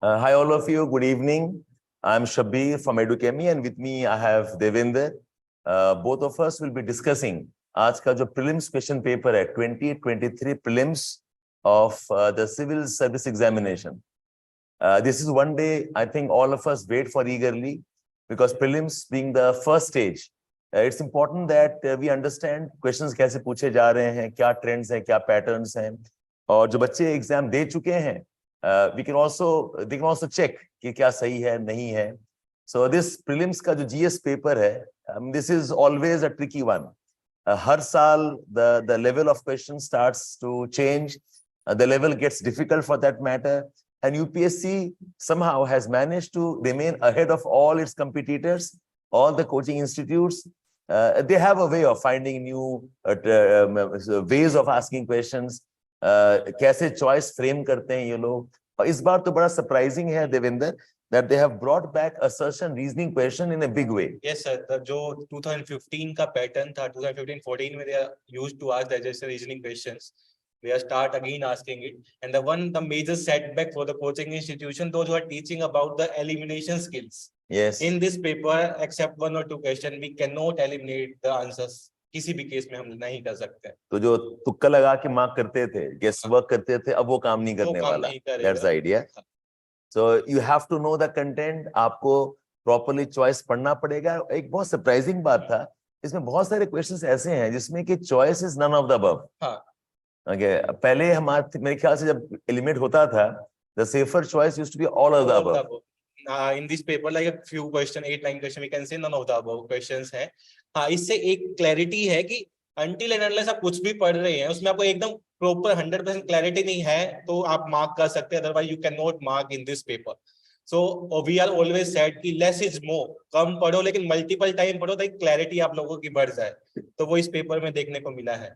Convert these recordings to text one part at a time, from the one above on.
Hi all of you, good evening. I'm Shabir from Edukemy and with me I have Devinder. Both of us will be discussing आज का जो prelims question paper है 2023 prelims of the civil service examination. This is one day I think all of us wait for eagerly because prelims being the first stage, it's important that we understand questions कैसे पूछे जा रहे हैं, क्या trends हैं, क्या patterns हैं, और जो बच्चे exam दे चुके हैं they can also check कि क्या सही है नहीं है. So this prelims का जो GS paper है, this is always a tricky one. हर साल the level of questions starts to change, the level gets difficult for that matter, and UPSC somehow has managed to remain ahead of all its competitors, all the coaching institutes. They have a way of finding new ways of asking questions. कैसे choice frame करते हैं ये लोग. और इस बार तो बड़ा surprising है Devendra that they have brought back a certain reasoning question in a big way. Yes sir, जो 2015 का pattern था 2015-14 में they are used to ask the reasoning questions. They are start again asking it, and the major setback for the coaching institution, those who are teaching about the elimination skills. Yes. In this paper, except one or two questions, we cannot eliminate the answers. किसी भी case में हम नहीं कर सकते. तो जो तुक्का लगा के मार्क करते थे, गेस वर्क करते थे, अब वो काम नहीं करने वाला. That's the idea. So you have to know the content. आपको properly choice पढ़ना पड़ेगा. एक बहुत surprising बात था, इसमें बहुत सारे questions ऐसे हैं जिसमें कि choice is none of the above. Okay, पहले हमारे मेरे ख्याल से जब eliminate होता था, the safer choice used to be all of the above. In this paper, like a few question, 8-9 question, we can say none of the above questions है. हाँ, इससे एक clarity है कि until and unless आप कुछ भी पढ़ रहे हैं, उसमें आपको एकदम proper 100% clarity नहीं है, तो आप mark कर सकते हैं. Otherwise, you cannot mark in this paper. So we are always said कि less is more. कम पढ़ो लेकिन multiple time पढ़ो ताकि clarity आप लोगों की बढ़ जाए. तो वो इस पेपर में देखने को मिला है.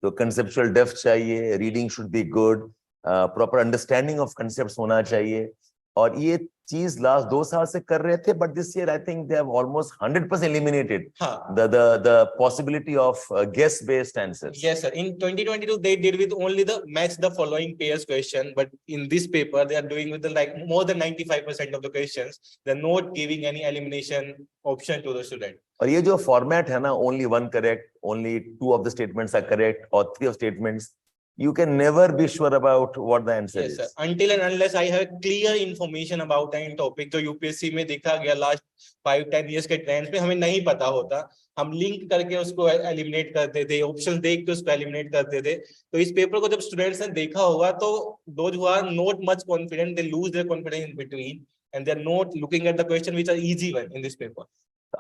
तो conceptual depth चाहिए, reading should be good, proper understanding of concepts होना चाहिए. और ये चीज लास्ट 2 साल से कर रहे थे, but this year I think they have almost 100% eliminated the possibility of guess based answers. Yes sir, in 2022 they did with only the match the following pairs question, but in this paper they are doing with the like more than 95% of the questions. They are not giving any elimination option to the student. और ये जो format है ना, only one correct, only 2 of the statements are correct, or 3 of statements, you can never be sure about what the answer is. Sir. Until and unless I have clear information about any topic, जो UPSC में देखा गया last 5-10 years के trends में हमें नहीं पता होता, हम link करके उसको eliminate करते थे, options देख के उसको eliminate करते थे. तो इस पेपर को जब students ने देखा होगा, तो those who are not much confident, they lose their confidence in between, and they are not looking at the question which are easy one in this paper.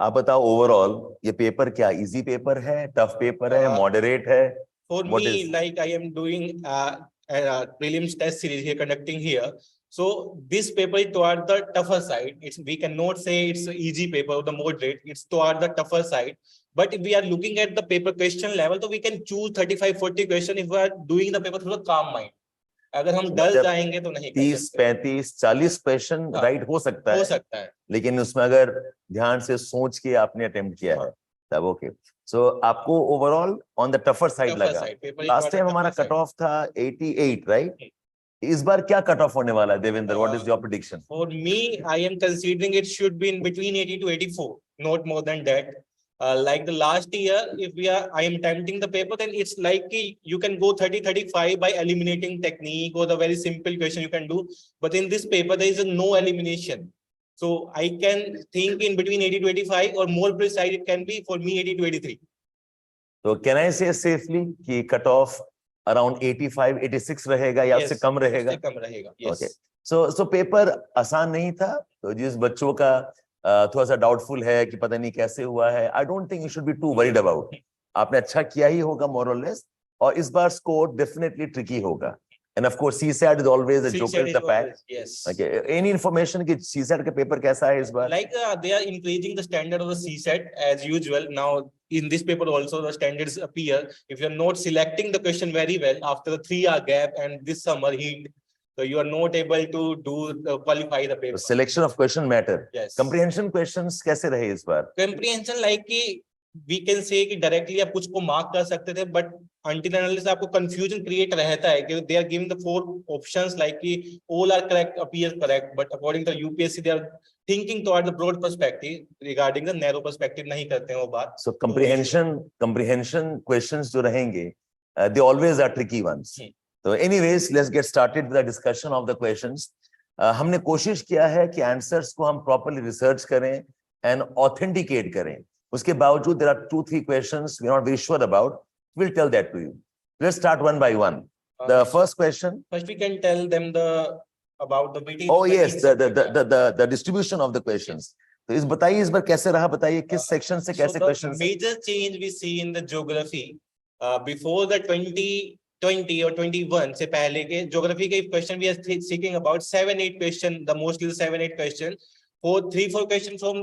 आप बताओ overall ये पेपर क्या easy पेपर है, tough paper है, moderate है? For me, like I am doing prelims test series here, conducting here. So this paper is toward the tougher side. We cannot say it's an easy paper or the moderate. It's toward the tougher side. But if we are looking at the paper question level, so we can choose 35-40 question if we are doing the paper through a calm mind. अगर हम डल जाएंगे तो नहीं 30-35-40 question right हो सकता है, लेकिन उसमें अगर ध्यान से सोच के आपने अटेम्प्ट किया है तब ओके. सो आपको overall on the tougher side लगा. लास्ट टाइम हमारा कट ऑफ था 88, राइट? इस बार क्या कट ऑफ होने वाला है Devendra? What is your prediction? For me I am considering it should be in between 80 to 84, not more than that. Like the last year, if I am attempting the paper, then it's like you can go 30-35 by eliminating technique or the very simple question you can do. But in this paper, there is no elimination. So I can think in between 80 to 85, or more precise, it can be for me 80 to 83. So can I say safely कि cut off around 85-86 रहेगा या उससे कम रहेगा? कम रहेगा. Yes. Okay. So paper आसान नहीं था. तो जिस बच्चों का थोड़ा सा डाउटफुल है कि पता नहीं कैसे हुआ है, I don't think you should be to worried about. आपने अच्छा किया ही होगा मोर और लेस, और इस बार स्कोर डेफिनेटली ट्रिकी होगा. And of course CSAT is always the joker in the pack. Okay, any information कि CSAT का पेपर कैसा है इस बार? Like they are increasing the standard of the CSAT as usual. Now in this paper also the standards appear. If you are not selecting the question very well after the 3-hour gap and this summer heat, so you are not able to qualify the paper. So selection of question matter. Yes. Comprehension questions कैसे रहे इस बार? Comprehension like कि we can say कि directly आप कुछ को mark कर सकते थे, but until and unless आपको confusion create रहता है कि they are giving the 4 options like कि all are correct, appear correct, but according to UPSC they are thinking toward the broad perspective regarding the narrow perspective नहीं करते हैं वो बात. So comprehension questions जो रहेंगे, they always are tricky ones. So anyways, let's get started with the discussion of the questions. हमने कोशिश किया है कि आंसर्स को हम properly research करें and authenticate करें. उसके बावजूद there are 2-3 questions we are not very sure about. We'll tell that to you. Let's start one by one. The first question. First we can tell them about the weightage. Oh yes, the distribution of the questions. तो इस बताइए इस बार कैसे रहा, बताइए किस section से कैसे questions. The major change we see in the geography before the 2020 or 21 से पहले के geography के question we are seeking about 7-8 question, the mostly 7-8 question, 3-4 questions from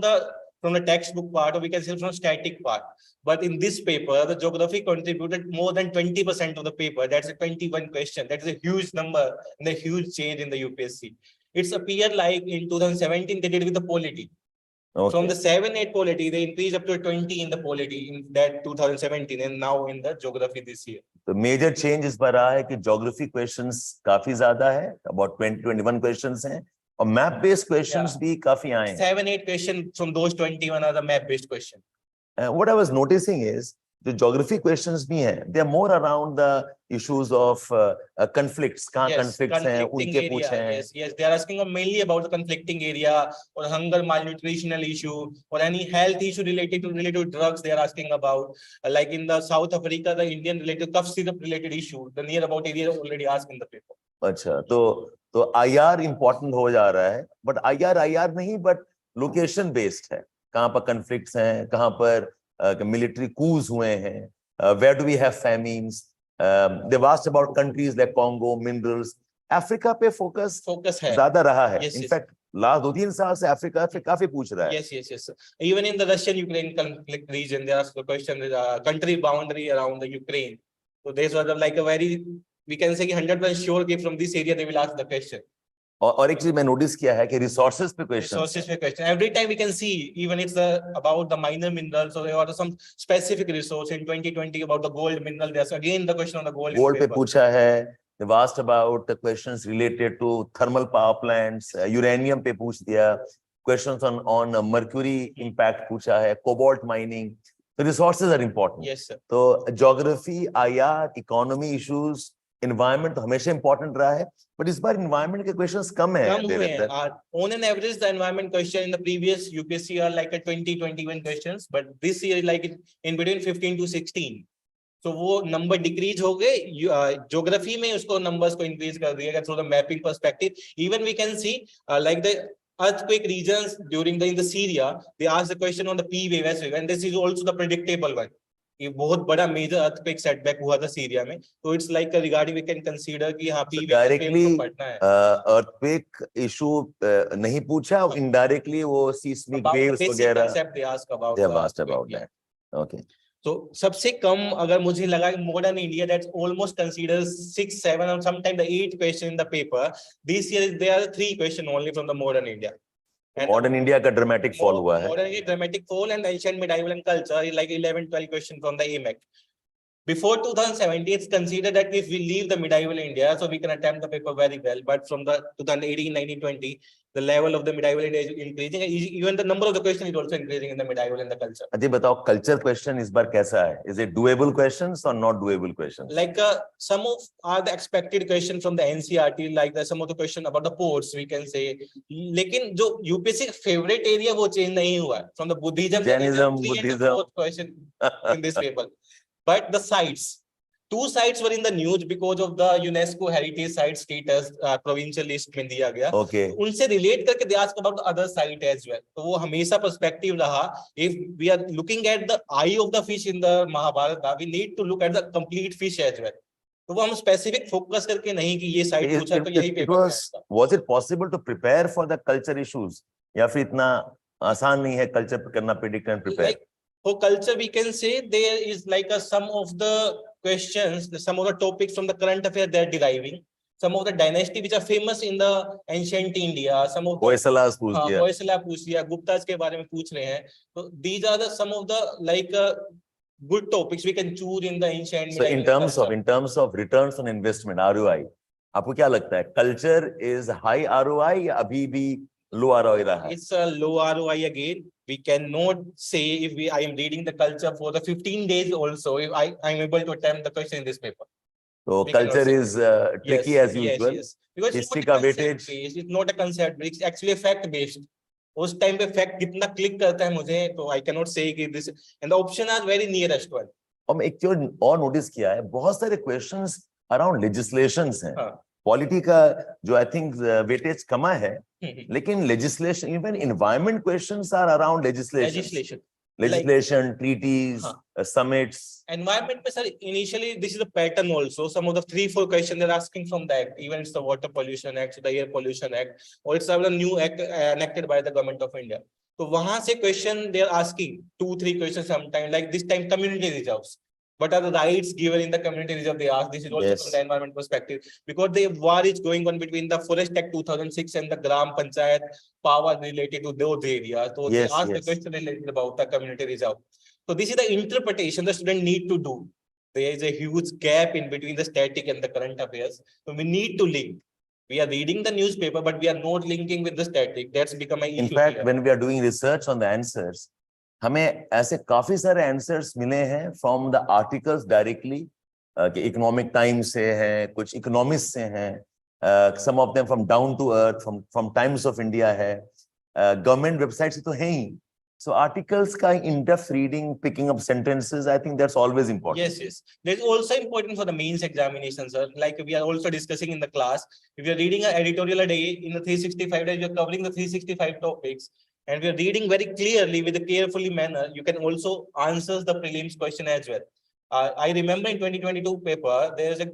the textbook part, or we can say from static part. But in this paper, the geography contributed more than 20% of the paper. That's a 21 question. That is a huge number and a huge change in the UPSC. It's appeared like in 2017 they did with the polity. Okay. From the 7-8 polity, they increased up to 20 in the polity in that 2017, and now in the geography this year. The major change इस बार रहा है कि geography questions काफी ज्यादा है, about 20-21 questions हैं, और map based questions भी काफी आए हैं. 7-8 questions from those 21 are the map based questions. What I was noticing is the geography questions भी हैं, they are more around the issues of conflicts. कहाँ conflicts हैं, उनके पूछे हैं. Yes, they are asking mainly about the conflicting area or hunger, malnutritional issue or any health issue related to drugs. They are asking about, like in the South Africa, the Indian related cough syrup related issue. The near about area already asked in the paper. अच्छा, तो IR important हो जा रहा है, but IR नहीं, but location based है. कहाँ पर conflicts हैं, कहाँ पर military coups हुए हैं, where do we have famines? They've asked about countries like Congo, minerals. Africa पे focus है. ज़्यादा रहा है. Yes, In fact, last 2-3 साल से Africa पे काफी पूछ रहा है. Yes. Even in the Russian-Ukraine conflict region, there are question country boundary around the Ukraine. So there's sort of like a very, we can say 100% sure कि from this area they will ask the question. और एक चीज मैं notice किया है कि resources पे question. Resources पे question. Every time we can see, even it's about the minor minerals or some specific resource in 2020 about the gold mineral. There's again the question on the gold. Gold पे पूछा है. They've asked about the questions related to thermal power plants. Uranium पे पूछ दिया. Questions on mercury impact पूछा है. Cobalt mining. The resources are important. Yes, sir. So geography, IR, economy issues, environment तो हमेशा important रहा है, but इस बार environment के questions कम हैं. On an average, the environment question in the previous UPSC are like a 20-21 questions, but this year like in between 15 to 16. So वो number decrease हो गए. Geography में उसको numbers को increase कर दिया गया through the mapping perspective. Even we can see like the earthquake regions during in the Syria, they asked the question on the P wave, S wave, and this is also the predictable one. ये बहुत बड़ा major earthquake setback हुआ था Syria में, तो it's like regarding we can consider कि हाँ P directly earthquake issue नहीं पूछा, इनडायरेक्टली वो सीस्मिक वेव्स वगैरह they ask about that. Okay. तो सबसे कम अगर मुझे लगा कि modern India that's almost considers 6, 7 और sometime the 8 question in the paper. This year there are 3 question only from the modern India. Modern India का ड्रामेटिक फॉल हुआ है. Modern India dramatic fall and ancient medieval and culture like 11-12 question from the AMEC. Before 2017, it's considered that if we leave the medieval India, so we can attempt the paper very well. But from the 2018, 19, 20, the level of the medieval India is increasing. Even the number of the questions is also increasing in the medieval and the culture. Ajay बताओ, culture question इस बार कैसा है? Is it doable questions or not doable questions? Like some of are the expected questions from the NCERT, like some of the question about the ports, we can say. लेकिन जो UPSC favorite area वो change नहीं हुआ. From the Buddhism, Jainism, Buddhism, question in this paper. But the sites, 2 sites were in the news because of the UNESCO heritage site status provincial list में दिया गया. Okay. उनसे relate करके they ask about the other site as well. तो वो हमेशा perspective रहा. If we are looking at the eye of the fish in the Mahabharata, we need to look at the complete fish as well. तो वो हम specific focus करके नहीं कि ये site पूछा तो यही paper. Was it possible to prepare for the culture issues? या फिर इतना आसान नहीं है culture करना, predict and prepare? For culture, we can say there is like some of the questions, some of the topics from the current affairs they are deriving. Some of the dynasty which are famous in the ancient India. Some of Hoysala पूछ लिया, Guptas के बारे में पूछ रहे हैं. So these are the some of the like good topics we can choose in the ancient. So in terms of returns on investment, ROI, आपको क्या लगता है? Culture is high ROI या अभी भी low ROI रहा है? It's a low ROI again. We cannot say if I am reading the culture for the 15 days also, if I am able to attempt the question in this paper. So We culture cannot is tricky as usual. Yes. Because History it's not का a concept weightage. based, it's not a concept, it's actually a fact based. उस time पे fact कितना click करता है मुझे, तो I can not say कि this and the option are very nearest one. हम एक चीज और नोटिस किया है, बहुत सारे क्वेश्चंस अराउंड लेजिस्लेशंस हैं. पॉलिटी का जो आई थिंक वेटेज कमा है, लेकिन legislation, even environment questions are around legislation, treaties, summits. Environment में sir, initially this is a pattern also. Some of the 3-4 questions they're asking from that. Even it's the Water Pollution Act, the Air Pollution Act, or it's a new act enacted by the government of India. तो वहां से question they are asking 2-3 questions sometime. Like this time community reserves. What are the rights given in the community reserve? They ask. This is also from the environment perspective, because the war is going on between the Forest Act 2006 and the Gram Panchayat power related to those areas. So they ask the question related about the community reserve. So this is the interpretation the student need to do. There is a huge gap in between the static and the current affairs. So we need to link. We are reading the newspaper, but we are not linking with the static. That's become an issue. In fact, when we are doing research on the answers, हमें ऐसे काफी सारे answers मिले हैं from the articles directly, कि Economic Times से हैं, कुछ इकोनॉमिस्ट से हैं, some of them from Down to Earth, from Times of India है, गवर्नमेंट वेबसाइट से तो हैं ही. So articles का in-depth reading, picking up sentences, I think that's always important. Yes. That's also important for the mains examination, sir. Like we are also discussing in the class, if you are reading an editorial a day in the 365 days, you are covering the 365 topics, and we are reading very clearly with a carefully manner, you can also answer the prelims question as well. I remember in 2022 paper, there is a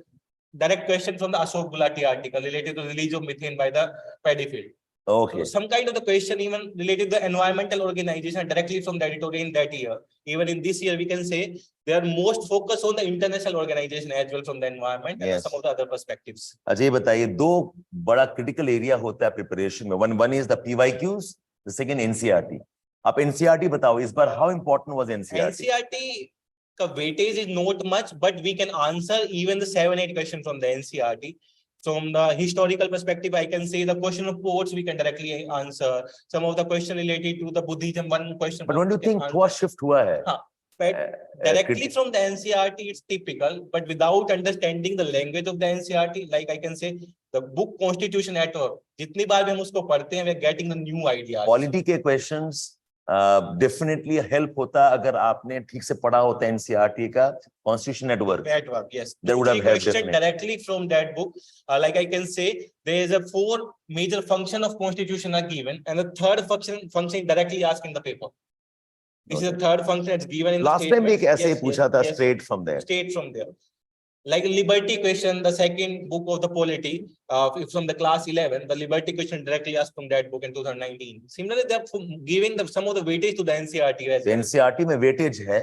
direct question from the Ashok Gulati article related to release of methane by the paddy field. Okay. So some kind of the question even related to the environmental organization directly from the editorial in that year. Even in this year, we can say they are most focused on the international organization as well from the environment and some of the other perspectives. Ajay बताइए, दो बड़ा critical area होता है preparation में. One is the PYQs, the second NCERT. आप NCERT बताओ इस बार, how important was NCERT? NCERT का weightage is not much, but we can answer even the 7-8 questions from the NCERT. From the historical perspective, I can say the question of ports we can directly answer. Some of the question related to the Buddhism, one question. But when do you think thought shift हुआ है? But directly from the NCERT, it's typical. But without understanding the language of the NCERT, like I can say, the book Constitution at all. जितनी बार भी हम उसको पढ़ते हैं, we are getting the new ideas. Polity के questions definitely help होता अगर आपने ठीक से पढ़ा होता NCERT का Constitution at Work. Yes. That would have helped directly from that book. Like I can say, there is a 4 major function of Constitution are given, and the third function directly asked in the paper. This is the third function that's given in last the time एक ऐसे ही पूछा था straight from there. Like liberty question, the second book of the polity, from the class 11, the liberty question directly asked from that book in 2019. Similarly, they are giving some of the weightage to the NCERT. NCERT में weightage है,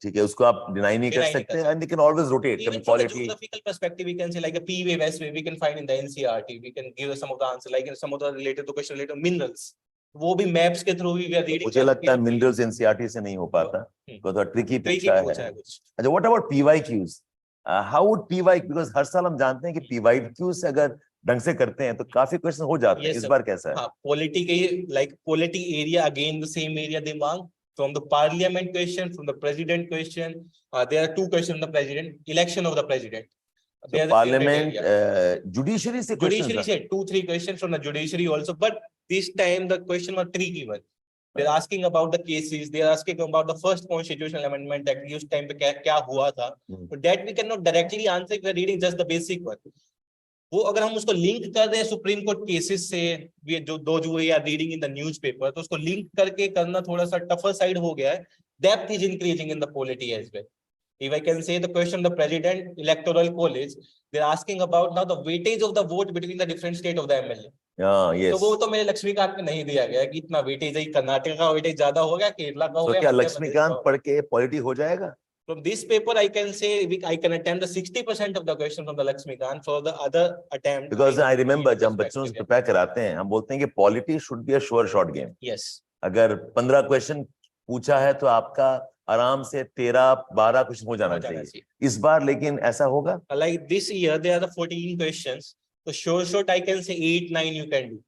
ठीक है, उसको आप deny नहीं कर सकते, and they can always rotate. Even from the geographical perspective, we can say like a P wave, S wave, we can find in the NCERT. We can give some of the answer, like some of the related to question related to minerals. वो भी maps के through we are reading. मुझे लगता है minerals NCERT से नहीं हो पाता, तो tricky पूछा है. अच्छा, what about PYQs? How would PYQ, because हर साल हम जानते हैं कि PYQ से अगर ढंग से करते हैं तो काफी क्वेश्चन हो जाते हैं. इस बार कैसा है? Polity के like polity area, again the same area they mark from the parliament question, from the president question. There are 2 questions on the president, election of the president. So parliament, judiciary से questions. Judiciary से 2-3 questions from the judiciary also, but this time the question was tricky one. They're asking about the cases. They're asking about the first constitutional amendment that उस time पे क्या हुआ था. But that we cannot directly answer if we're reading just the basic one. वो अगर हम उसको link कर दें सुप्रीम कोर्ट केसेस से, जो we are reading in the newspaper, तो उसको लिंक करके करना थोड़ा सा टफर साइड हो गया है. Depth is increasing in the polity as well. If I can say the question, the president electoral college, they're asking about now the weightage of the vote between the different state of the MLA. Yes. तो वो तो मेरे लक्ष्मीकांत में नहीं दिया गया कि इतना वेटेज है, कर्नाटक का वेटेज ज्यादा हो गया, केरला का हो गया. क्या लक्ष्मीकांत पढ़ के पॉलिटी हो जाएगा? From this paper, I can say I can attempt the 60% of the question from the Lakshmikant. For the other attempt, because I remember जब बच्चों से prepare कराते हैं, हम बोलते हैं कि polity should be a sure shot game. Yes. अगर 15 क्वेश्चन पूछा है तो आपका आराम से 13-12 क्वेश्चन हो जाना चाहिए इस बार, लेकिन ऐसा होगा? Like this year, there are the 14 questions. So short, I can say 8, 9 you can do.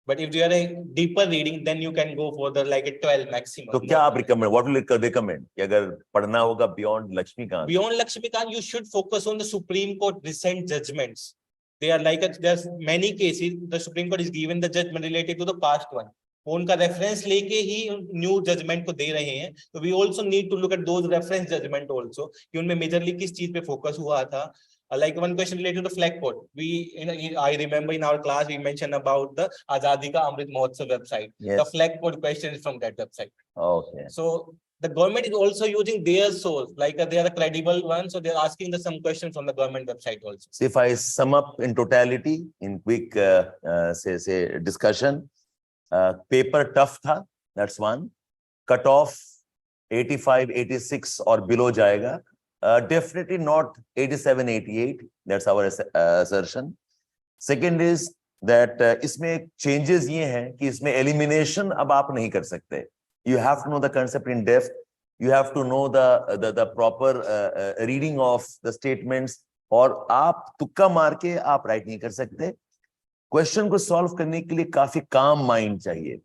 But if you are a deeper reading, then you can go for the like a 12 maximum. तो क्या आप recommend, what will you recommend कि अगर पढ़ना होगा beyond Lakshmikant? Beyond Lakshmikant, you should focus on the Supreme Court recent judgments. They are like there's many cases the Supreme Court is given the judgment related to the past one. उनका reference लेके ही new judgement को दे रहे हैं, तो we also need to look at those reference judgement also कि उनमें मेजरली किस चीज पे फोकस हुआ था. Like one question related to the flag code, I remember in our class we mentioned about the Azadi Ka Amrit Mahotsav website. Yes. The flag code question is from that website. Okay. So the government is also using their source, like they are a credible one, so they're asking some questions from the government website also. So if I sum up in totality in quick say discussion, paper tough tha, that's one. Cut off 85, 86 or below jayega. Definitely not 87, 88. That's our assertion. Second is that इसमें changes ये हैं कि इसमें elimination अब आप नहीं कर सकते. You have to know the concept in depth. You have to know the proper reading of the statements. और आप तुक्का मार के आप write नहीं कर सकते. Question को solve करने के लिए काफी calm mind चाहिए.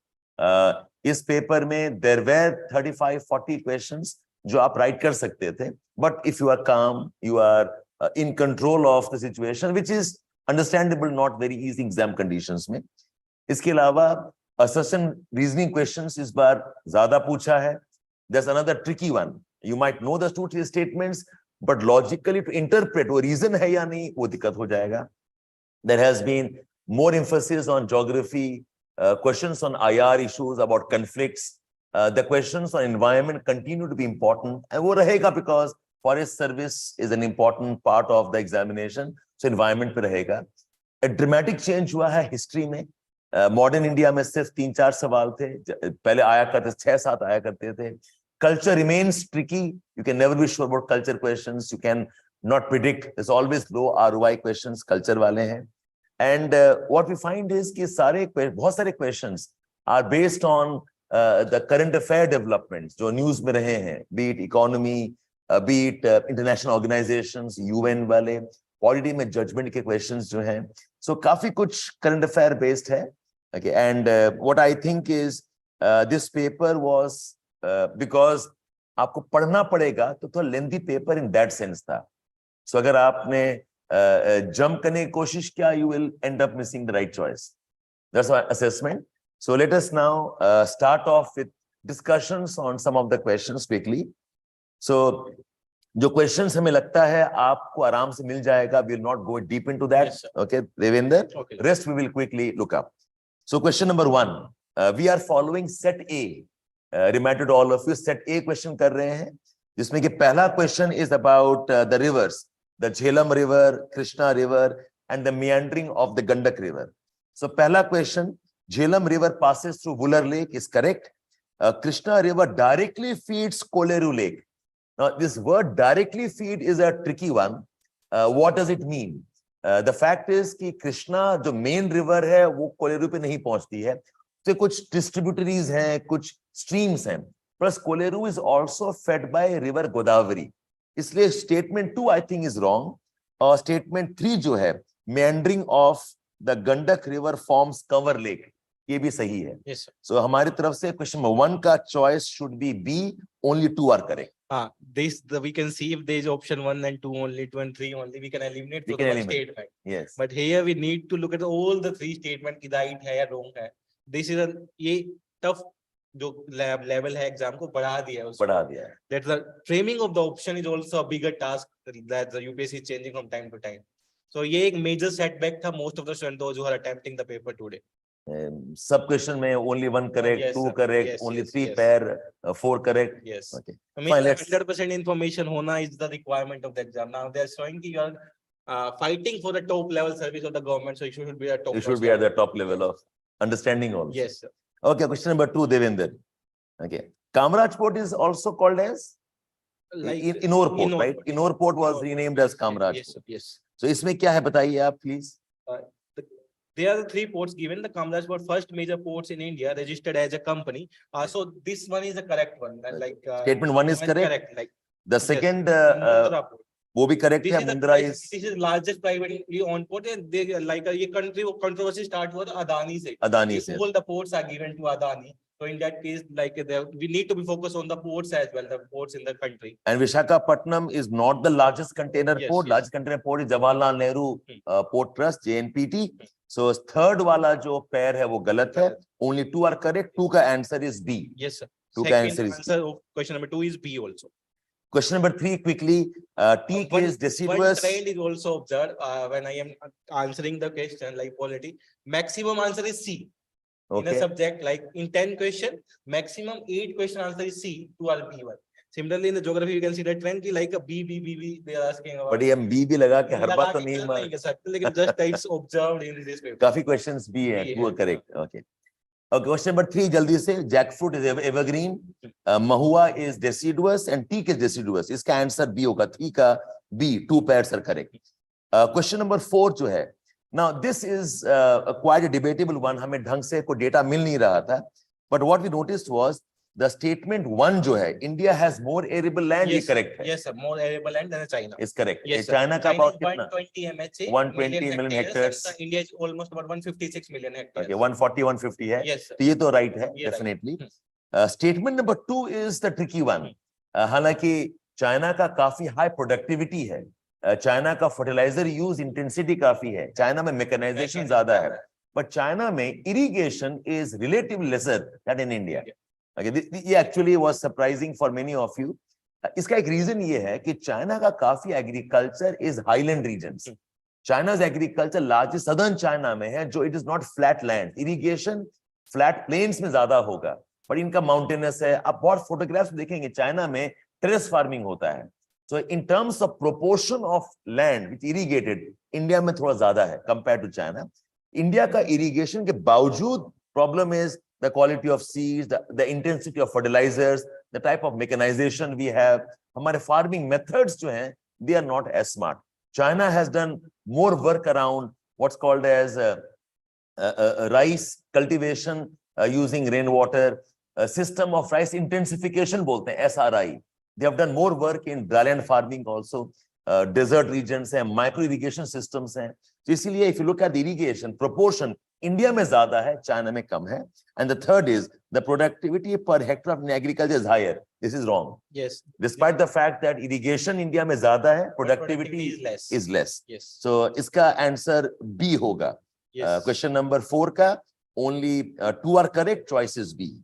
इस पेपर में there were 35-40 questions जो आप write कर सकते थे. But if you are calm, you are in control of the situation, which is understandable, not very easy exam conditions में. इसके अलावा assertion reasoning questions इस बार ज़्यादा पूछा है. There's another tricky one. You might know the 2-3 statements, but logically to interpret वो reason है या नहीं वो दिक्कत हो जाएगा. There has been more emphasis on geography, questions on IR issues about conflicts. The questions on environment continue to be important, and वो रहेगा because forest service is an important part of the examination, so environment पे रहेगा. A dramatic change हुआ है history में. Modern India में सिर्फ 3-4 सवाल थे, पहले आया करते 6-7 आया करते थे. Culture remains tricky. You can never be sure about culture questions. You can not predict. There's always low ROI questions culture वाले हैं. And what we find is कि बहुत सारे questions are based on the current affair developments जो news में रहे हैं, be it economy, be it international organizations, UN वाले, polity में judgment के questions जो हैं. So काफी कुछ current affair based है. Okay, and what I think is this paper was because आपको पढ़ना पड़ेगा तो थोड़ा lengthy paper in that sense था. So अगर आपने jump करने की कोशिश किया, you will end up missing the right choice. That's our assessment. So let us now start off with discussions on some of the questions quickly. So जो questions हमें लगता है आपको आराम से मिल जाएगा, we will not go deep into that. Yes, okay, Devender. Okay. Rest we will quickly look up. So question number 1, we are following set A. Reminder to all of you, set A question कर रहे हैं, जिसमें कि पहला question is about the rivers, the Jhelum River, Krishna River, and the meandering of the Gandak River. So पहला question, Jhelum River passes through Wular Lake is correct. Krishna River directly feeds Koleru Lake. Now this word directly feed is a tricky one. What does it mean? The fact is कि कृष्णा जो main river है वो कोलेरू पे नहीं पहुंचती है, तो कुछ डिस्ट्रीब्यूटरीज हैं, कुछ स्ट्रीम्स हैं, plus Kolleru is also fed by river Godavari. इसलिए statement 2 I think is wrong, और स्टेटमेंट 3 जो है meandering of the Gandak river forms cover lake, ये भी सही है. Yes, so हमारी तरफ से क्वेश्चन नंबर 1 का choice should be B, only 2 are correct. We can see if there is option 1 and 2 only, 2 and 3 only, we can eliminate for the statement. Yes. But here we need to look at all the 3 statement की right है या wrong है. This is ये tough जो level है exam को बढ़ा दिया है. That the framing of the option is also a bigger task that the UPSC is changing from time to time. So ये एक major setback था most of the students those who are attempting the paper today. Sub question में only 1 correct, yes, 2 correct, yes, only 3 yes, pair, 4 correct. Yes. Okay. I mean 100% information होना is the requirement of the exam. Now they are showing कि you are fighting for the top level service of the government, so you should be at top. You should be at the top level of understanding also. Yes, sir. Okay, question number 2, Devender. Okay, Kamraj Port is also called as like Innor Port, right? Innor Port was renamed as Kamraj. Yes, sir. Yes. So इसमें क्या है बताइए आप please. There are the three ports given. The Kamraj were first major ports in India registered as a company. So this one is the correct one. Statement one is correct. Like The second, Mundra port. वो भी correct है. Mundra is. This is largest privately owned port. And they like ये country controversy start हुआ था Adani से. Adani से. All the ports are given to Adani. So in that case, like we need to be focused on the ports as well, the ports in the country. And Visakhapatnam is not the largest container port. Yes. Largest container port is Jawaharlal Nehru Port Trust, JNPT. So third wala जो pair है वो गलत है. Only two are correct. Two का answer is B. Yes, sir. Two Second answer is answer of question number 2 is B also. Question number 3 quickly. T case deciduous. One trend is also observed when I am answering the question like polity. Maximum answer is C. In a subject like in 10 question, maximum 8 question answer is C, 2 are B1. Similarly, in the geography, you can see the trend ki like a B, they are asking about. But हम B भी लगा के हर बात तो नहीं मार सकते, लेकिन just types observed in this paper. काफी questions B है, 2 are correct. Okay. Question number 3 जल्दी से. Jackfruit is evergreen, mahua is deciduous and teak is deciduous. इसका answer B होगा. 3 का B, 2 pairs are correct. Question number 4 जो है. Now this is quite a debatable one. हमें ढंग से कोई data मिल नहीं रहा था. But what we noticed was the statement 1 जो है, India has more arable land. Yes, ये correct है. Yes, sir. More arable land than China. Is correct. Yes, China का about कितना? 120 MHA. 120 million hectares. India is almost about 156 million hectares. Okay, 140, 150 है. Yes, sir. तो ये तो right है, ये definitely. right. Statement number 2 is the tricky one. हालांकि China का काफी high productivity है. चाइना का फर्टिलाइजर यूज इंटेंसिटी काफी है. चाइना में मैकेनाइजेशन ज्यादा है, बट चाइना में irrigation is relatively lesser than in India. ये actually was surprising for many of you. इसका एक रीजन ये है कि चाइना का काफी agriculture is highland regions. China's agriculture largest southern China में है, जो it is not flat land. Irrigation flat plains में ज्यादा होगा, पर इनका माउंटेनस है. आप बहुत फोटोग्राफ्स देखेंगे, चाइना में टेरेस फार्मिंग होता है. So in terms of proportion of land which irrigated, India में थोड़ा ज्यादा है compared to China. India का irrigation के बावजूद problem is the quality of seeds, the intensity of fertilizers, the type of mechanization we have. हमारे farming methods जो हैं, they are not as smart. China has done more work around what's called as rice cultivation using rainwater, system of rice intensification बोलते हैं, SRI. They have done more work in dryland farming also. Desert regions हैं, micro irrigation systems हैं. So इसीलिए if you look at the irrigation proportion, India में ज्यादा है, China में कम है. And the third is the productivity per hectare of agriculture is higher. This is wrong. Yes. Despite the fact that irrigation India में ज्यादा है, productivity is less. Yes. So इसका answer B होगा. Yes. Question number 4 का only 2 are correct. Choice is B.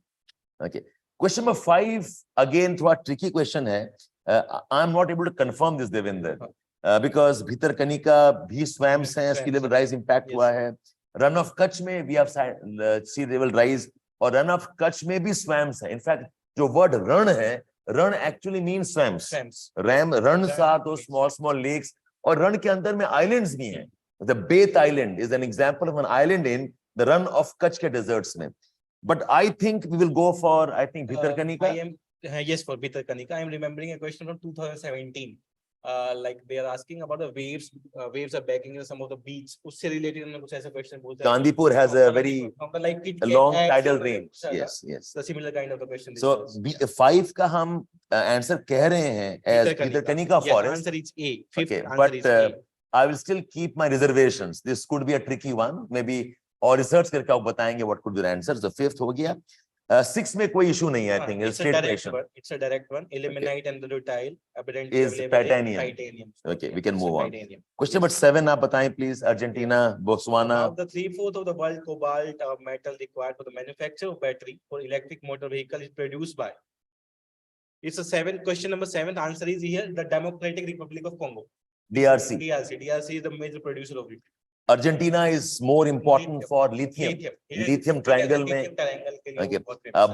Okay. Question number 5 again थोड़ा tricky question है. I am not able to confirm this, Devinder, because Bhitarkanika भी swamps हैं, sea level rise impact हुआ है. Run of Kutch में we have sea level rise, और run of Kutch में भी swamps हैं. In fact, जो word run है, run actually means swamps. Runs are those small lakes, और run के अंदर में islands भी हैं. The Beth Island is an example of an island in the run of Kutch के deserts में. But I think we will go for, I think, Bhitarkanika. Yes, for Bhitarkanika. I am remembering a question from 2017. Like they are asking about the waves. Waves are backing in some of the beach. उससे related हमने कुछ ऐसा question पूछा. Chandipur has a very long tidal range. Yes. The similar kind of a question. So 5 का हम answer कह रहे हैं as Bhitarkanika forest. Answer is A. Okay, but I will still keep my reservations. This could be a tricky one. Maybe और research करके आप बताएंगे what could be the answer. So 5th हो गया. 6 में कोई इशू नहीं है. I think it's a direct one. Ilmenite and the rutile is titanium. Okay, we can move on. Question number 7 आप बताएं please. Argentina, Botswana. The 3/4 of the world cobalt metal required for the manufacture of battery for electric motor vehicle is produced by. It's a 7. Question number 7. Answer is here. The Democratic Republic of Congo. DRC. DRC is the major producer of it. Argentina is more important for lithium. Lithium triangle में. Okay.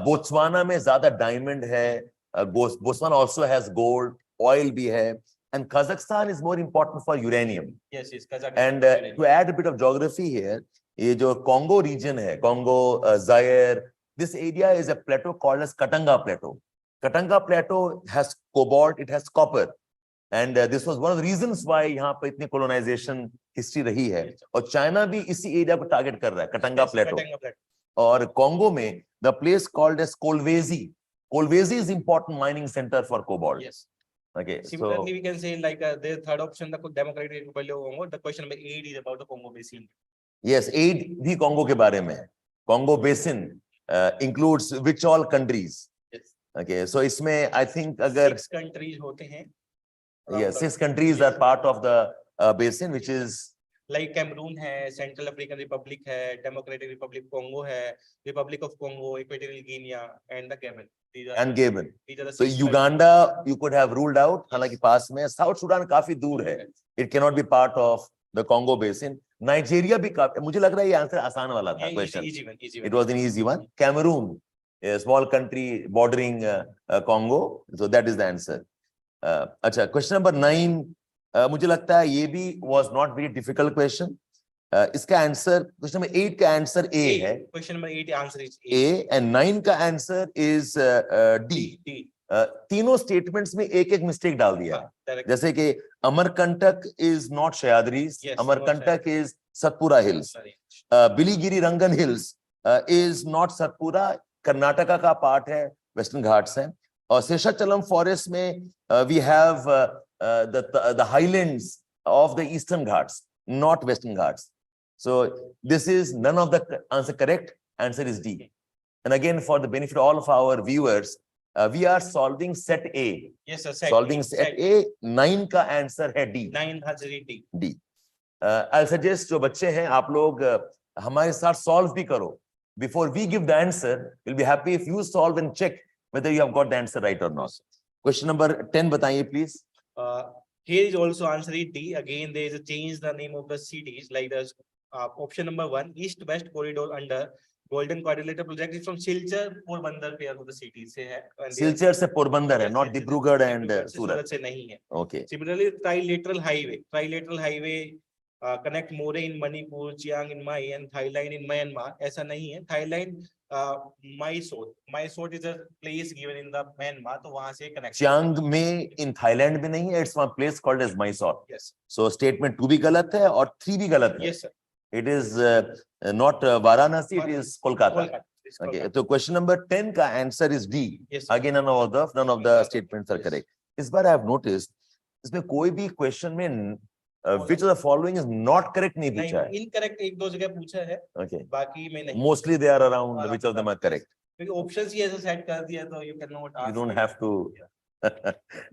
Botswana में ज्यादा diamond है. Botswana also has gold, oil भी है. And Kazakhstan is more important for uranium. Yes, Kazakhstan. And to add a bit of geography here, ये जो Congo region है, Congo, Zaire, this area is a plateau called as Katanga Plateau. Katanga Plateau has cobalt, it has copper. And this was one of the reasons why यहाँ पे इतनी colonization history रही है. और China भी इसी area को टारगेट कर रहा है, कटंगा प्लेटो. और कॉन्गो में the place called as Kolwezi. Kolwezi is important mining center for cobalt. Yes. Okay. Similarly, we can say like the third option, the Democratic Republic of Congo. The question number 8 is about the Congo Basin. Yes, 8 भी Congo के बारे में है. Congo Basin includes which all countries? Yes. Okay, so इसमें I think अगर 6 countries होते हैं. Yes, 6 countries are part of the basin, which is like Cameroon है, Central African Republic है, Democratic Republic Congo है, Republic of Congo, Equatorial Guinea, and the Gabon. Gabon. These are the So 6 Uganda you could have ruled out, हालांकि पास में. South Sudan काफी दूर है. It cannot be part of the Congo Basin. Nigeria भी काफी, मुझे लग रहा है ये आंसर आसान वाला था question. Easy one. It was an easy one. Cameroon, a small country bordering Congo. So that is the answer. अच्छा, question number 9. मुझे लगता है ये भी was not very difficult question. इसका आंसर question number 8 का आंसर A है. Question number 8 answer is A and 9 का आंसर is D. तीनों स्टेटमेंट्स में एक एक मिस्टेक डाल दिया है. जैसे कि Amarkantak is not Sahyadris. Amarkantak is Satpura Hills. Biligiri Rangan Hills is not Satpura. Karnataka का पार्ट है, वेस्टर्न घाट्स है. और शेषाचलम फॉरेस्ट में we have the highlands of the eastern ghats, not western ghats. So this is none of the answer correct. Answer is D. And again, for the benefit of all of our viewers, we are solving set A. Yes, sir. Solving set A. 9 का answer है D. 9 has D. D. I'll suggest जो बच्चे हैं आप लोग हमारे साथ solve भी करो. Before we give the answer, we'll be happy if you solve and check whether you have got the answer right or not. Question number 10 बताइए please. Here is also answer is D. Again, there is a change the name of the cities. Like the option number 1, East-West corridor under Golden Quadrilateral project is from Silchar, Porbandar pair of the cities से है. Silchar से पोरबंदर है, not Dibrugarh and Surat. से नहीं है. Okay. Similarly, trilateral highway connect More in Manipur, Chiang in Mai, and Thailand in Myanmar. ऐसा नहीं है. Thailand Mysore is a place given in the Myanmar, तो वहाँ से connect. Chiang में in Thailand में नहीं है. It's one place called as Mysore. Yes. So statement 2 भी गलत है और 3 भी गलत है. Yes, sir. It is not Varanasi. It is Kolkata. Okay. So question number 10 का answer is D. Yes. Again, none of the statements are correct. इस बार I have noticed इसमें कोई भी question में which of the following is not correct नहीं पूछा है. Incorrect एक दो जगह पूछा है. Okay. बाकी में नहीं. Mostly they are around which of them are correct. क्योंकि options ही ऐसा set कर दिया तो you cannot ask. You don't have to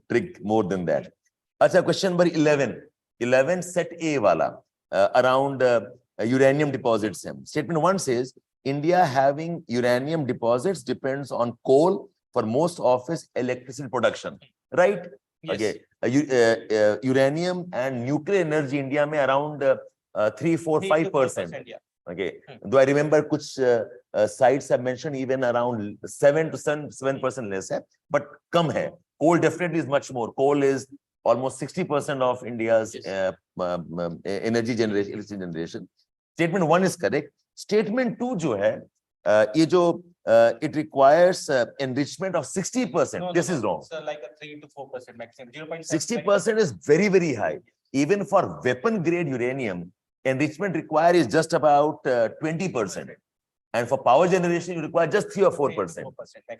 trick more than that. अच्छा, question number 11. 11 set A वाला around uranium deposits. Statement 1 says India having uranium deposits depends on coal for most of its electricity production. Right? Yes. Okay. Uranium and nuclear energy India में around 3, 4, 5%. Yeah. Okay. Though I remember कुछ sites have mentioned even around 7 to 7% less है, but कम है. Coal definitely is much more. Coal is almost 60% of India's energy generation, electricity generation. Statement 1 is correct. Statement 2 जो है, ये जो it requires enrichment of 60%. This is wrong. So like a 3 to 4% maximum. 60% is very, very high. Even for weapon grade uranium, enrichment required is just about 20%. And for power generation, you require just 3 or 4%.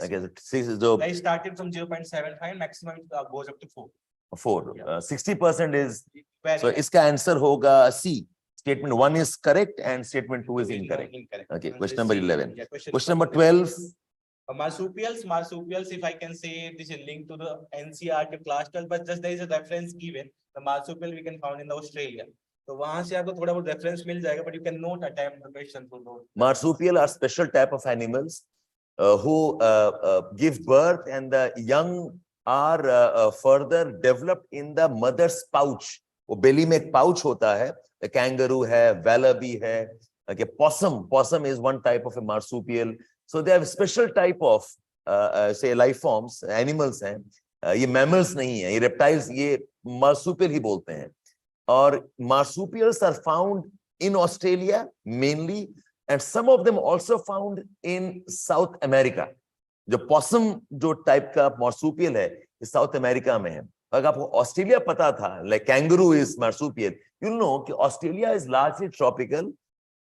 Okay, so I started from 0.75 and maximum goes up to 4. 4. Yeah. 60% is. Very So इसका answer होगा C. Statement 1 is correct and statement 2 is incorrect. Okay, question number 11. Yeah, question number 12. Marsupials, if I can say this is linked to the NCERT class 12, but just there is a reference given. The marsupial we can find in the Australia. तो वहाँ से आपको थोड़ा बहुत reference मिल जाएगा, but you cannot attempt the question through those. Marsupial are special type of animals who give birth, and the young are further developed in the mother's pouch. वो belly में एक pouch होता है. The kangaroo है, wallaby है. Okay, possum is one type of a marsupial. So they have special type of say life forms, animals हैं. ये mammals नहीं है, ये reptiles, ये marsupial ही बोलते हैं. और marsupials are found in Australia mainly, and some of them also found in South America. जो possum जो type का marsupial है, ये South America में है. अगर आपको ऑस्ट्रेलिया पता था, like kangaroo is marsupial, you'll know कि Australia is largely tropical,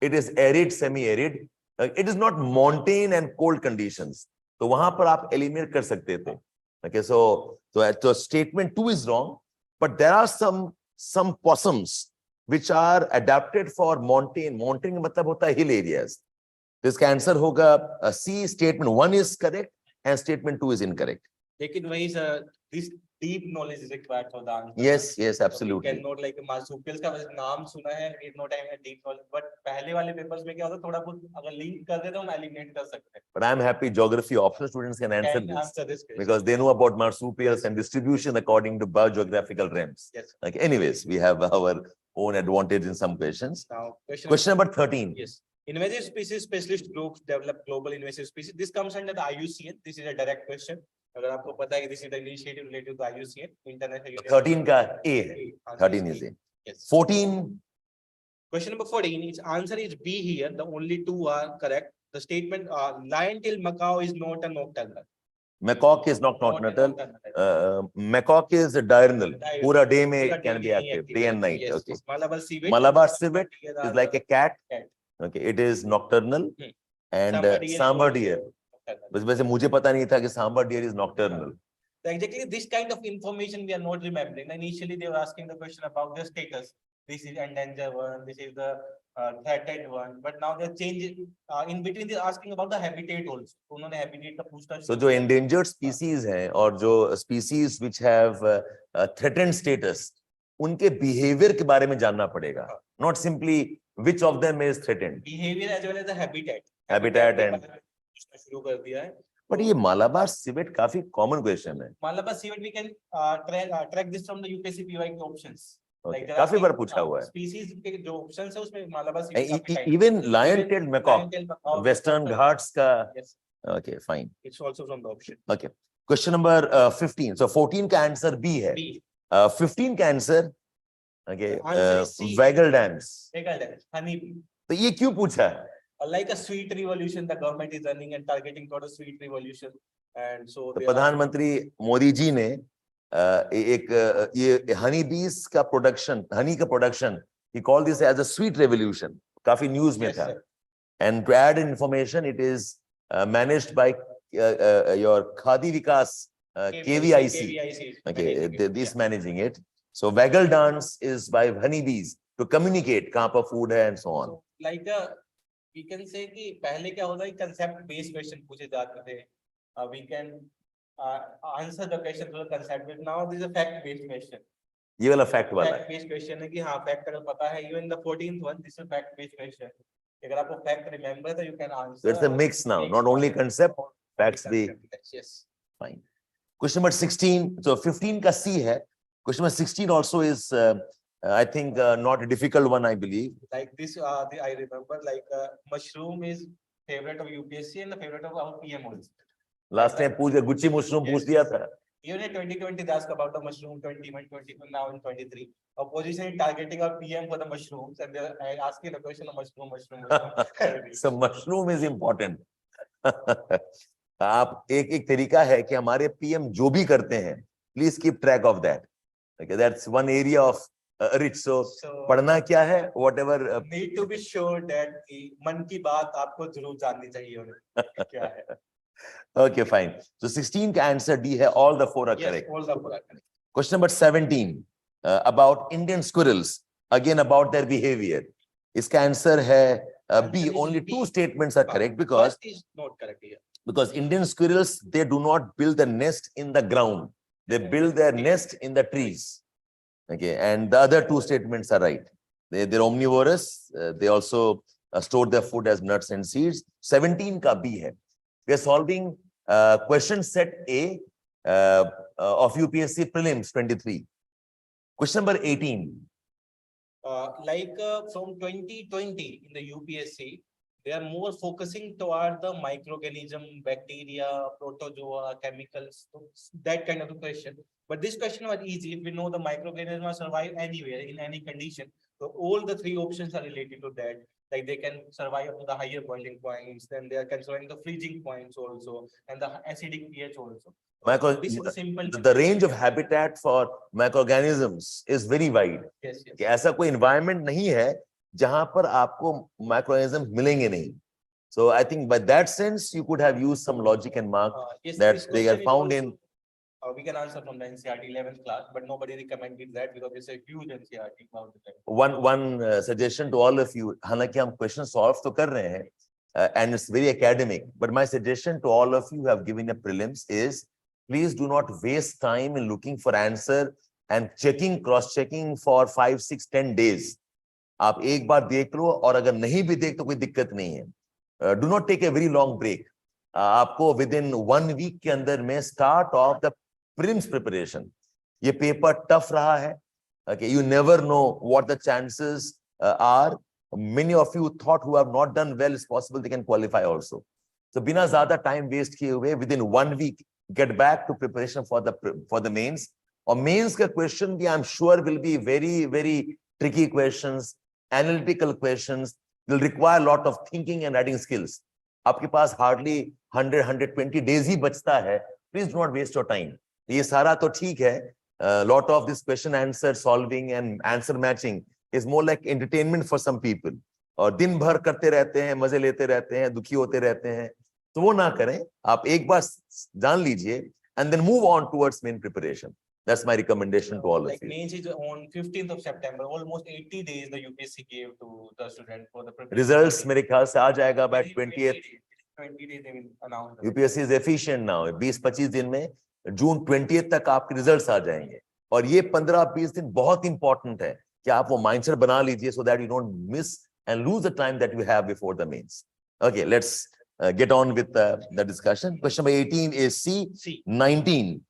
it is arid, semi-arid, it is not montane and cold conditions. तो वहां पर आप eliminate कर सकते थे. Okay, so statement 2 is wrong, but there are some possums which are adapted for montane. Montane मतलब होता है hill areas. तो इसका आंसर होगा C. Statement 1 is correct and statement 2 is incorrect. लेकिन वही sir, this deep knowledge is required for the answer. Yes, We absolutely. cannot like marsupials का बस नाम सुना है, we not having a deep knowledge. But पहले वाले पेपर्स में क्या होता है, थोड़ा बहुत अगर लिंक कर दे तो हम एलिमिनेट कर सकते हैं. But I'm happy geography optional students can answer Can this answer this question. because they know about marsupials and distribution according to biogeographical realms. Yes. Like, anyways, we have our own advantage in some questions. Now, Question number 13. Yes. Invasive species specialist groups develop global invasive species. This comes under the IUCN. This is a direct question. अगर आपको पता है कि this is the initiative related to IUCN, International Union. 13 का A है. 13 is A. Yes. 14. Question number 14. Its answer is B here. The only two are correct. The statement lion-tailed macaw is not a nocturnal. Macaque is not nocturnal. Macaque is diurnal. Pura day में can be active, day and night. Yes. Okay. Malabar civet. civet is like a cat. Okay, it is nocturnal. And sambar deer. वैसे मुझे पता नहीं था कि sambar deer is nocturnal. So exactly this kind of information we are not remembering. Initially they were asking the question about the status. This is endangered one, this is the threatened one, but now they're changing. In between they're asking about the habitat also. उन्होंने habitat का पूछना. So जो endangered species हैं और जो species which have threatened status, उनके behavior के बारे में जानना पड़ेगा. Not simply which of them is threatened. Behavior as well as the habitat. Habitat and. शुरू कर दिया है. But ये Malabar civet काफी common question है. Malabar civet we can track this from the UPSC PYQ options. Okay. काफी बार पूछा हुआ है. Species के जो options है उसमें Malabar civet. Even lion-tailed macaw, Western Ghats का. Yes. Okay, fine. It's also from the option. Okay. Question number 15. So 14 का answer B है. B. 15 का answer. Okay. Answer is C. Waggle dance. Waggle dance. Honeybee. तो ये क्यों पूछा है? Like a sweet revolution, the government is running and targeting toward a sweet revolution, and so. तो प्रधानमंत्री मोदी जी ने एक ये हनी बीज का प्रोडक्शन, हनी का production, he called this as a sweet revolution. काफी न्यूज में था. And to add information, it is managed by your Khadi Vikas KVIC. Okay, this managing it. So waggle dance is by honeybees to communicate कहाँ पर food है and so on. So, like we can say कि पहले क्या होता है, concept based question पूछे जाते थे. We can answer the question through the concept, but now this is a fact based question. ये वाला fact वाला है. Fact based question है कि हाँ fact अगर पता है, even the 14th one, this is a fact based question. अगर आपको fact remember तो you can answer. So it's a mix now, not only concept, facts भी. Yes. Fine. Question number 16. So 15 का C है. Question number 16 also is I think not a difficult one, I believe. Like this, I remember like mushroom is favorite of UPSC and the favorite of our PM also. Last time पूछ Gucci mushroom पूछ दिया था. Even in 2020 they asked about the mushroom, 21, 22, now in 23. Opposition is targeting our PM for the mushrooms and they're asking the question of mushroom. So mushroom is important. आप एक तरीका है कि हमारे PM जो भी करते हैं, please keep track of that. Okay, that's one area of rich. So पढ़ना क्या है? Whatever. Need to be sure that मन की बात आपको जरूर जाननी चाहिए क्या है. Okay, fine. So 16 का answer D है. All the four are correct. All the four are correct. Question number 17 about Indian squirrels. Again about their behavior. इसका answer है B. Only two statements are correct because first is not correct here. Because Indian squirrels, they do not build a nest in the ground. They build their nest in the trees. Okay, and the other two statements are right. They're omnivorous. They also store their food as nuts and seeds. 17 का B है. We are solving question set A of UPSC Prelims 23. Question number 18. From 2020 in the UPSC, they are more focusing toward the microorganism, bacteria, protozoa, chemicals, that kind of a question. But this question was easy. If we know the microorganisms survive anywhere, in any condition, so all the three options are related to that. like they can survive up to the higher boiling points, then they can survive the freezing points also, and the acidic pH also. This is a simple the range of habitat for microorganisms is very wide. yes, yes. कि ऐसा कोई environment नहीं है जहां पर आपको microorganisms मिलेंगे नहीं. So I think by that sense you could have used some logic and mark yes, that this they are question is found also, in. we can answer from the NCERT 11th class, but nobody recommended that because it's a huge NCERT about the time. One suggestion to all of you, हालांकि हम question solve तो कर रहे हैं, and it's very academic, but my suggestion to all of you who have given a prelims is please do not waste time in looking for answer and checking, cross checking for 5, 6, 10 days. आप एक बार देख लो और अगर नहीं भी देख तो कोई दिक्कत नहीं है. Do not take a very long break. आपको within 1 week के अंदर में start off the prelims preparation. ये paper tough रहा है. Okay, you never know what the chances are. Many of you thought who have not done well, it's possible they can qualify also. So बिना ज़्यादा time waste किए हुए within 1 week get back to preparation for the mains. और mains का question भी I'm sure will be very, very tricky questions, analytical questions, will require a lot of thinking and writing skills. आपके पास hardly 100-120 days ही बचता है. Please do not waste your time. ये सारा तो ठीक है. Lot of this question answer solving and answer matching is more like entertainment for some people. और दिन भर करते रहते हैं, मजे लेते रहते हैं, दुखी होते रहते हैं. तो वो ना करें. आप एक बार जान लीजिए and then move on towards main preparation. That's my recommendation to all of you. Mains is on 15th of September. Almost 80 days the UPSC gave to the student for the preparation. Results मेरे ख्याल से आ जाएगा by 20th. 20 days they will announce. UPSC is efficient now. 20-25 दिन में जून 20th तक आपके results आ जाएंगे. और ये 15-20 दिन बहुत इंपॉर्टेंट है कि आप वो माइंडसेट बना लीजिए so that you don't miss and lose the time that you have before the mains. Okay, let's get on with the discussion. Question number 18 is C. 19.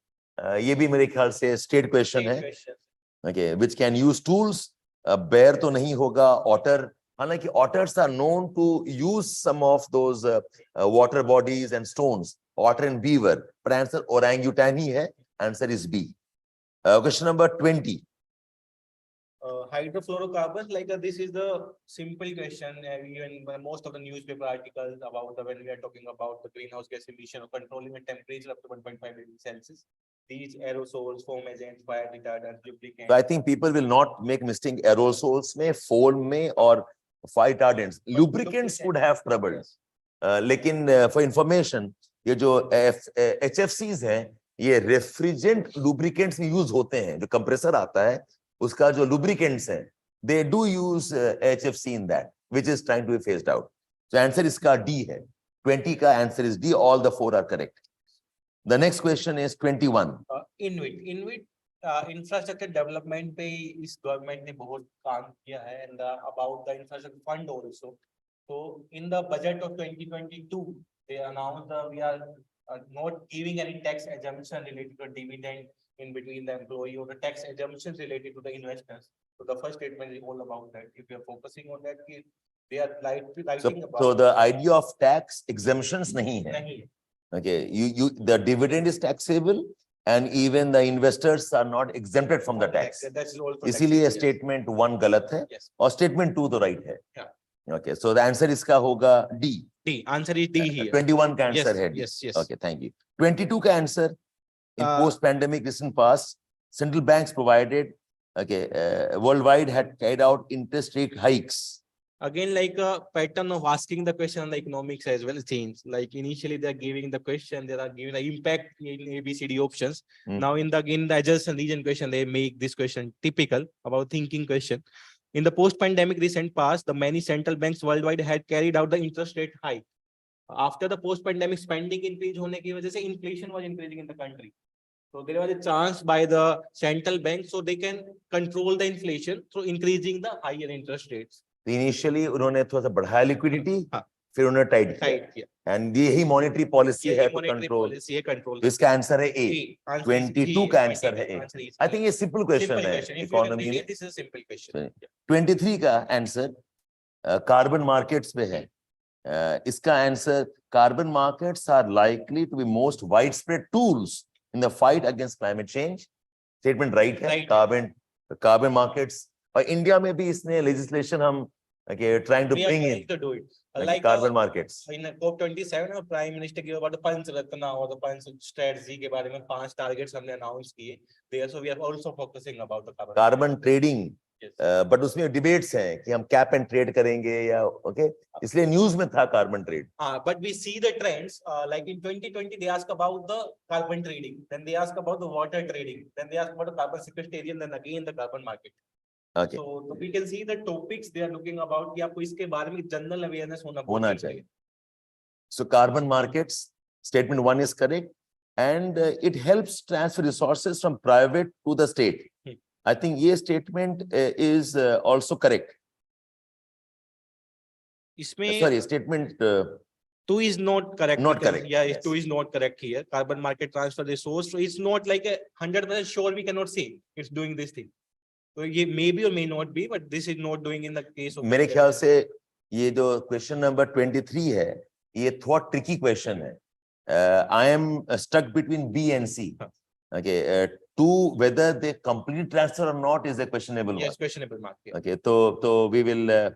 ये भी मेरे ख्याल से स्टेट क्वेश्चन है. Okay, which can use tools. Bear तो नहीं होगा. Otter. हालांकि otters are known to use some of those water bodies and stones. Otter and beaver. But answer orangutan ही है. Answer is B. Question number 20. Hydrofluorocarbons, this is the simple question. Even most of the newspaper articles about when we are talking about the greenhouse gas emission or controlling the temperature up to 1.5 degrees Celsius. These aerosols, foam agents, fire retardants, lubricants. So I think people will not make mistake aerosols में, foam में और fire retardants. Lubricants would have trouble. लेकिन for information, ये जो HFCs हैं, ये refrigerant lubricants में use होते हैं. जो compressor आता है, उसका जो lubricants हैं, they do use HFC in that, which is trying to be phased out. So answer इसका D है. 20 का answer is D. All the 4 are correct. The next question is 21. INVIT infrastructure development पे इस government ने बहुत काम किया है, and about the infrastructure fund also. So in the budget of 2022, they announced that we are not giving any tax exemption related to dividend in between the employee or the tax exemptions related to the investors. So the first statement is all about that. If you are focusing on that, they are writing about. So the idea of tax exemptions नहीं है. Okay, the dividend is taxable, and even the investors are not exempted from the tax. That's also. इसीलिए statement 1 गलत है, और statement 2 तो right है. Yeah. Okay, so the answer इसका होगा D. D. Answer is D here. 21 का answer है D. Yes. Okay, thank you. 22 का answer. In post-pandemic recent past, central banks provided, worldwide had carried out interest rate hikes. Again, like a pattern of asking the question on the economics as well change. Like initially they are giving the question, they are giving the impact in ABCD options. Now in the adjacent region question, they make this question typical about thinking question. In the post-pandemic recent past, the many central banks worldwide had carried out the interest rate hike. After the post-pandemic spending increase होने की वजह से inflation was increasing in the country. So there was a chance by the central bank, so they can control the inflation through increasing the higher interest rates. Initially उन्होंने थोड़ा सा बढ़ाया liquidity, फिर उन्होंने tight किया. And यही monetary policy है to control. तो इसका answer है A. 22 का answer है A. I think ये simple question है economy में. This is a simple question. 23 का answer carbon markets पे है. इसका answer carbon markets are likely to be most widespread tools in the fight against climate change. Statement right है. Carbon markets. और India में भी इसने legislation हम Okay, you're trying to We are bring trying in to do it. like carbon markets. In COP27, our Prime Minister gave about the Panch Ratna or the Panch strategy के बारे में 5 targets हमने announce किए. There, so we are also focusing about the carbon trading. Yes. But उसमें debates हैं कि हम cap and trade करेंगे या okay. इसलिए news में था carbon trade. But we see the trends. Like in 2020, they ask about the carbon trading. Then they ask about the water trading. Then they ask about the carbon sequestration. Then again the carbon market. Okay. So we can see the topics they are looking about कि आपको इसके बारे में general awareness होना चाहिए. So carbon markets, statement 1 is correct, and it helps transfer resources from private to the state. I think ये statement is also correct. इसमें sorry, statement 2 is not correct. Not correct. Yeah, Yes. 2 is not correct here. Carbon market transfer resource. So it's not like 100% sure we cannot say it's doing this thing. So ये maybe or may not be, but this is not doing in the case of. मेरे ख्याल से ये जो question number 23 है, ये थोड़ा tricky question है. I am stuck between B and C. Okay, to whether they complete transfer or not is a questionable Yes, one. questionable mark. Yeah. Okay, so we will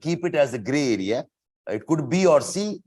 keep it as a gray area. It could be or C.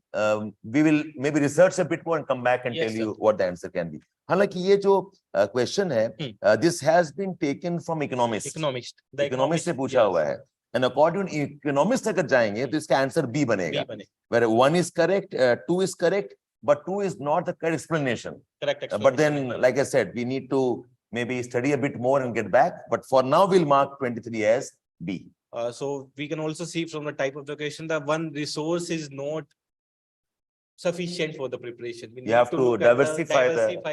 We will maybe research a bit more and come back and Yes, tell sir. you what the answer can be. हालांकि ये जो question है, this has been taken from economists. Economist. Economist से पूछा हुआ है. And according to economists अगर जाएंगे तो इसका answer B बनेगा. Where 1 is correct, 2 is correct, but 2 is not the correct explanation. Correct explanation. But then, like I said, we need to maybe study a bit more and get back. But for now, we'll mark 23 as B. So we can also see from the type of the question that one resource is not sufficient for the preparation. We You have to diversify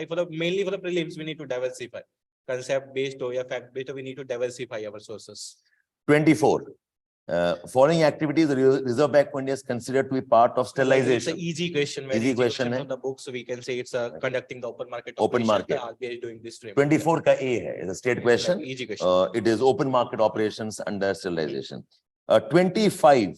for the mainly for the prelims. We need to diversify concept based or fact based. We need to diversify our sources. 24. Following activities, Reserve Bank of India is considered to be part of sterilization. It's an easy question. Easy question from the book, so we can say it's conducting the open market. Open market. RBI is doing this. 24 का A है, is a state question. Easy question. It is open market operations under sterilization. 25.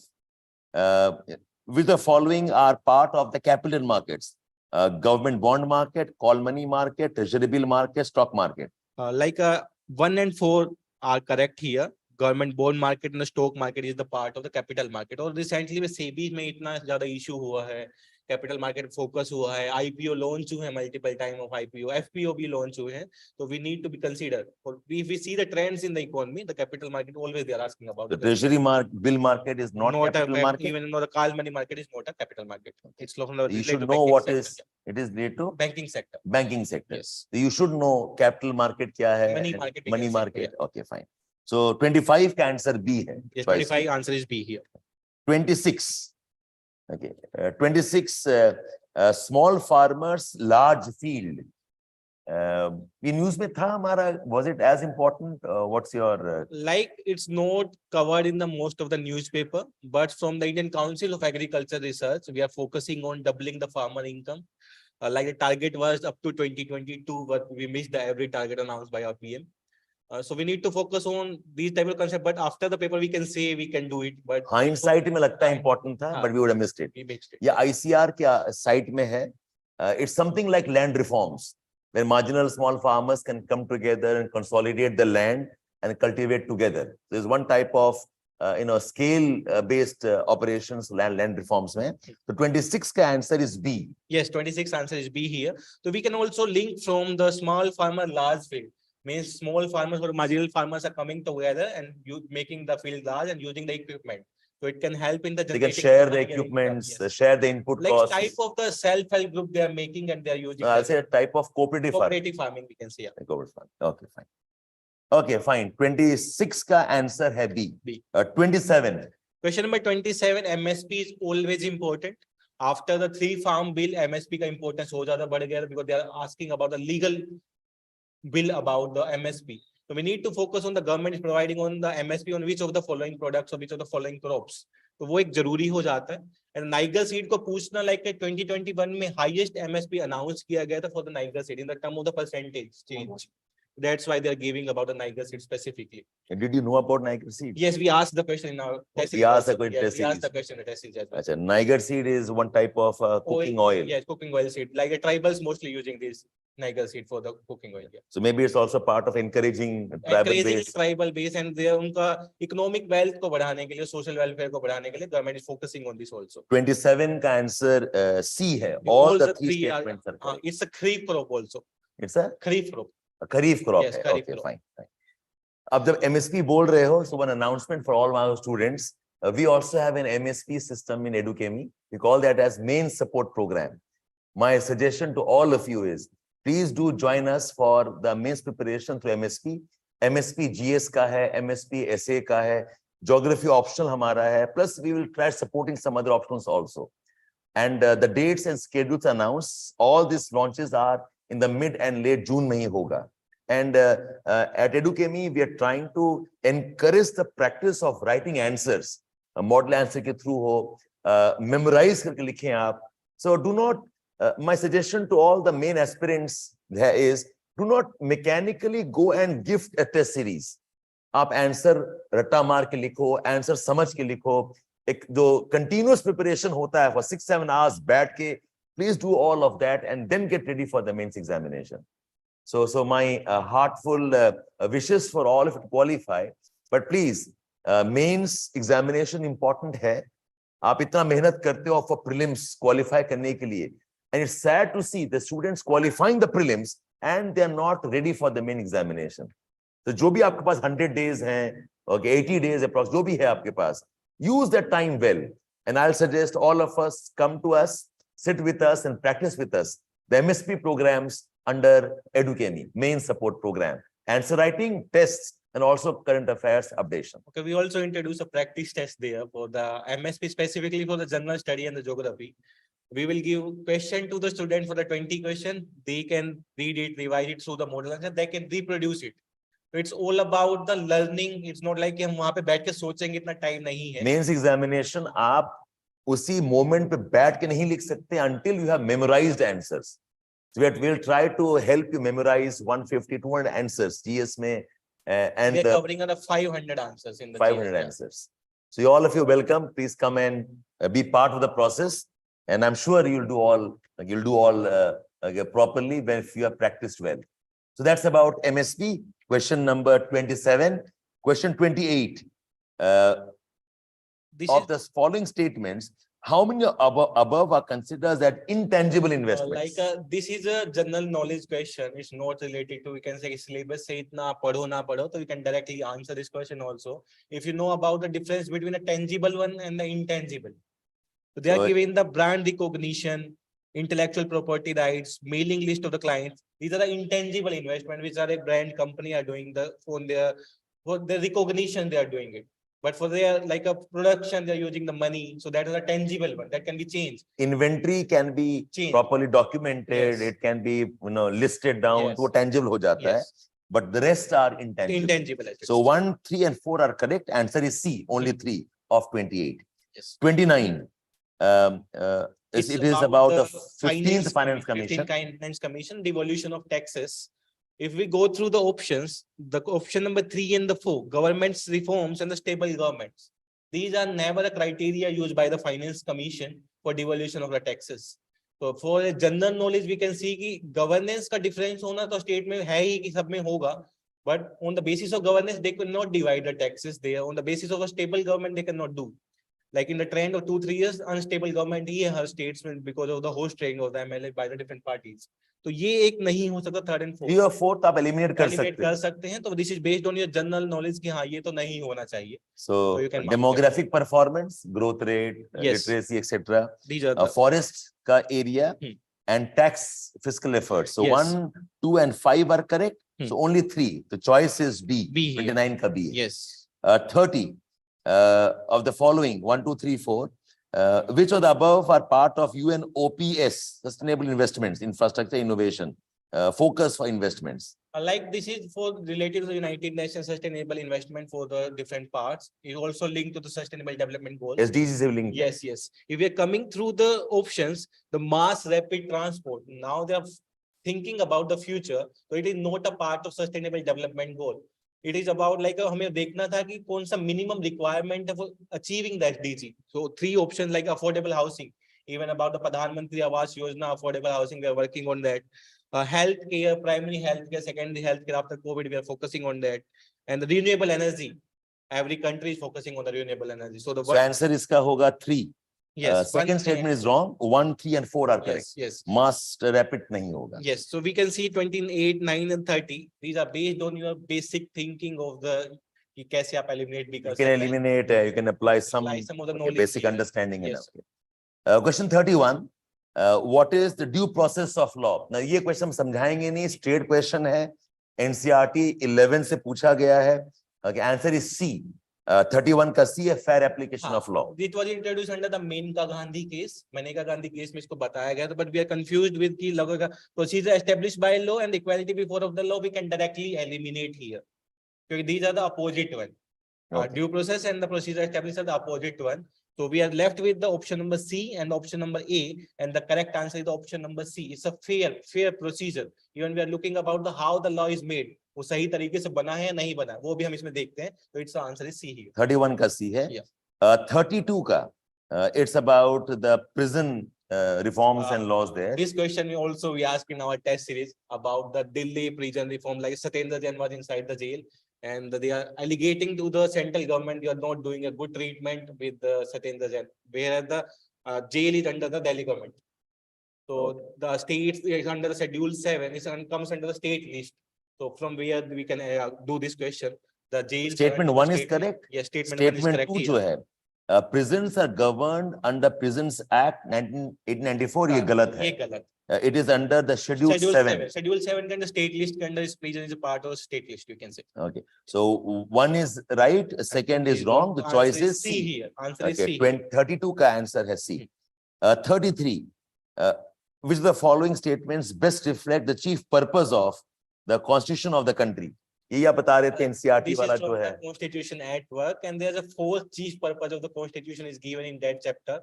Which the following are part of the capital markets: government bond market, call money market, treasury bill market, stock market. 1 and 4 are correct here. Government bond market and the stock market is the part of the capital market. और recently में SEBI में इतना ज़्यादा issue हुआ है, capital market focus हुआ है, IPO launch हुए हैं, multiple time of IPO, FPO भी launch हुए हैं. So we need to be considered. If we see the trends in the economy, the capital market always they are asking about. The treasury bill market is not capital market. Even though the call money market is not a capital market. It's from the. You should know what is. It is related to banking sector. Banking sector. Yes. You should know capital market क्या है. Money market. Money market. Okay, fine. So 25 का answer B है. Yes, 25 answer is B here. 26. Okay. 26. Small farmers, large field. In news में था हमारा. Was it as important? What's your? Like it's not covered in the most of the newspaper, but from the Indian Council of Agriculture Research, we are focusing on doubling the farmer income. Like the target was up to 2022, but we missed the every target announced by our PM. So we need to focus on these type of concepts. But after the paper, we can say we can do it. But hindsight में लगता है important था, but we would have missed it. We missed it. या ICR क्या site में है? It's something like land reforms, where marginal small farmers can come together and consolidate the land and cultivate together. There's one type of scale-based operations, land reforms में. So 26 का answer is B. Yes, 26 answer is B here. So we can also link from the small farmer large field. Means small farmers or marginal farmers are coming together and making the field large and using the equipment. So it can help in the. They can share the equipments, yes. Share the input costs. Like type of the self-help group they are making and they are using. I'll say a type of cooperative farming. We can say. Yeah. Cooperative farming. Okay, fine. Okay, fine. 26 का answer है B. 27. Question number 27. MSP is always important. After the 3 farm bill, MSP का importance हो ज़्यादा बढ़ गया because they are asking about the legal bill about the MSP. So we need to focus on the government is providing on the MSP on which of the following products or which of the following crops. तो वो एक जरूरी हो जाता है. And Niger seed को पूछना like 2021 में highest MSP announce किया गया था for the Niger seed in the term of the percentage change. That's why they are giving about the Niger seed specifically. And did you know about Niger seed? Yes, we asked the question in our test. We asked the question in the test. Niger seed is one type of cooking oil. Yes, cooking oil seed. Like the tribals mostly using this negotiate for the cooking oil. Yeah. So maybe it's also part of encouraging tribal Encouraging base. tribal base and their उनका economic wealth को बढ़ाने के लिए, social welfare को बढ़ाने के लिए government is focusing on this also. 27 का answer C है. All the three statements are correct. It's a kharif crop also. It's a Kharif crop. kharif crop. Yes, है. kharif Okay, crop. fine. अब जब MSP बोल रहे हो, so one announcement for all our students. We also have an MSP system in Edukemy. We call that as main support program. My suggestion to all of you is, please do join us for the mains preparation through MSP. MSP GS का है, MSP SA का है, Geography optional हमारा है. Plus, we will try supporting some other options also. And the dates and schedules announced. All these launches are in the mid and late June में ही होगा. And at Edukemy, we are trying to encourage the practice of writing answers. Model answer के through हो, memorize करके लिखें आप. So do not. My suggestion to all the main aspirants there is, do not mechanically go and gift a test series. आप answer रट्टा मार के लिखो, answer समझ के लिखो. एक जो continuous preparation होता है for 6-7 hours बैठ के, please do all of that and then get ready for the mains examination. So my heartful wishes for all of you to qualify. But please, mains examination important है. आप इतना मेहनत करते हो for prelims qualify करने के लिए. And it's sad to see the students qualifying the prelims and they are not ready for the main examination. So जो भी आपके पास 100 days हैं, okay, 80 days approx, जो भी है आपके पास, use that time well. And I'll suggest all of us come to us, sit with us and practice with us the MSP programs under Edukemy, main support program, answer writing, tests, and also current affairs updation. Okay, we also introduce a practice test there for the MSP, specifically for the general study and the geography. We will give question to the student for the 20 question. They can read it, revise it through the model answer. They can reproduce it. So it's all about the learning. It's not like कि हम वहाँ पे बैठ के सोचेंगे, इतना time नहीं है. Mains examination आप उसी moment पे बैठ के नहीं लिख सकते until you have memorized answers. So we'll try to help you memorize 150, 200 answers GS में, and we are covering on 500 answers in the 500 GS, answers. So all of you welcome. Please come and be part of the process. And I'm sure you'll do all properly when you have practiced well. So that's about MSP. Question number 27. Question 28. Of the following statements, how many above are considered as intangible investments? This is a general knowledge question. It's not related to, we can say, syllabus से इतना पढ़ो ना पढ़ो, so you can directly answer this question also. If you know about the difference between a tangible one and the intangible. So they are giving the brand recognition, intellectual property rights, mailing list of the clients. These are the intangible investment which are a brand company are doing for the recognition they are doing it. But for their like a production, they are using the money. So that is a tangible one that can be changed. Inventory can be properly documented. Yes. It can be listed down. Yes. तो tangible हो जाता है. But the rest are intangible. So 1, 3, and 4 are correct. Answer is C. Only 3 of 28. Yes. 29. It is about the 15th Finance Commission. 15th Finance Commission, devolution of taxes. If we go through the options, the option number 3 and the 4, government's reforms and the stable governments. These are never a criteria used by the Finance Commission for devolution of the taxes. So for a general knowledge, we can see कि governance का difference होना तो state में है ही कि सब में होगा. But on the basis of governance, they could not divide the taxes there. On the basis of a stable government, they cannot do. Like in the trend of 2-3 years, unstable government ही है हर states में because of the hosting of the MLA by the different parties. तो ये एक नहीं हो सकता 3rd and 4th. 3 और 4th आप eliminate कर सकते हैं. तो this is based on your general knowledge कि हाँ ये तो नहीं होना चाहिए. So you can demographic performance, growth rate, literacy, etc. These are the forest का area and tax fiscal efforts. So 1, 2, and 5 are correct. So only 3. The choice is B. 29 का B. Yes. 30. Of the following 1, 2, 3, 4, which of the above are part of UNOPS, Sustainable Investments, Infrastructure Innovation, focus for investments? Like this is for related to the United Nations Sustainable Investment for the different parts. It also linked to the Sustainable Development Goals. SDGs have linked. Yes. If we are coming through the options, the mass rapid transport, now they are thinking about the future. So it is not a part of Sustainable Development Goal. It is about like हमें देखना था कि कौन सा minimum requirement है for achieving the SDG. So 3 options like affordable housing, even about the Pradhan Mantri Awas Yojana, affordable housing, we are working on that. health care, primary health care, secondary health care after COVID, we are focusing on that. And the renewable energy, every country is focusing on the renewable energy. So the So answer इसका होगा 3. yes, Second statement is wrong. 1, 3 and 4 are correct. yes. Must repeat नहीं होगा. Yes, so we can see 28, 9 and 30. These are based on your basic thinking of the कि कैसे आप eliminate भी कर You can eliminate, you can apply some of the okay, knowledge. basic understanding. Yes. Question 31. What is the due process of law? Now ये question हम समझाएंगे नहीं, straight question है. NCERT 11 से पूछा गया है. Okay, answer is C. 31 का C है, fair application of law. It was introduced under the Maneka Gandhi case. Maneka Gandhi case में इसको बताया गया था, but we are confused with कि लगेगा procedure established by law and equality before of the law we can directly eliminate here. Because these are the opposite one. Okay. Due process and the procedure established are the opposite one. So we are left with the option number C and option number A, and the correct answer is the option number C. It's a fair procedure. Even we are looking about the how the law is made. वो सही तरीके से बना है या नहीं बना, वो भी हम इसमें देखते हैं. So its answer is C here. 31 का C है. Yeah. 32 का it's about the prison reforms and laws there. This question we asked in our test series about the Delhi prison reform. Like Satyendra Jain was inside the jail, and they are alleging to the central government you are not doing a good treatment with Satyendra Jain, whereas the jail is under the Delhi government. So the state is under the Schedule 7, it comes under the state list. So from where we can do this question, the jail. Statement 1 is correct. Yes, statement 1 is Statement correct. 2 जो है, prisons are governed under Prisons Act 1894. ये गलत है. ये गलत. It is under the Schedule 7. Schedule 7 के अंदर state list के अंदर is prison is a part of state list, you can say. Okay. So 1 is right, second is wrong. The choice is C here. Answer is Okay. C. 32 का answer है C. 33. Which of the following statements best reflect the chief purpose of the constitution of the country? ये आप बता रहे थे NCERT वाला जो है. Constitution at work, and there's a fourth chief purpose of the constitution is given in that chapter.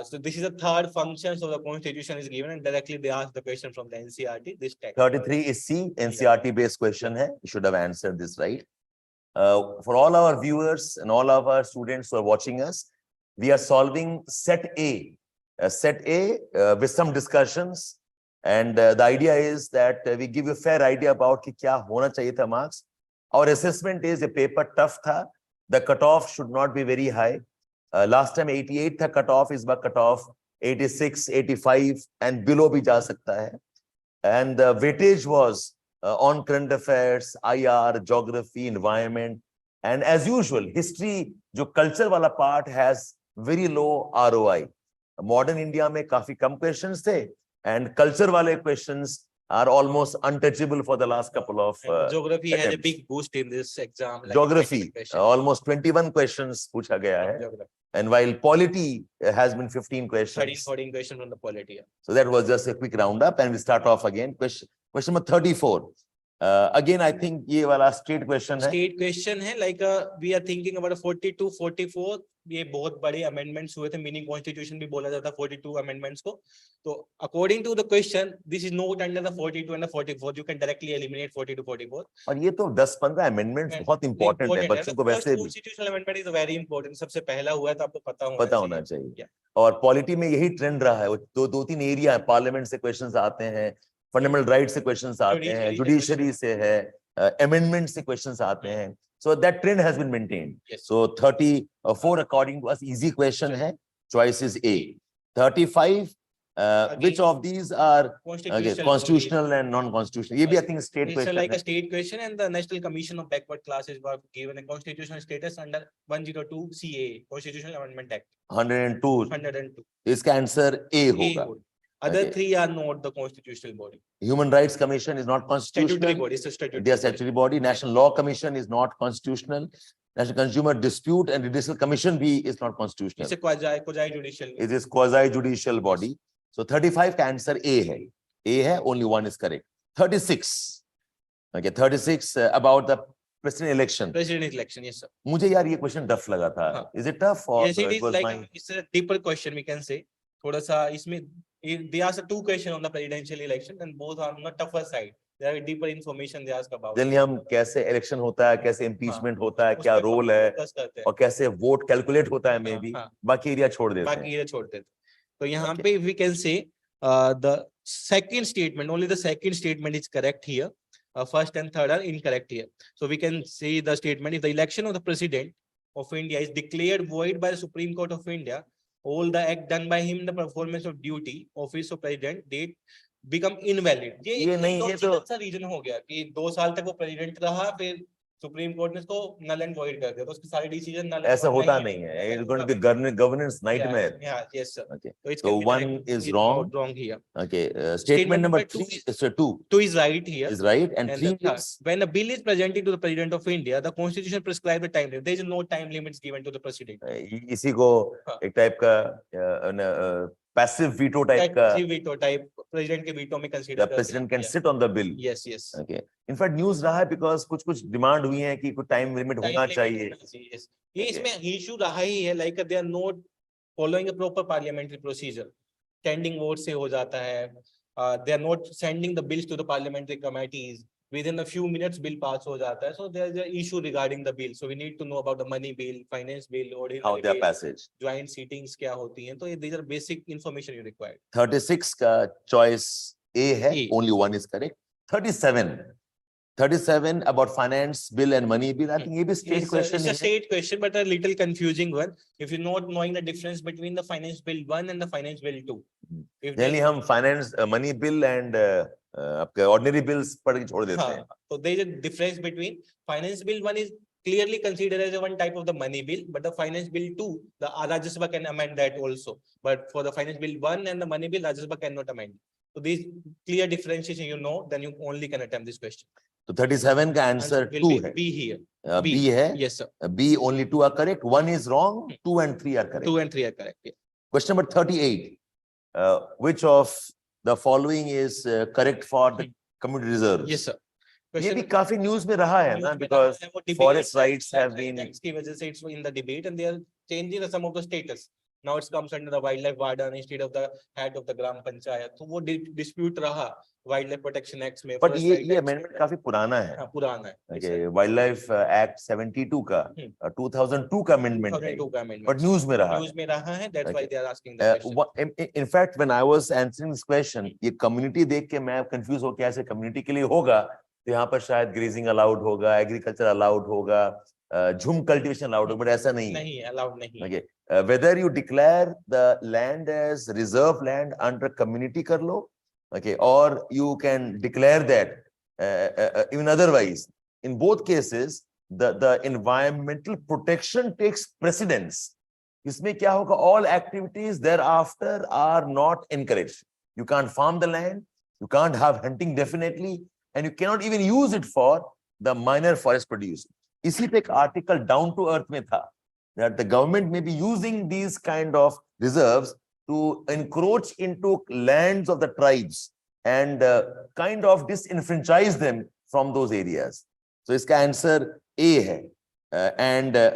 So this is the third functions of the constitution is given, and directly they ask the question from the NCERT. This text. 33 is C. NCERT based question है. You should have answered this right. For all our viewers and all of our students who are watching us, we are solving set A. Set A with some discussions. And the idea is that we give you a fair idea about कि क्या होना चाहिए था marks. Our assessment is a paper tough था. The cutoff should not be very high. Last time 88 था cutoff, इस बार cutoff 86, 85 and below भी जा सकता है. And the weightage was on current affairs, IR, geography, environment, and as usual, history जो culture वाला part has very low ROI. Modern India में काफी कम questions थे. And culture wale questions are almost untouchable for the last couple of geography attempts. has a big boost in this exam. Like Geography, almost 21 questions pucha gaya hai. And while polity has been 15 questions. 14 questions from the polity. So that was just a quick roundup, and we start off again. Question number 34. Again, I think ये वाला state question है. State question है, like we are thinking about a 42, 44. ये बहुत बड़े amendments हुए थे, meaning constitution भी बोला जाता है 42 amendments को. So according to the question, this is not under the 42 and the 44. You can directly eliminate 42, 44. और ये तो 10-15 amendments बहुत important है, बच्चों को वैसे भी. Constitutional amendment is very important. सबसे पहला हुआ है तो आपको पता होना चाहिए. और पॉलिटी में यही ट्रेंड रहा है. दो-तीन एरिया है, पार्लियामेंट से क्वेश्चंस आते हैं, फंडामेंटल राइट से क्वेश्चंस आते हैं, जुडिशरी से है, अमेंडमेंट से क्वेश्चंस आते हैं. So that trend has been maintained. Yes. So 34 according to us easy question hai. Choice is A. 35 which of these are constitutional and non-constitutional? Ye bhi I think state question. It's like a state question, and the National Commission of Backward Classes were given a constitutional status under 102 CAA, Constitutional Amendment Act. 102. Iska answer A hoga. Other three are not the constitutional body. Human Rights Commission is not constitutional. Statutory body. It's a statutory They are statutory body. National Law Commission is not constitutional. National Consumer Dispute and Redressal Commission B is not constitutional. It's a quasi-judicial. It is quasi-judicial body. So 35 का answer A है. A है, only one is correct. 36. Okay, 36 about the president election. President election, yes sir. मुझे यार ये question tough लगा था. Is it tough or yes, it is like it's a deeper question we can say. थोड़ा सा इसमें they ask two questions on the presidential election and both are on the tougher side. There are deeper information they ask about. जल्दी हम कैसे election होता है, कैसे impeachment होता है, क्या role है और कैसे vote calculate होता है maybe. बाकी area छोड़ देते हैं. बाकी area छोड़ देते हैं. तो यहाँ पे we can say the second statement, only the second statement is correct here. First and third are incorrect here. So we can see the statement: if the election of the president of India is declared void by the Supreme Court of India, all the act done by him in the performance of duty, office of president, they become invalid. ये नहीं, ये तो अच्छा reason हो गया कि 2 साल तक वो प्रेसिडेंट रहा, फिर सुप्रीम कोर्ट ने इसको नल एंड वॉइड कर दिया, तो उसके सारे डिसीजन नल ऐसा होता नहीं है. It's going to be governance nightmare. Yeah, yes sir. Okay. So it's So one is wrong. Wrong here. Okay. Statement number 3 is 2 2 is right here. is right, and 3 the is when a bill is presented to the president of India, the constitution prescribes the time limit. There is no time limits given to the president. इसी को एक type का passive veto type का. Passive veto type, president के veto में consider. The president can sit on the bill. Yes, yes. Okay. In fact, news रहा है because कुछ डिमांड हुई है कि कुछ टाइम लिमिट होना चाहिए. Yes. ये इसमें issue रहा ही है, like they are not following a proper parliamentary procedure. Standing vote से हो जाता है. They are not sending the bills to the parliamentary committees. Within a few minutes, bill pass हो जाता है. So there is an issue regarding the bill. So we need to know about the money bill, finance bill, ordinary How their bill, passage. joint seatings क्या होती हैं. तो these are basic information you require. 36 का choice A है. A. Only one is correct. 37 about finance bill and money bill. I think ये भी state question It's a है. state question, but a little confusing one. If you're not knowing the difference between the finance bill 1 and the finance bill 2. Generally हम finance money bill and आपके ordinary bills पढ़ के छोड़ देते हैं. So there is a difference between finance bill 1 is clearly considered as a one type of the money bill, but the finance bill 2, the Rajya Sabha can amend that also. But for the finance bill 1 and the money bill, Rajya Sabha cannot amend. So these clear differentiation you know, then you only can attempt this question. तो 37 का answer 2 है. B here. B है. Yes sir. B only 2 are correct. 1 is wrong. 2 and 3 are correct. 2 and 3 are correct. Yeah. Question number 38. Which of the following is correct for the community reserves? Yes sir. ये भी काफी news में रहा है ना, because forest rights have been. की वजह से it's in the debate and they are changing some of the status. Now it comes under the wildlife warden instead of the head of the gram panchayat. तो वो dispute रहा wildlife protection acts में. But ये amendment काफी पुराना है. हाँ, पुराना है. Okay, wildlife act 72 का 2002 का amendment है. 2002 का amendment. But news में रहा. News में रहा है. That's why they are asking the question. In fact, when I was answering this question, ये community देख के मैं confused हो क्या ऐसे community के लिए होगा. तो यहाँ पर शायद grazing allowed होगा, agriculture allowed होगा, झूम cultivation allowed होगा, but ऐसा नहीं. नहीं, allowed नहीं. Okay. Whether you declare the land as reserve land under community कर लो, okay, or you can declare that even otherwise. In both cases, the environmental protection takes precedence. इसमें क्या होगा? All activities thereafter are not encouraged. You can't farm the land, you can't have hunting definitely, and you cannot even use it for the minor forest produce. इसी पे एक article down to earth में था that the government may be using these kind of reserves to encroach into lands of the tribes and kind of disenfranchise them from those areas. So इसका answer A है.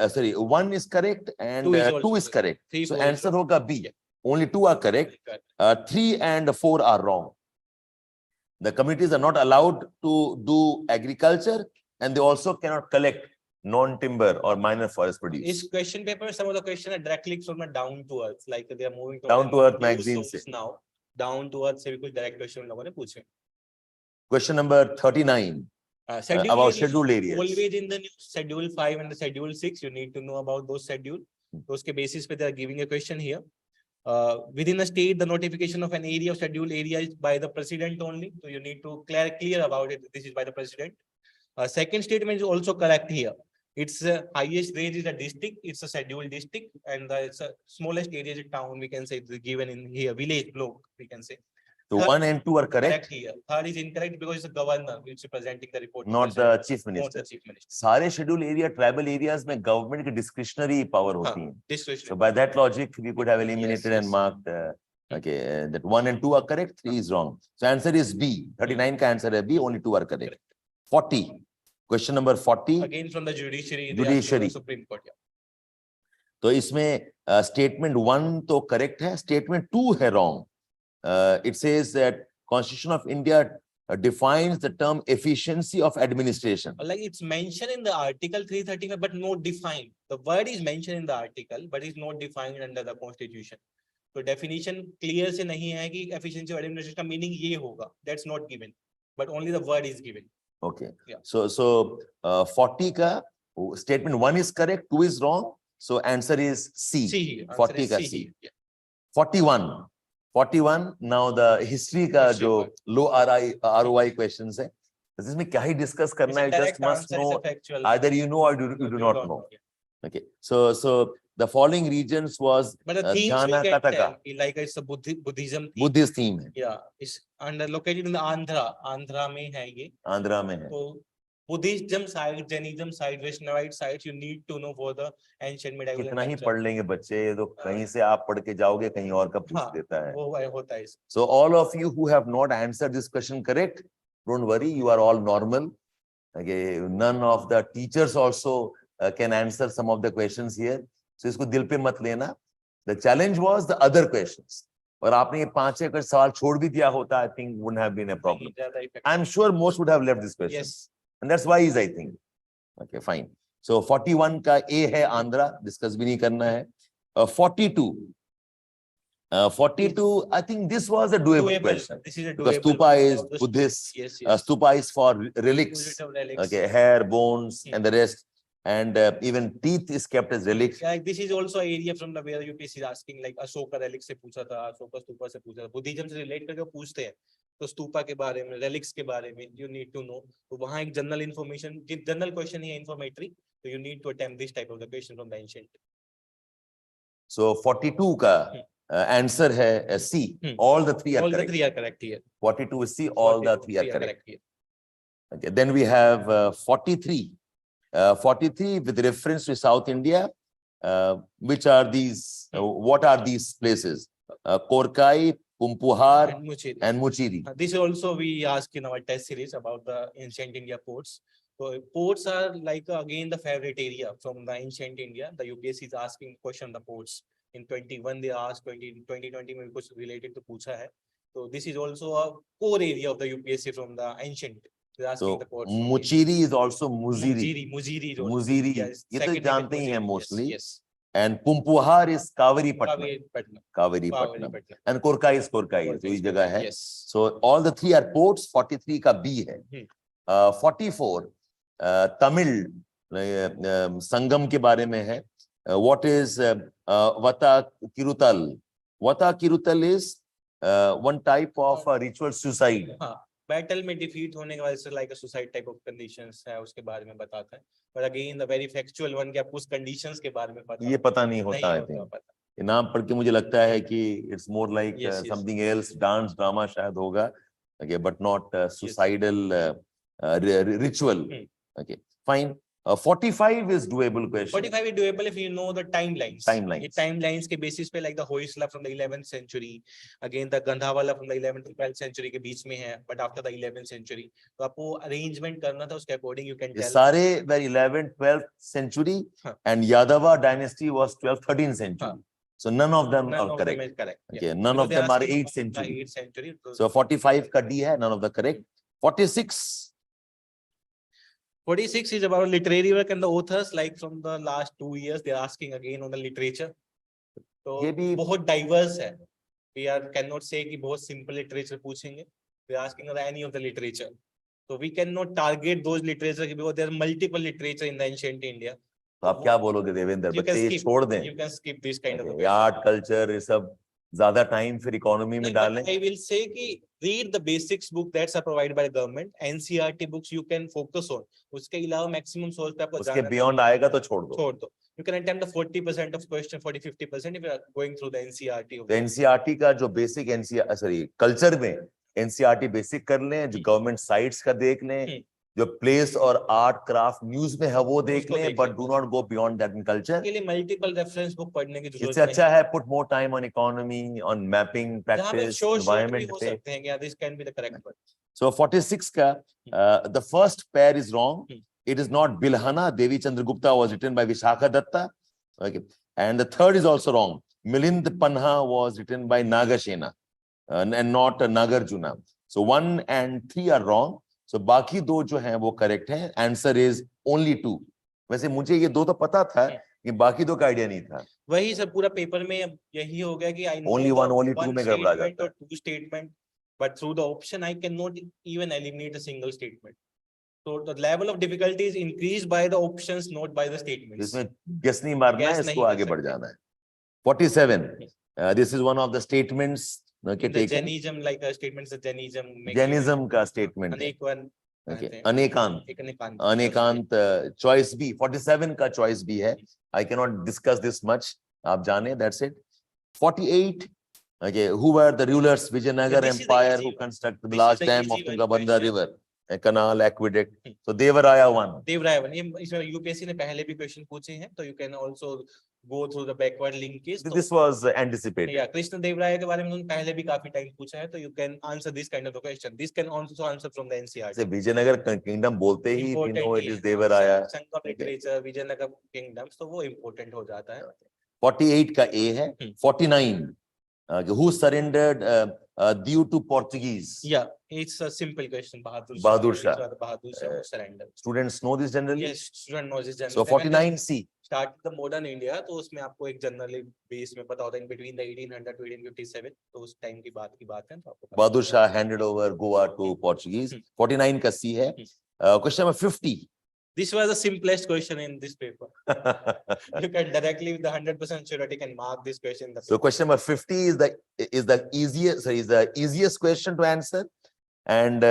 Sorry, 1 is correct and 2 is correct. So answer होगा B. Only 2 are correct. 3 and 4 are wrong. The communities are not allowed to do agriculture and they also cannot collect non-timber or minor forest produce. This question paper, some of the questions are directly from down to earth, like they are moving down to earth magazine से. Now down to earth से भी कुछ direct question लोगों ने पूछे. Question number 39 about scheduled areas. Always in the news, schedule 5 and the schedule 6, you need to know about those schedule. So उसके basis पे they are giving a question here. Within a state, the notification of an area of scheduled area is by the president only. So you need to clear about it. This is by the president. Second statement is also correct here. Its highest range is a district. It's a scheduled district, and it's a smallest area is a town. We can say it's given in here, village block. We can say. So 1 and 2 are correct. Here. Third is incorrect because it's the governor which is presenting the report. Not the chief minister. Not the chief minister. सारे scheduled area, tribal areas में government की discretionary power होती है. Discretionary. So by that logic, we could have eliminated and marked. Okay, that 1 and 2 are correct. 3 is wrong. So answer is B. 39 का answer है B. Only 2 are correct. 40. Question number 40. Again from the judiciary. Judiciary. Supreme Court. Yeah. तो इसमें statement 1 तो correct है. Statement 2 है wrong. It says that Constitution of India defines the term efficiency of administration. Like it's mentioned in the article 335, but not defined. The word is mentioned in the article, but it's not defined under the Constitution. तो definition clear से नहीं है कि efficiency of administration का meaning ये होगा, that's not given, but only the word is given. Okay. Yeah. So 40 का statement 1 is correct, 2 is wrong. So answer is C. C. 40 का C. Yeah. 41. Now the history का History जो part. low ROI questions है, इसमें क्या ही discuss करना है, just must know either you know or you do not know. Okay. So the following regions was but the themes we can Karnataka. tell, like it's a Buddhism theme. Buddhist theme है. Yeah, it's under located in the Andhra में है ये. आंध्रा में है. So Buddhism side, Jainism side, Vaishnavite side, you need to know for the ancient medieval. कितना ही पढ़ लेंगे बच्चे, ये तो कहीं से आप पढ़ के जाओगे, कहीं और का पूछ देता है. वो होता है. So all of you who have not answered this question correct, don't worry, you are all normal. Okay, none of the teachers also can answer some of the questions here. So इसको दिल पे मत लेना. The challenge was the other questions. और आपने ये 5-6 सवाल छोड़ भी दिया होता, I think wouldn't have been a problem. I'm sure most would have left this question. Yes. And that's wise, I think. Okay, fine. So 41 का A है आंध्रा, discuss भी नहीं करना है. 42. 42, I think this was a doable question. This is a Because doable. stupa is Buddhist. Yes, yes. Stupa is for relics. Relics. Okay, hair, bones, Yeah. and the rest. And even teeth is kept as relics. Yeah, this is also area from the where UPSC is asking, like Ashoka relics से पूछा था, Ashoka stupa से पूछा था. Buddhism से relate करके पूछते हैं. तो स्तूपा के बारे में, relics के बारे में, you need to know. तो वहाँ एक general information, general question है informatory. So you need to attempt this type of the question from the ancient. So 42 का answer है C. All the three are all correct. The three are correct here. 42 is C. All the three are correct. Here. Okay. Then we have 43. 43 with reference to South India. Which are these? What are these places? Korkai, Pumpuhar, and Muchiri. This also we ask in our test series about the ancient India ports. So ports are like again the favorite area from the ancient India. The UPSC is asking question on the ports. In 21 they asked, 2020 में कुछ related to पूछा है. So this is also a core area of the UPSC from the ancient. So Muchiri is also Muziri. Muziri. Yes. ये तो जानते ही हैं mostly. Yes. And Pumpuhar is Kaveri Patna. And Korkai is Korkai. तो ये जगह है. Yes. So all the three are ports. 43 का B है. 44 Tamil संगम के बारे में है. What is Vata Kirutal? Vata Kirutal is one type of ritual suicide. Battle में डिफीट होने के बाद से like suicide type of conditions है, उसके बारे में बताता है. But again the very factual one, कि आपको उस कंडीशंस के बारे में पता, ये पता नहीं होता है. ये नाम पढ़ के मुझे लगता है कि it's more like something else, dance drama शायद होगा. Okay, but not suicidal ritual. Okay, fine. 45 is doable question. 45 is doable if you know the timelines. Timelines. ये timelines के basis पे like the Hoysala from the 11th century, again the Gandhawala from the 11th to 12th century के बीच में है, but after the 11th century. तो आपको arrangement करना था, उसके according you can tell. सारे were 11th, 12th century and Yadava dynasty was 12th, 13th century. So none of them are correct. Okay, none of them are 8th century. So 45 का D है, none of the correct. 46 is about literary work and the authors, like from the last 2 years they are asking again on the literature. तो ये भी बहुत diverse है. We cannot say कि बहुत simple literature पूछेंगे. They are asking any of the literature. So we cannot target those literature because there are multiple literature in the ancient India. तो आप क्या बोलोगे देवेंद्र? बच्चे ये छोड़ दें. You can skip this kind of art, culture, ये सब ज्यादा टाइम फिर इकोनॉमी में डालें. I will say कि read the basics book that's are provided by the government. NCERT books you can focus on. उसके अलावा maximum source पे आपको उसके beyond आएगा तो छोड़ दो. You can attempt the 40% of question, 40-50% if you are going through the NCERT. The NCERT का जो basic culture में NCERT basic कर लें, जो government sites का देख लें, जो प्लेस और आर्ट क्राफ्ट न्यूज में है वो देख लें, but do not go beyond that in culture. के लिए मल्टीपल रेफरेंस बुक पढ़ने की जरूरत है. इससे अच्छा है put more time on economy, on mapping, practice, environment पे. This can be the correct one. So 46 का the first pair is wrong. It is not Bilhana. Devi Chandragupta was written by Vishakha Datta. Okay, and the third is also wrong. Milinda Panha was written by Nagasena and not Nagarjuna. So 1 and 3 are wrong. So बाकी दो जो हैं वो correct हैं. Answer is only 2. वैसे मुझे ये दो तो पता था, कि बाकी दो का आइडिया नहीं था। वही सब पूरा पेपर में अब यही हो गया कि I know Only one, only two में गड़बड़ा जाता or two statement, but through the option I cannot even eliminate a single statement. So the level of difficulty is increased by the options, not by the statements. इसमें guess नहीं मारना है, Guess इसको नहीं कर आगे बढ़ सकते। जाना है। 47. This is one of the statements okay, In the taken. Jainism, like a statements of Jainism. Jainism का statement है। अनेकवन Okay. अनेकांत। एक अनेकांत अनेकांत choice B 47 का choice B है। I cannot discuss this much. आप जाने, that's it. 48. Okay, who were the rulers Vijayanagar this is the Empire easy who one. constructed the This large is the dam easy of one Tungabhadra question. River, a canal, aqueduct. So Devaraya won. देवरायवन, ये इसमें UPSC ने पहले भी question पूछे हैं, तो you can also go through the backward linkage. This was anticipated. या कृष्ण देवराय के बारे में उन्होंने पहले भी काफी टाइम पूछा है, तो you can answer this kind of question. This can also answer from the NCERT. से विजयनगर किंगडम बोलते ही we know it is देवराया। संघ ऑफ लिटरेचर विजयनगर किंगडम्स, तो वो इंपॉर्टेंट हो जाता है। 48 का A है। 49 who surrendered due to Portuguese? Yeah, it's a simple question. Bahadur Shah. Bahadur Shah surrender. Students know this generally? Yes, student knows this generally. So 49C. Start the modern India, तो उसमें आपको एक generally base में पता होता है between the 1800 to 1857, तो उस टाइम की बात है, तो आपको Bahadur Shah handed over Goa to Portuguese. 49 का C है। Question number 50. This was the simplest question in this paper. You can directly with the 100% surety can mark this question. So question number 50 is the easiest question to answer, and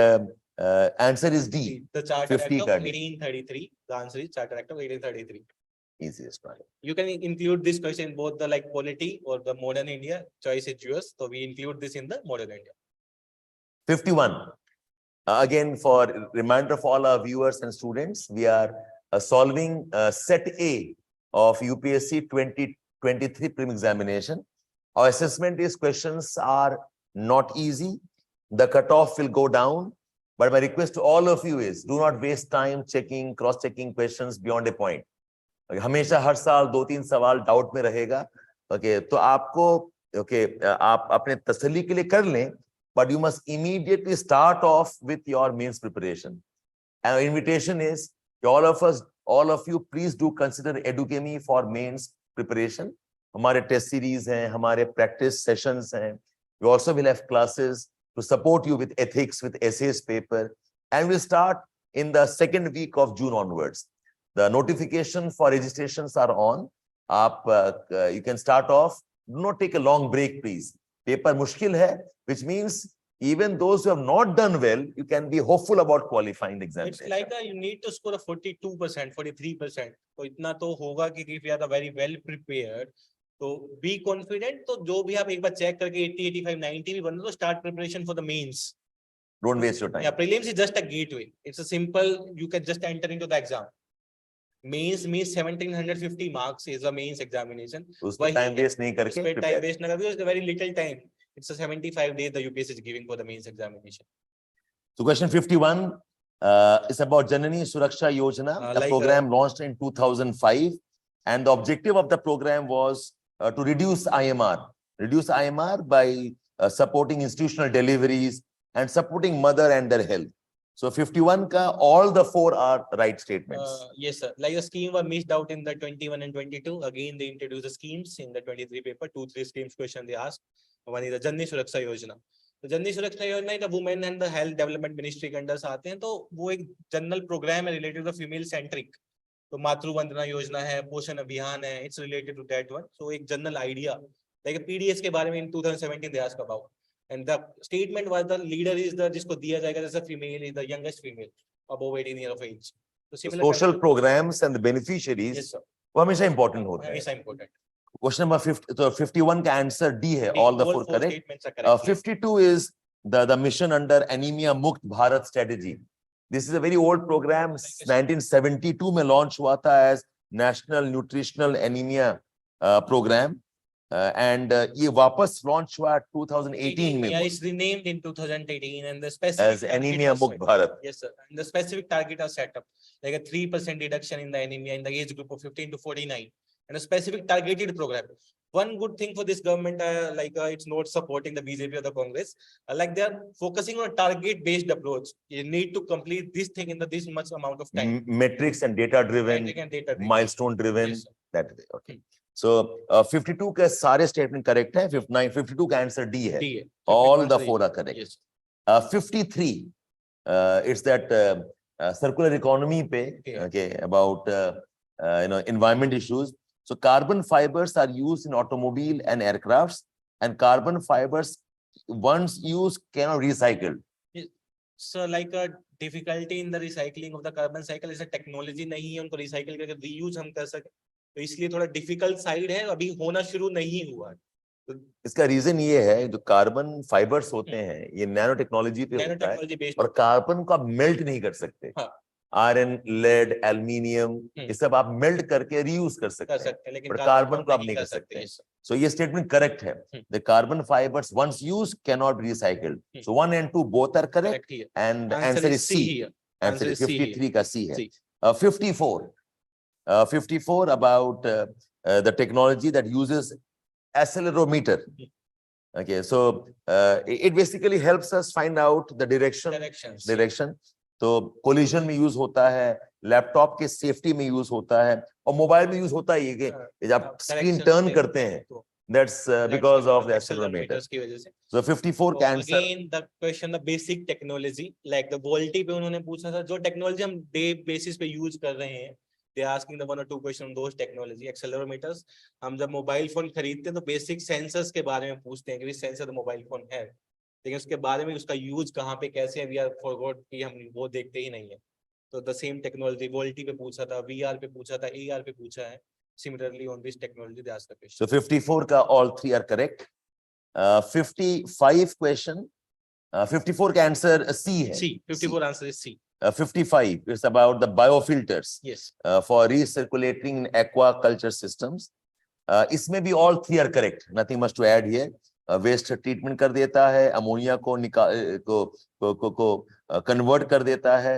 answer is D. The Charter Act 50 of का D. 1833. The answer is Charter Act of 1833. Easiest one. You can include this question in both the like polity or the modern India. Choice is yours. So we include this in the modern India. 51. Again, for reminder of all our viewers and students, we are solving set A of UPSC 2023 Prelims examination. Our assessment is questions are not easy. The cutoff will go down. But my request to all of you is do not waste time checking, cross-checking questions beyond a point. हमेशा हर साल 2-3 सवाल doubt में रहेगा। Okay, तो आपको आप अपने तसल्ली के लिए कर लें, but you must immediately start off with your mains preparation. And our invitation is all of you, please do consider Edukemy for mains preparation. हमारे test series हैं, हमारे practice sessions हैं. We also will have classes to support you with ethics, with essays paper, and we'll start in the second week of June onwards. The notification for registrations are on. You can start off. Do not take a long break, please. Paper मुश्किल है, which means even those who have not done well, you can be hopeful about qualifying the examination. It's like you need to score a 42%, 43%. तो इतना तो होगा कि if you are very well prepared, तो be confident. तो जो भी आप एक बार check करके 80, 85, 90 भी बनो, तो start preparation for the mains. Don't waste your time. Yeah, prelims is just a gateway. It's a simple, you can just enter into the exam. Mains means 1750 marks is a mains examination. उसमें time waste नहीं करके उसमें time waste ना करके, उसमें very little time. It's a 75 days the UPSC is giving for the mains examination. So question 51 is about Janani Suraksha Yojana, the program launched in 2005, and the objective of the program was to reduce IMR by supporting institutional deliveries and supporting mother and their health. So 51 ka all the 4 are right statements. Yes, sir. Like a scheme were missed out in the 21 and 22. Again, they introduced the schemes in the 23 paper. 2-3 schemes question they asked. One is the Janani Suraksha Yojana. The Janani Suraksha Yojana, the Women and the Health Development Ministry के अंदर आते हैं, तो वो एक general programme है related to female centric. तो मातृ वंदना योजना है, पोषण अभियान है, it's related to that one. So एक general idea, like a PDS के बारे में in 2017 they asked about. And the statement was the leader is the जिसको दिया जाएगा जैसे female is the youngest female above 18 years of age. So social programs and the beneficiaries, yes, sir, वो हमेशा important होते हैं. हमेशा important. Question number 50, so 51 का answer D है, all the 4 correct. Statements are correct. 52 is the mission under Anemia Mukt Bharat strategy. This is a very old program, 1972 में launch हुआ था as National Nutritional Anemia program. And ये वापस launch हुआ 2018 में. Yeah, it's renamed in 2018 and the specific as Anemia Mukt Bharat. Yes, sir. And the specific target are set up like a 3% reduction in the anemia in the age group of 15 to 49 and a specific targeted program. One good thing for this government, it's not supporting the BJP or the Congress, like they are focusing on a target-based approach. You need to complete this thing in this much amount of time. Metrics and data driven, milestone driven. Yes, that way. Okay. So 52 का सारे statement correct है. 52 का answer D है. D है. All the 4 are correct. Yes. 53 it's that circular economy पे, okay, about environment issues. So carbon fibers are used in automobile and aircrafts, and carbon fibers once used cannot recycle. So like a difficulty in the recycling of the carbon cycle is a technology नहीं है उनको recycle करके reuse हम कर सके, तो इसलिए थोड़ा difficult side है, अभी होना शुरू नहीं हुआ. तो इसका रीजन ये है, जो कार्बन फाइबर्स होते हैं ये नैनो टेक्नोलॉजी पे होता है और कार्बन को आप मेल्ट नहीं कर सकते. आयरन, लेड, एल्यूमिनियम ये सब आप मेल्ट करके रीयूज कर सकते हैं, लेकिन कार्बन को आप नहीं कर सकते. सो ये स्टेटमेंट करेक्ट है. The carbon fibres once used can not be recycled. So 1 and 2 both are correct and answer is C. Answer is 53 का सी है. 54 about the technology that uses accelerometer. Okay, so it basically helps us find out the direction. तो collision में use होता है, laptop के safety में use होता है, और मोबाइल में यूज होता है ये कि जब आप स्क्रीन टर्न करते हैं, that's because of the accelerometer की वजह से. सो 54 का answer. Again the question the basic technology like the VoLTE पे उन्होंने पूछा था, जो टेक्नोलॉजी हम डे बेसिस पे यूज कर रहे हैं, they are asking the 1 or 2 question on those technology. Accelerometers, हम जब मोबाइल फोन खरीदते हैं तो बेसिक सेंसर्स के बारे में पूछते हैं कि सेंसर द मोबाइल फोन है, लेकिन उसके बारे में उसका यूज कहाँ पे कैसे है, वी आर फॉरगॉट कि हम वो देखते ही नहीं है. तो द सेम टेक्नोलॉजी वोल्टी पे पूछा था, वीआर पे पूछा था, एआर पे पूछा है. Similarly on this technology they ask the question. So 54 का ऑल 3 आर करेक्ट. 55 क्वेश्चन. 54 का आंसर सी है. C. 54 answer is C. 55 is about the biofilters. Yes. For recirculating in aquaculture systems. इसमें भी all 3 are correct. Nothing much to add here. Waste treatment कर देता है, ammonia को convert कर देता है,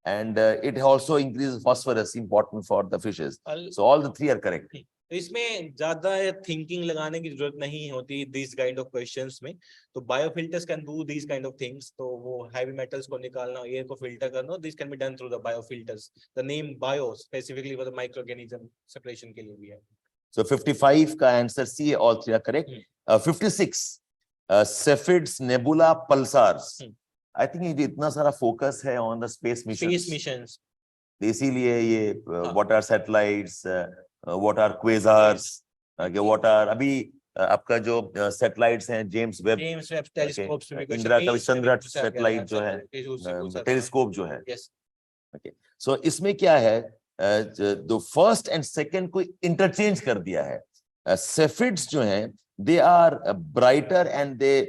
and it also increase phosphorus, important for the fishes. So all the 3 are correct. तो इसमें ज्यादा थिंकिंग लगाने की जरूरत नहीं होती दिस काइंड ऑफ क्वेश्चंस में. तो biofilters can do this kind of things. तो वो हैवी मेटल्स को निकालना, एयर को फिल्टर करना, this can be done through the biofilters. The name bio specifically for the microorganism separation के लिए भी है. So 55 का आंसर सी है, all 3 are correct. 56 Cepheids, nebula, pulsars. I think ये इतना सारा फोकस है on the space missions. इसीलिए ये what are satellites, what are quasars, what are अभी आपका जो satellites हैं, James Webb telescopes में, इंदिरा चंद्र सैटेलाइट जो है, टेलीस्कोप जो है. Okay, so इसमें क्या है, the first and second को इंटरचेंज कर दिया है. Cepheids जो हैं, they are brighter and they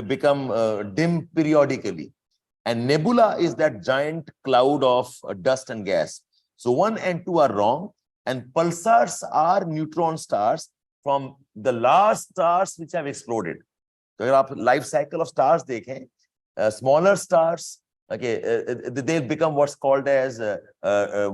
become dim periodically, and nebula is that giant cloud of dust and gas. So 1 and 2 are wrong, and pulsars are neutron stars from the last stars which have exploded. तो अगर आप life cycle of stars देखें, smaller stars, okay, they'll become what's called as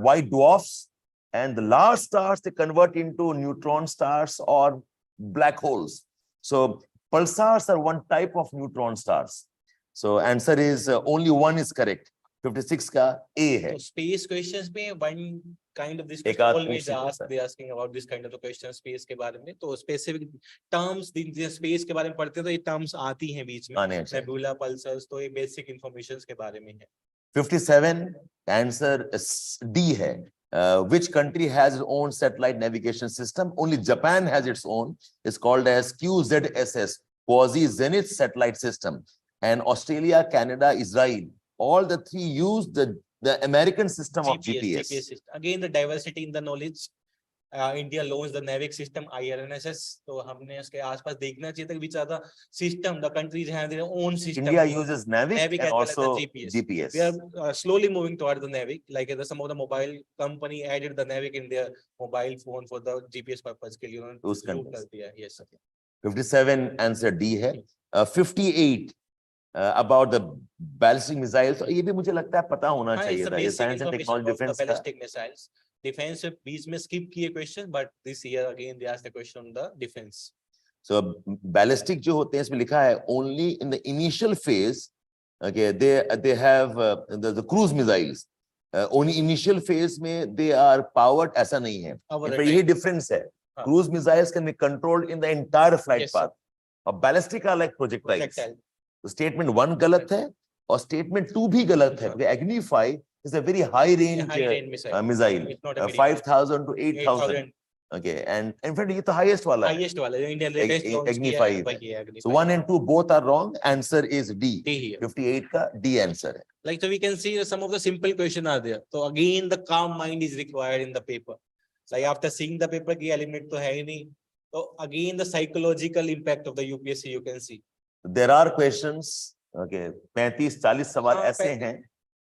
white dwarfs, and the large stars they convert into neutron stars or black holes. So pulsars are one type of neutron stars. So answer is only 1 is correct. 56 का A है. So space questions में one kind of this always ask, they asking about this kind of the question space के बारे में. तो specific terms space के बारे में पढ़ते हैं तो ये terms आती हैं बीच में. Nebula, pulsars, तो ये basic informations के बारे में है. 57 answer D है. Which country has its own satellite navigation system? Only Japan has its own. It's called as QZSS, Quasi-Zenith Satellite System. And Australia, Canada, Israel, all the 3 use the American system of GPS. System. Again, the diversity in the knowledge. India launched the NAVIC system, IRNSS. तो हमने उसके आसपास देखना चाहिए था which are the system, the countries have their own system. India uses NAVIC and also GPS. We are slowly moving toward the NAVIC. Like some of the mobile company added the NAVIC in their mobile phone for the GPS purpose के लिए उन्होंने use कर दिया. Yes. 57 answer D है. 58 about the ballistic missiles. ये भी मुझे लगता है पता होना चाहिए था. ये science and technology defense ballistic missiles. Defense बीच में skip किए question, but this year again they asked the question on the defense. So ballistic जो होते हैं इसमें लिखा है only in the initial phase. Okay, they have the cruise missiles. Only initial phase में they are powered, ऐसा नहीं है। ये डिफरेंस है। Cruise missiles can be controlled in the entire flight path, और बैलिस्टिक आर लाइक प्रोजेक्टाइल्स। तो statement 1 गलत है और स्टेटमेंट 2 भी गलत है, क्योंकि Agni five is a very high range missile, 5000 to 8000. Okay, and in fact ये तो highest वाला है, Indian latest launch Agni किया 5 है, है। Agni So 5. 1 and 2 both are wrong. Answer is D. D here. 58 का D answer है। Like, so we can see some of the simple question are there. So again, the calm mind is required in the paper. Like after seeing the paper, की eliminate तो है ही नहीं. So again, the psychological impact of the UPSC you can see. There are questions, okay, 35-40 सवाल ऐसे हैं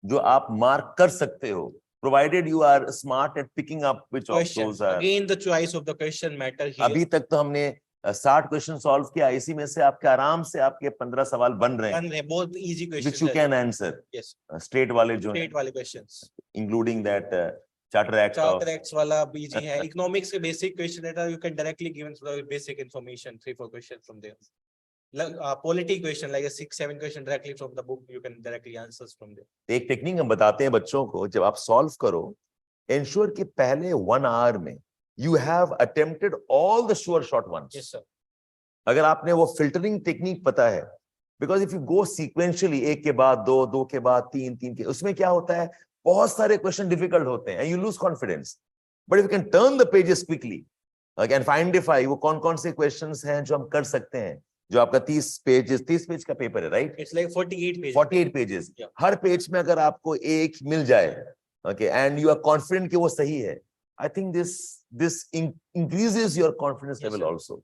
जो आप mark कर सकते हो, provided you are smart at picking up which of those are. Again, the choice of the question matter here. अभी तक तो हमने 60 क्वेश्चन सॉल्व किया, इसी में से आपके आराम से आपके 15 सवाल बन रहे हैं, बहुत easy questions which you can answer. Yes. Straight वाले जो Straight वाले questions, including that charter acts वाला easy है. Economics के basic question है, you can directly give the basic information, 3-4 questions from there. Polity question like a 6-7 question directly from the book, you can directly answers from there. एक technique हम बताते हैं बच्चों को, जब आप सॉल्व करो, ensure कि पहले 1 hour में you have attempted all the sure shot ones. Yes sir. अगर आपने वो filtering technique पता है, because if you go sequentially, एक के बाद दो, दो के बाद तीन, तीन के, उसमें क्या होता है, बहुत सारे question difficult होते हैं and you lose confidence. But if you can turn the pages quickly, and identify वो कौन-कौन से questions हैं जो हम कर सकते हैं, जो आपका 30 पेज का पेपर है, right? It's like 48 pages. 48 pages. Yeah. Her page में अगर आपको एक मिल जाए, okay, and you are confident कि वो सही है, I think this increases your confidence level also.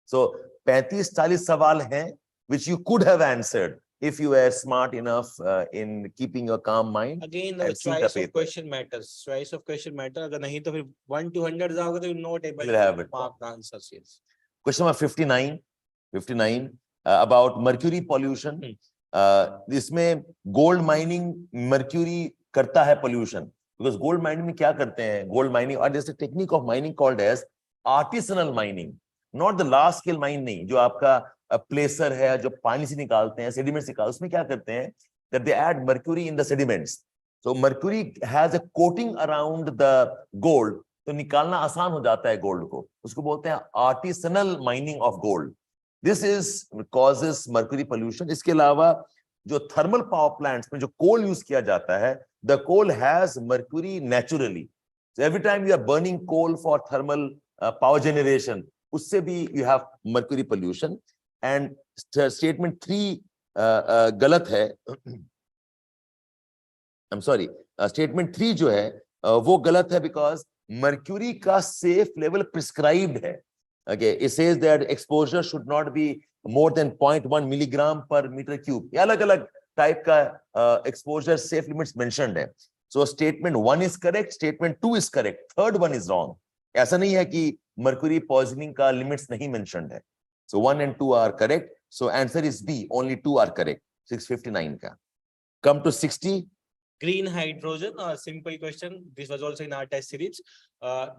So 35-40 सवाल हैं which you could have answered if you were smart enough in keeping your calm mind. Again, the choice of question matters. Choice of question matter. अगर नहीं तो फिर 1 to 100 जाओगे तो you're not able to mark the answers. Yes. Question number 59 about mercury pollution. इसमें gold mining mercury करता है pollution, because gold mining में क्या करते हैं, gold mining, और there's a technique of mining called as artisanal mining, not the large scale mine नहीं, जो आपका placer है, जो पानी से निकालते हैं, sediments निकाल, उसमें क्या करते हैं, that they add mercury in the sediments. So mercury has a coating around the gold, तो निकालना आसान हो जाता है gold को, उसको बोलते हैं artisanal mining of gold. This causes mercury pollution. इसके अलावा जो thermal power plants में जो coal use किया जाता है, the coal has mercury naturally. So every time you are burning coal for thermal power generation, उससे भी you have mercury pollution. And statement 3 गलत है. I'm sorry. Statement 3 जो है वो गलत है, because mercury का safe level prescribed है. Okay, it says that exposure should not be more than 0.1 milligram per meter cube. ये अलग-अलग type का exposure safe limits mentioned है. So statement 1 is correct, statement 2 is correct, third one is wrong. ऐसा नहीं है कि mercury poisoning का limits नहीं mentioned है. So 1 and 2 are correct. So answer is B. Only 2 are correct. 659 का. Come to 60. Green hydrogen, a simple question. This was also in our test series.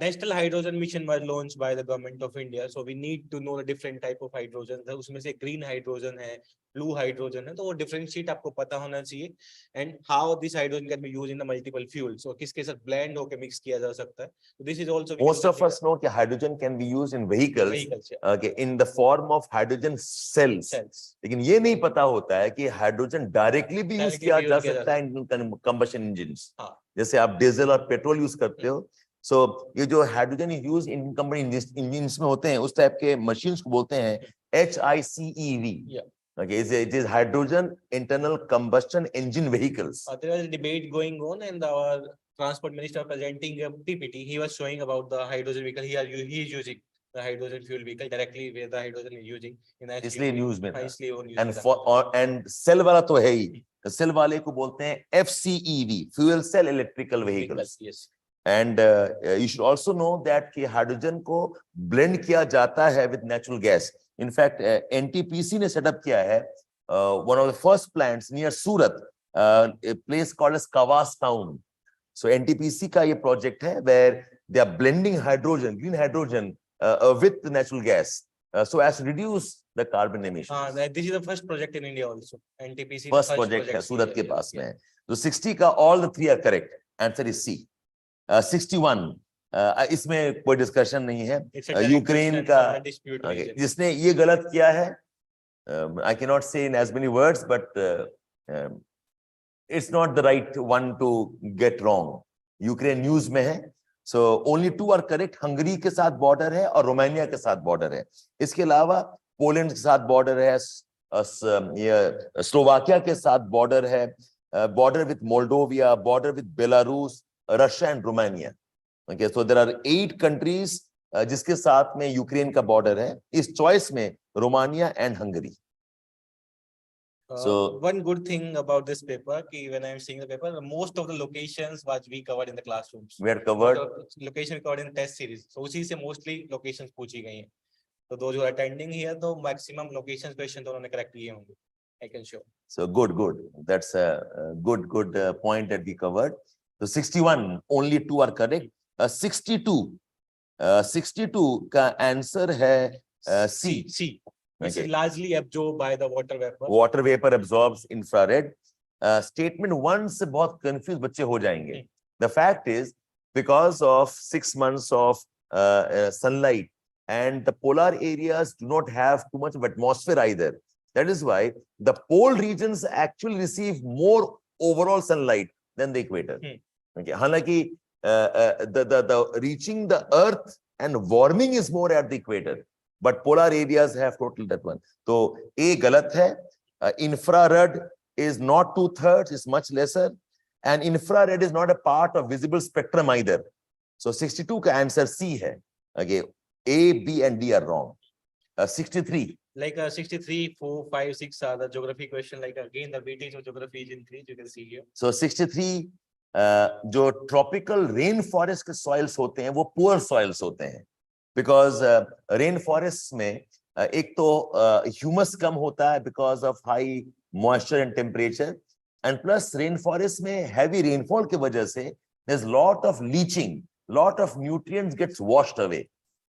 National hydrogen mission was launched by the government of India. So we need to know the different type of hydrogen. उसमें से green hydrogen है, blue hydrogen है, तो वो differentiate आपको पता होना चाहिए. And how this hydrogen can be used in the multiple fuels. So किसके साथ blend होके mix किया जा सकता है. So this is also. Most of us know that hydrogen can be used in vehicles, okay, in the form of hydrogen cells. लेकिन ये नहीं पता होता है कि hydrogen directly भी use किया जा सकता है in combustion engines. जैसे आप डीजल और पेट्रोल यूज करते हो. So ये जो hydrogen used in combustion engines में होते हैं, उस टाइप के machines को बोलते हैं HICEV. Okay, it is hydrogen internal combustion engine vehicles. There was a debate going on, and our transport minister presenting a PPT. He was showing about the hydrogen vehicle. He is using the hydrogen fuel vehicle directly where the hydrogen is using in इसलिए news में था. and cell वाला तो है ही. Cell वाले को बोलते हैं FCEV, fuel cell electrical vehicles. Yes. And you should also know that कि hydrogen को blend किया जाता है with natural gas. In fact, NTPC ने set up किया है one of the first plants near Surat, a place called as Kawas town. So NTPC का ये project है where they are blending hydrogen, green hydrogen with the natural gas, so as to reduce the carbon emissions. This is the first project in India also. NTPC first project है सूरत के पास में. So 60 का all the 3 are correct. Answer is C. 61 इसमें कोई discussion नहीं है। It's a direct Ukraine question का from a dispute region. जिसने ये गलत किया है, I cannot say in as many words, but it's not the right one to get wrong. Ukraine news में है, so only 2 are correct. Hungary के साथ बॉर्डर है और रोमानिया के साथ बॉर्डर है। इसके अलावा पोलैंड के साथ बॉर्डर है, स्लोवाकिया के साथ बॉर्डर है, border with Moldova, border with Belarus, Russia and Romania. Okay, so there are 8 countries जिसके साथ में यूक्रेन का बॉर्डर है। इस चॉइस में Romania and Hungary. So one good thing about this paper, ki when I am seeing the paper, most of the locations what we covered in the classrooms, we had covered location we covered in test series, so उसी से mostly locations पूछी गई हैं। तो those who are attending here, तो maximum locations question तो उन्होंने correct किए होंगे, I can show. So good, that's a good point that we covered. So 61 only 2 are correct. 62 का आंसर है C. It's largely absorbed by the water vapor. Water vapor absorbs infrared. Statement 1 से बहुत confused बच्चे हो जाएंगे। The fact is, because of 6 months of sunlight and the polar areas do not have too much of atmosphere either. That is why the pole regions actually receive more overall sunlight than the equator. Okay, हालांकि the reaching the earth and warming is more at the equator, but polar areas have total that one. So A galat hai. Infrared is not 2/3, it's much lesser, and infrared is not a part of visible spectrum either. So 62 का answer C है. Okay, A, B and D are wrong. 63. Like 63, 4, 5, 6 are the geography question. Like again, the weightage of geography is increased. You can see here. So 63 जो tropical rainforest के soils होते हैं वो poor soils होते हैं, because rainforests में एक तो humus कम होता है because of high moisture and temperature, and plus rainforest में heavy rainfall के वजह से there's lot of leaching, lot of nutrients gets washed away.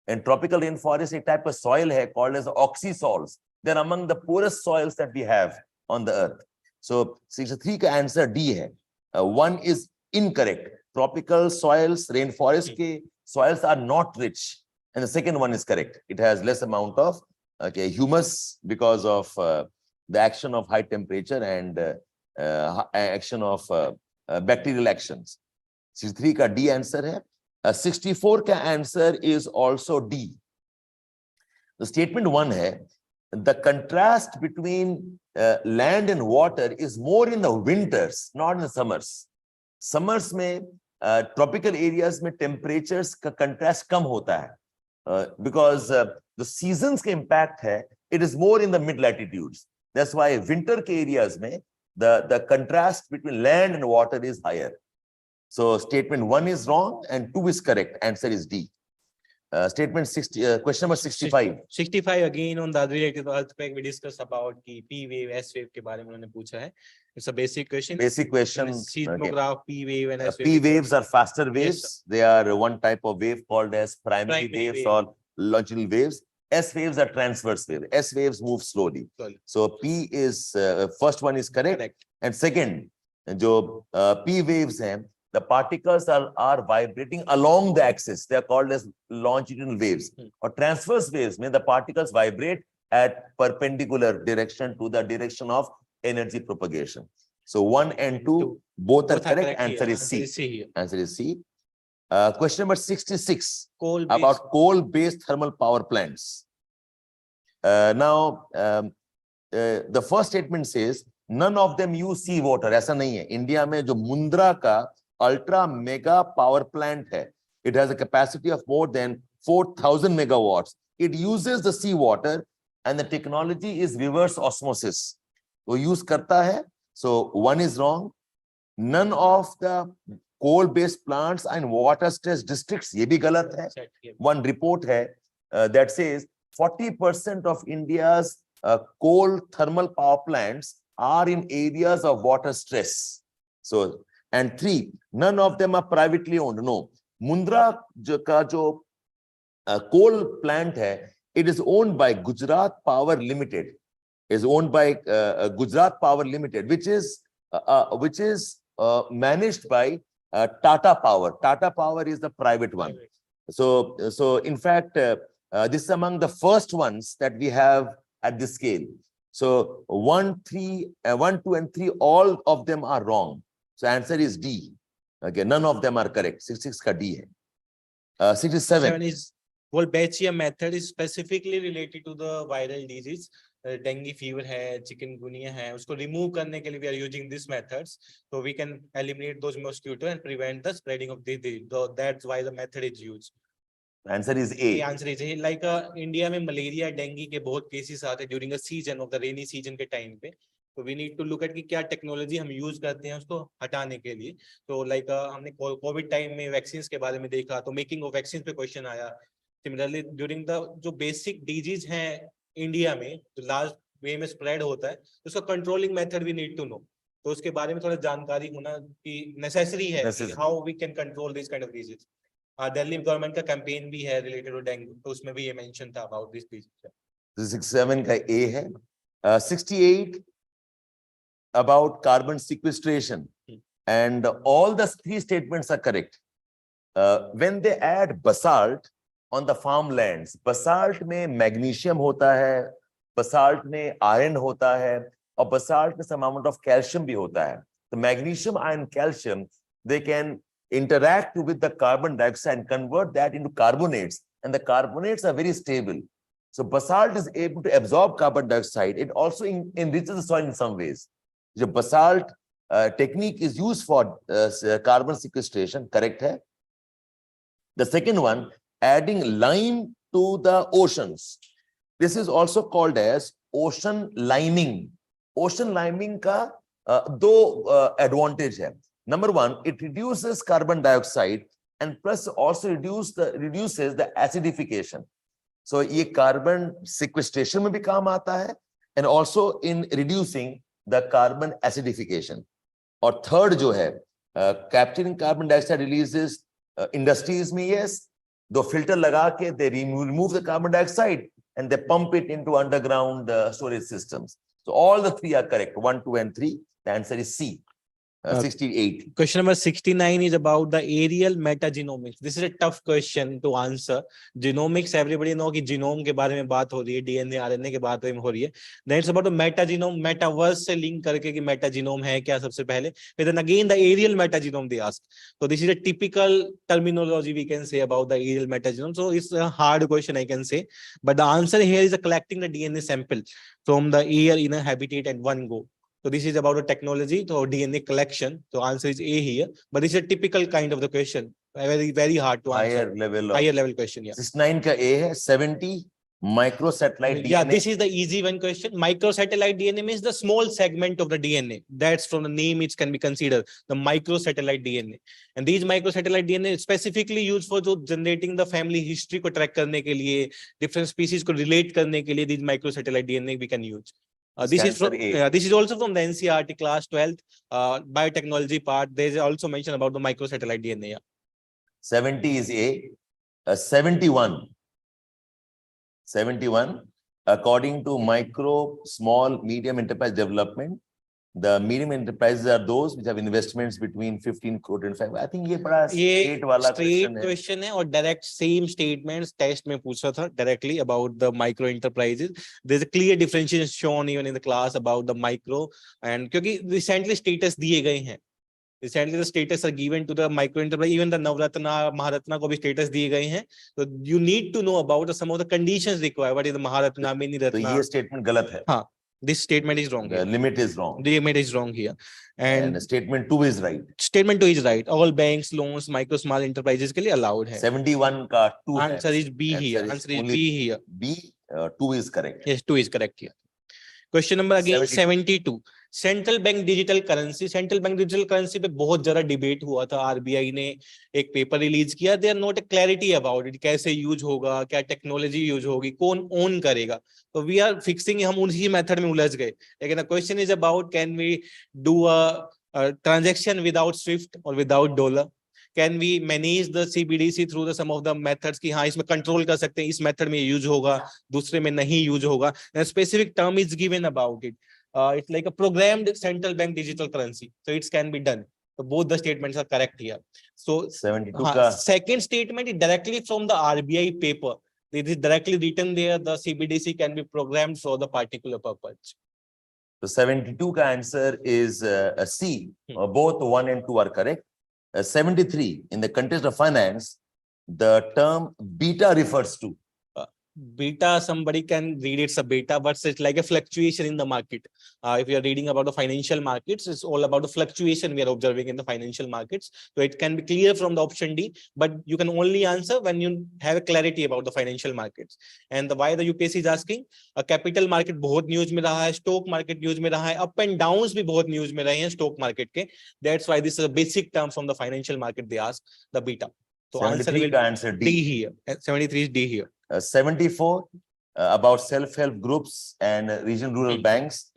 And tropical rainforest एक type of soil है called as oxysols. They're among the poorest soils that we have on the earth. So 63 का answer D है. 1 is incorrect. Tropical soils, rainforest के soils are not rich, and the second one is correct. It has less amount of humus because of the action of high temperature and action of bacterial actions. 63 का D answer है. 64 का answer is also D. The statement 1 है, the contrast between land and water is more in the winters, not in the summers. Summers में tropical areas में temperatures का contrast कम होता है, because the seasons के impact है, it is more in the mid latitudes. That's why winter के areas में the contrast between land and water is higher. So statement 1 is wrong and 2 is correct. Answer is D. Statement 60, question number 65. 65 again on the related earthquake we discussed about the P wave, S wave के बारे में उन्होंने पूछा है. It's a basic question. Basic question. Seismograph, P wave and S wave. P waves are faster waves. Yes, they are one type of wave called as primary waves or longitudinal waves. S waves are transverse waves. S waves move slowly. So P is first one is correct. And second, जो P waves हैं, the particles are vibrating along the axis. They are called as longitudinal waves. Or transverse waves mean the particles vibrate at perpendicular direction to the direction of energy propagation. So 1 and 2 both are correct. Answer is C. Answer is C. Question number 66 about coal-based thermal power plants. Now, the first statement says none of them use sea water. ऐसा नहीं है. India में जो मुंद्रा का ultra mega power plant hai, it has a capacity of more than 4,000 megawatts. It uses the sea water and the technology is reverse osmosis. वो use करता है. So 1 is wrong. None of the coal based plants are in water stress districts. ये भी गलत है. One report है that says 40% of India's coal thermal power plants are in areas of water stress. So and 3, none of them are privately owned. No, Mundra का जो coal plant है, it is owned by Gujarat Power Limited. Is owned by Gujarat Power Limited, which is managed by Tata Power. Tata Power is the private one. So in fact, this is among the first ones that we have at this scale. So 1, 3, 1, 2, and 3, all of them are wrong. So answer is D. Okay, none of them are correct. 66 ka D hai. 67 is Wolbachia method is specifically related to the viral disease. Dengue fever है, chikungunya है, उसको remove करने के लिए we are using these methods, so we can eliminate those mosquito and prevent the spreading of disease. So that's why the method is used. answer is A. The answer is A. Like India में malaria, dengue के बहुत cases आते हैं during the season of the rainy season के time पे. So we need to look at कि क्या technology हम यूज करते हैं उसको हटाने के लिए. तो लाइक हमने कोविड टाइम में वैक्सीन के बारे में देखा, तो मेकिंग ऑफ वैक्सीन पे क्वेश्चन आया. सिमिलरली ड्यूरिंग द जो बेसिक डिजीज हैं इंडिया में जो लार्ज वे में स्प्रेड होता है, उसका controlling method we need to know. तो उसके बारे में थोड़ा जानकारी होना कि नेसेसरी है, how we can control this kind of disease. Delhi government का कैंपेन भी है रिलेटेड टू डेंगू, तो उसमें भी ये मेंशन था अबाउट दिस डिजीज. 67 का A है. 68 about carbon sequestration, and all the 3 statements are correct. When they add basalt on the farmlands, basalt में magnesium होता है, basalt में iron होता है, और basalt में some amount of calcium भी होता है. The magnesium, iron, calcium, they can interact with the carbon dioxide and convert that into carbonates, and the carbonates are very stable. So basalt is able to absorb carbon dioxide. It also enriches the soil in some ways. The basalt technique is used for carbon sequestration, correct hai? The second one, adding lime to the oceans. This is also called as ocean liming. Ocean liming ka do advantage hai. Number one, it reduces carbon dioxide and plus also reduces the acidification. So ये carbon sequestration में भी काम आता है and also in reducing the carbon acidification. और third जो है, capturing carbon dioxide releases, industries में yes, दो filter लगा के they remove the carbon dioxide and they pump it into underground storage systems. So all the 3 are correct, 1, 2, and 3. The answer is C. 68. Question number 69 is about the aerial metagenomics. This is a tough question to answer. Genomics, everybody know कि genome के बारे में बात हो रही है, DNA, RNA के बारे में हो रही है. Then it's about the metagenome, metaverse से link करके कि metagenome है क्या सबसे पहले. But then again the aerial metagenome they ask. So this is a typical terminology we can say about the aerial metagenome. So it's a hard question I can say. But the answer here is collecting the DNA sample from the air in a habitat at one go. So this is about a technology, so DNA collection. So answer is A here, but this is a typical kind of the question. Very, very hard to answer. Higher level question, yeah. 69 ka A hai. 70 microsatellite DNA. Yeah, this is the easy one question. Microsatellite DNA means the small segment of the DNA. That's from the name it can be considered the microsatellite DNA. And these microsatellite DNA specifically used for generating the family history ko track karne ke liye, different species ko relate karne ke liye, these microsatellite DNA we can use. This is also from the NCERT class 12th biotechnology part. There is also mention about the microsatellite DNA. Yeah. 70 is A. 71. According to micro, small, medium enterprise development, the medium enterprises are those which have investments between 15 crore and 5. I think ये बड़ा straight वाला question है और direct same statements test में पूछा था directly about the micro enterprises. There's a clear differentiation shown even in the class about the micro, and क्योंकि recently status दिए गए हैं. Recently the status are given to the micro enterprise, even the Navratna, Maharatna को भी status दिए गए हैं. So you need to know about some of the conditions required. What is the Maharatna, Mini Ratna? तो ये statement गलत है. हाँ. This statement is wrong. The limit is wrong. The limit is wrong here. And statement 2 is right. Statement 2 is right. All banks, loans, micro, small enterprises के लिए allowed है. 71 का 2 answer is B here. Answer is B here. B, 2 is correct. Yes, 2 is correct here. Question number again 72. Central bank digital currency. Central bank digital currency पे बहुत ज्यादा debate हुआ था. RBI ने एक पेपर रिलीज किया. They are not a clarity about it. कैसे use होगा, क्या टेक्नोलॉजी यूज होगी, कौन ओन करेगा. तो वी आर फिक्सिंग, हम उसी मेथड में उलझ गए. लेकिन the question is about can we do a transaction without SWIFT और without dollar. Can we manage the CBDC through the some of the methods कि हाँ इसमें कंट्रोल कर सकते हैं, इस मेथड में यूज होगा, दूसरे में नहीं यूज होगा. Specific term is given about it. It's like a programmed central bank digital currency, so it can be done. So both the statements are correct here. So 72 का second statement is directly from the RBI paper. It is directly written there. The CBDC can be programmed for the particular purpose. So 72 का answer is a C. Both 1 and 2 are correct. 73 in the context of finance, the term beta refers to. Beta, somebody can read it's a beta, but it's like a fluctuation in the market. If you are reading about the financial markets, it's all about the fluctuation we are observing in the financial markets. So it can be clear from the option D, but you can only answer when you have a clarity about the financial markets. And why the UPSC is asking, a capital market बहुत news में रहा है, stock market news में रहा है, up and downs भी बहुत news में रहे हैं stock market के. That's why this is a basic term from the financial market. They ask the beta. So answer will answer D here. 73 is D here. 74 about self-help groups and regional rural banks.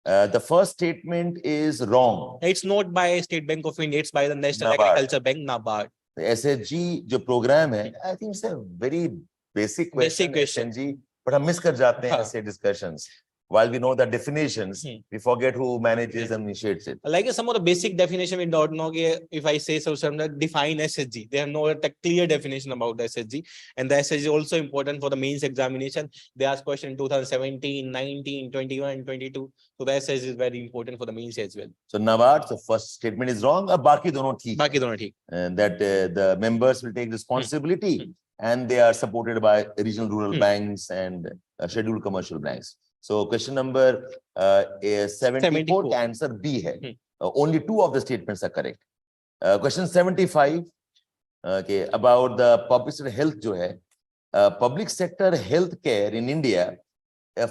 The first statement is wrong. It's not by State Bank of India, it's by the National NABARD. Agriculture Bank, NABARD. SHG जो program है, I think it's a very basic question. SHG, but हम miss कर जाते हैं ऐसे discussions. While we know the definitions, we forget who manages and initiates it. Like some of the basic definition we don't know. If I say so, some define SHG. They have no clear definition about the SHG, and the SHG is also important for the mains examination. They ask question in 2017, 19, 21, 22. So the SHG is very important for the mains as well. So NABARD, the first statement is wrong. अब बाकी दोनों ठीक. बाकी दोनों ठीक. And that the members will take responsibility, and they are supported by regional rural banks and scheduled commercial banks. So question number 74 answer B hai. Only 2 of the statements are correct. Question 75 okay, about the public sector health jo hai, public sector health care in India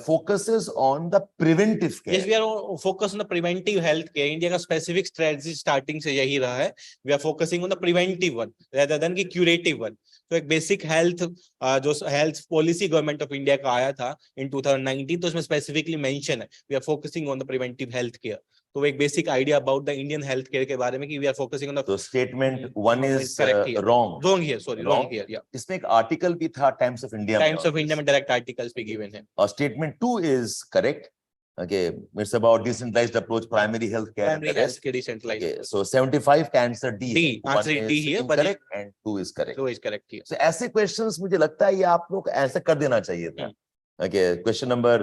focuses on the preventive care. Yes, we are focused on the preventive health care. India का specific strategy starting से यही रहा है. We are focusing on the preventive one rather than the curative one. तो एक basic health जो health policy government of India का आया था इन 2019, तो उसमें स्पेसिफिकली मेंशन है we are focusing on the preventive health care. तो एक basic idea about the Indian health care के बारे में कि we are focusing on the. तो statement 1 is wrong here, sorry wrong here. या इसमें एक आर्टिकल भी था टाइम्स ऑफ इंडिया में डायरेक्ट आर्टिकल्स भी गिवन है. और statement 2 is correct. Okay, it's about decentralized approach, primary health care. Primary health care decentralized. Okay, so 75 can answer D. D, answer D here, but correct and 2 is correct. 2 is correct here. So ऐसे questions मुझे लगता है ये आप लोग ऐसा कर देना चाहिए था. Okay, question number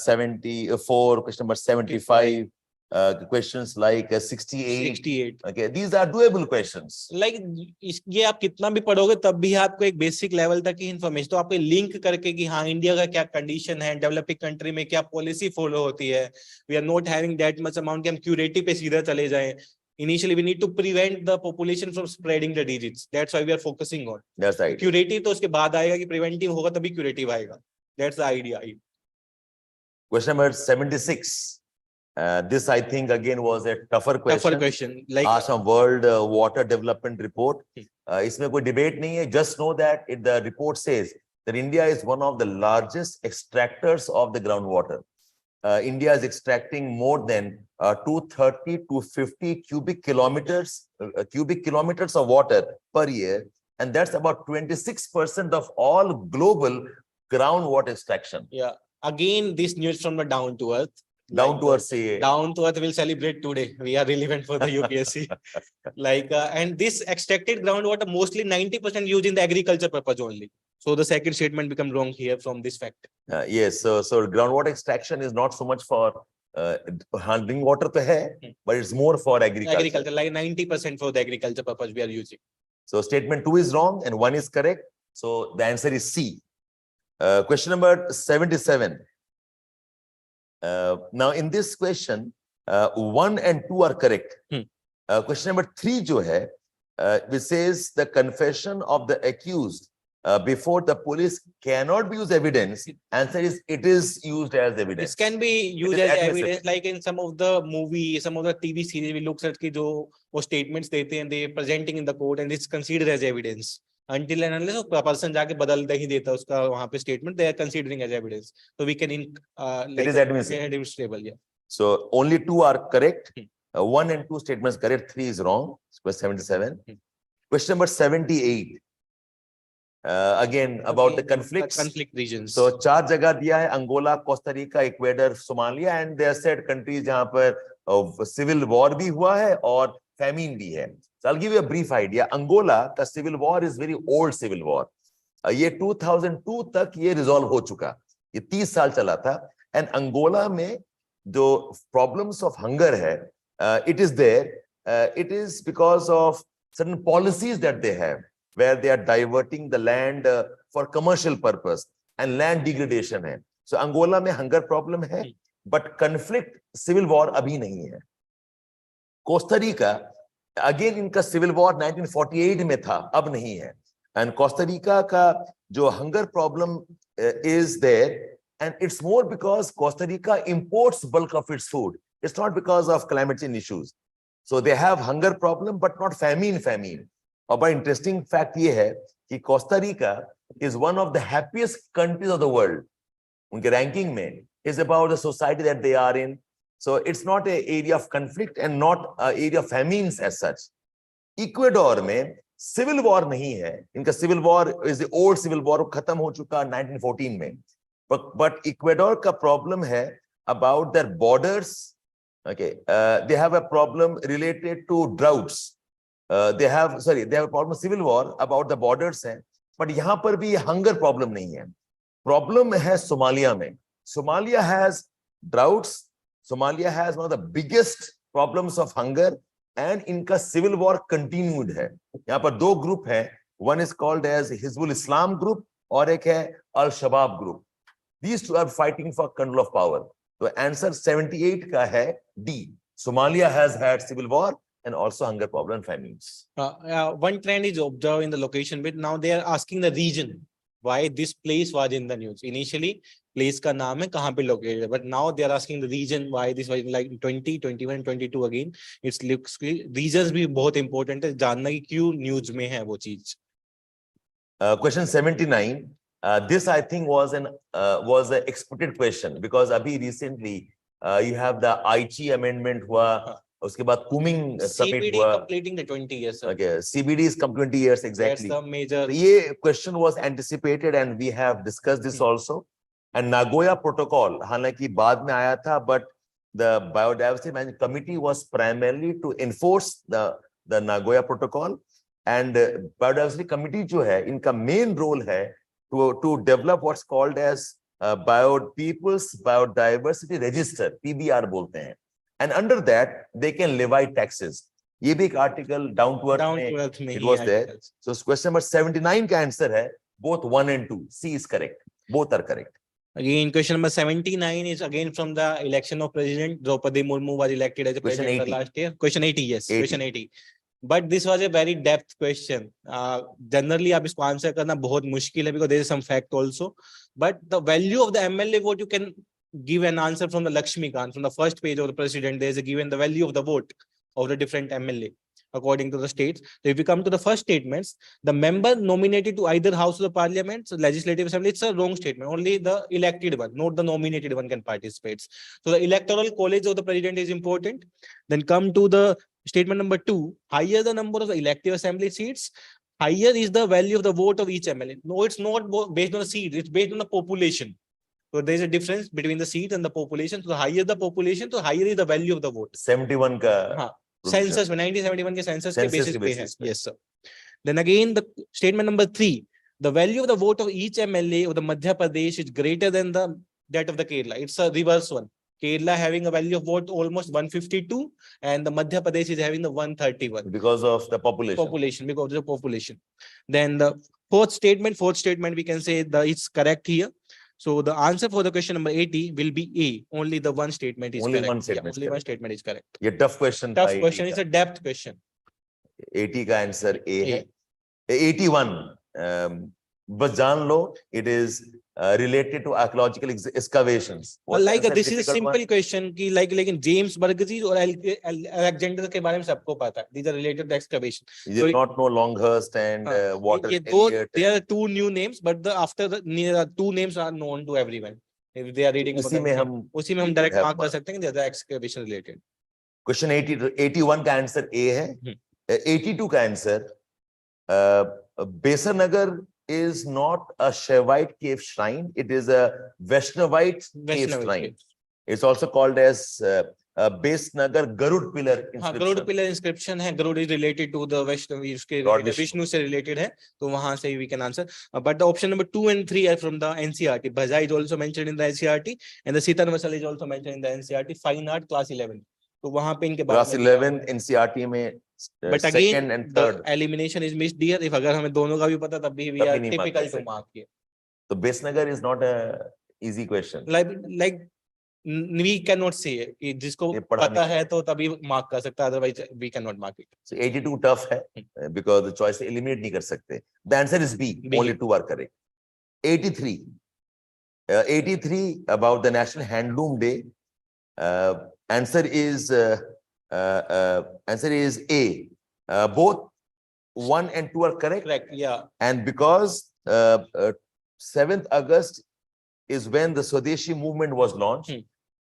74, question number 75, questions like 68. Okay, these are doable questions. Like ये आप कितना भी पढ़ोगे तब भी आपको एक बेसिक लेवल तक की इन्फॉर्मेशन तो आपको लिंक करके कि हाँ इंडिया का क्या कंडीशन है, डेवलपिंग कंट्री में क्या पॉलिसी फॉलो होती है. We are not having that much amount कि हम क्यूरेटिव पे सीधा चले जाएं. Initially, we need to prevent the population from spreading the disease. That's why we are focusing on. That's right. Curative तो उसके बाद आएगा कि preventive होगा तभी curative आएगा. That's the idea. Question number 76. This I think again was a tougher question. Tougher question. Like some World Water Development Report. इसमें कोई debate नहीं है. Just know that the report says that India is one of the largest extractors of the groundwater. India is extracting more than 230 to 50 cubic kilometers of water per year, and that's about 26% of all global groundwater extraction. Yeah. Again, this news from the down to earth. Down to earth say. Down to earth will celebrate today. We are relevant for the UPSC. And this extracted groundwater mostly 90% used in the agriculture purpose only. So the second statement becomes wrong here from this fact. Yes. So groundwater extraction is not so much for handling water to hai, but it's more for agriculture. Agriculture, like 90% for the agriculture purpose we are using. So statement 2 is wrong and 1 is correct. So the answer is C. Question number 77. Now in this question, 1 and 2 are correct. Question number 3 jo hai, which says the confession of the accused before the police cannot be used evidence. Answer is it is used as evidence. This can be used as evidence, like in some of the movie, some of the TV series we look at ki jo wo statements dete and they presenting in the court and it's considered as evidence. Until and unless a person जाके बदल नहीं देता उसका वहाँ पे statement, they are considering as evidence. So we can it is admissible. Yeah. So only 2 are correct. 1 and 2 statements correct. 3 is wrong. Question 77. Question number 78. Again about the conflicts. Conflict regions. So 4 जगह दिया है, Angola, Costa Rica, Ecuador, Somalia, and they are said countries जहाँ पर civil war भी हुआ है और famine भी है. So I'll give you a brief idea. Angola का civil war is very old civil war. ये 2002 तक ये resolve हो चुका. ये 30 साल चला था. And Angola में जो problems of hunger है, it is there. It is because of certain policies that they have, where they are diverting the land for commercial purpose and land degradation है. So Angola में hunger problem है, but conflict civil war अभी नहीं है. Costa Rica, again इनका civil war 1948 में था, अब नहीं है. And Costa Rica का जो hunger problem is there, and it's more because Costa Rica imports bulk of its food. It's not because of climate change issues. So they have hunger problem, but not famine. और बड़ा interesting fact ये है कि Costa Rica is one of the happiest countries of the world. उनके ranking में is about the society that they are in. So it's not an area of conflict and not an area of famines as such. Ecuador में civil war नहीं है. इनका civil war is the old civil war, खत्म हो चुका 1914 में. But Ecuador का problem है about their borders. Okay, they have a problem related to droughts. They have a problem civil war about the borders हैं. But यहाँ पर भी hunger problem नहीं है. Problem है Somalia में. Somalia has droughts. Somalia has one of the biggest problems of hunger, and इनका civil war continued है. यहाँ पर दो group हैं. One is called as Hizbul Islam group और एक है Al Shabaab group. These two are fighting for control of power. So answer 78 का है D. Somalia has had civil war and also hunger problem and famines. One trend is observed in the location, but now they are asking the region why this place was in the news. Initially, place का नाम है कहाँ पे located है, but now they are asking the region why this was like 20, 21, 22 again. It's looks regions भी बहुत important है जानना कि क्यों news में है वो चीज. Question 79. This I think was an expected question because अभी recently you have the Aichi amendment हुआ, उसके बाद Kuming summit CBD हुआ. completing the 20 years. Sir. Okay, CBD is come 20 years exactly. That's the major. ये question was anticipated and we have discussed this also. And Nagoya Protocol, हालांकि बाद में आया था, but the Biodiversity Management Committee was primarily to enforce the Nagoya Protocol, and Biodiversity Committee जो है, इनका main role है to develop what's called as People's Biodiversity Register, PBR बोलते हैं. And under that, they can levy taxes. ये भी एक article down to earth में it was there. So question number 79 का answer है both 1 and 2. C is correct. Both are correct. Again, question number 79 is again from the election of President Draupadi Murmu was elected as a president last year. Question 80, yes. 80. Question 80. But this was a very depth question. Generally, आप इसको answer करना बहुत मुश्किल है because there is some fact also. But the value of the MLA vote, you can give an answer from the Lakshmikant, from the first page of the president. There is a given the value of the vote of the different MLA according to the states. So if we come to the first statements, the member nominated to either house of the parliament, so legislative assembly, it's a wrong statement. Only the elected one, not the nominated one, can participate. So the electoral college of the president is important. Then come to the statement number 2, higher the number of the elective assembly seats, higher is the value of the vote of each MLA. No, it's not based on the seat, it's based on the population. So there is a difference between the seat and the population. So the higher the population, so higher is the value of the vote. 71 का census, 1971 के census के basis पे है. Yes, sir. Then again, the statement number 3, the value of the vote of each MLA of the Madhya Pradesh is greater than that of the Kerala. It's a reverse one. Kerala having a value of vote almost 152, and the Madhya Pradesh is having the 131 because of the population. Because of the population. Then the fourth statement we can say it's correct here. So the answer for the question number 80 will be A. Only the one statement is only correct. One statement One statement is correct. ये tough question. Tough question is a depth question. 80 का answer A है. 81 बस जान लो, it is related to archaeological excavations. Like this is a simple question कि like James Burgess और Alexander के बारे में सबको पता है. These are related to excavation. You did not know Longhurst and Water. There are two new names, but after the two names are known to everyone. If they are reading उसी में हम direct mark कर सकते हैं कि they are excavation related. Question 81 का answer A है. 82 का answer Besarnagar is not a Shaivite cave shrine. It is a Vaishnavite cave shrine. It's also called as Besnagar Garuda pillar हाँ, गरुड़ पिलर इंस्क्रिप्शन है, Garuda is related to the Vaishnava, उसके Lord Vishnu. Vishnu से related है, तो वहां से we can answer. But the option number 2 and 3 are from the NCERT. Bhaja is also mentioned in the NCERT and the Sittanavasal is also mentioned in the NCERT. Fine art class 11, तो वहां पे इनके बारे class में 11 NCERT में but second again and the third elimination is missed here. If अगर हमें दोनों का भी पता तब भी वी तब आर भी नहीं mark टिपिकल कर टू सकते. Mark here. तो Besnagar is not a easy question. Like we can not say कि जिसको ये पढ़ा पता नहीं. है तो तभी मार्क कर सकता है, otherwise we can not mark it. So 82 tough है because the choice eliminate नहीं कर सकते. The answer is B. B. Only two are correct. 83. 83 about the National Handloom Day. Answer is A. Both 1 and 2 are correct. Correct, yeah. And because 7th August is when the Swadeshi movement was launched,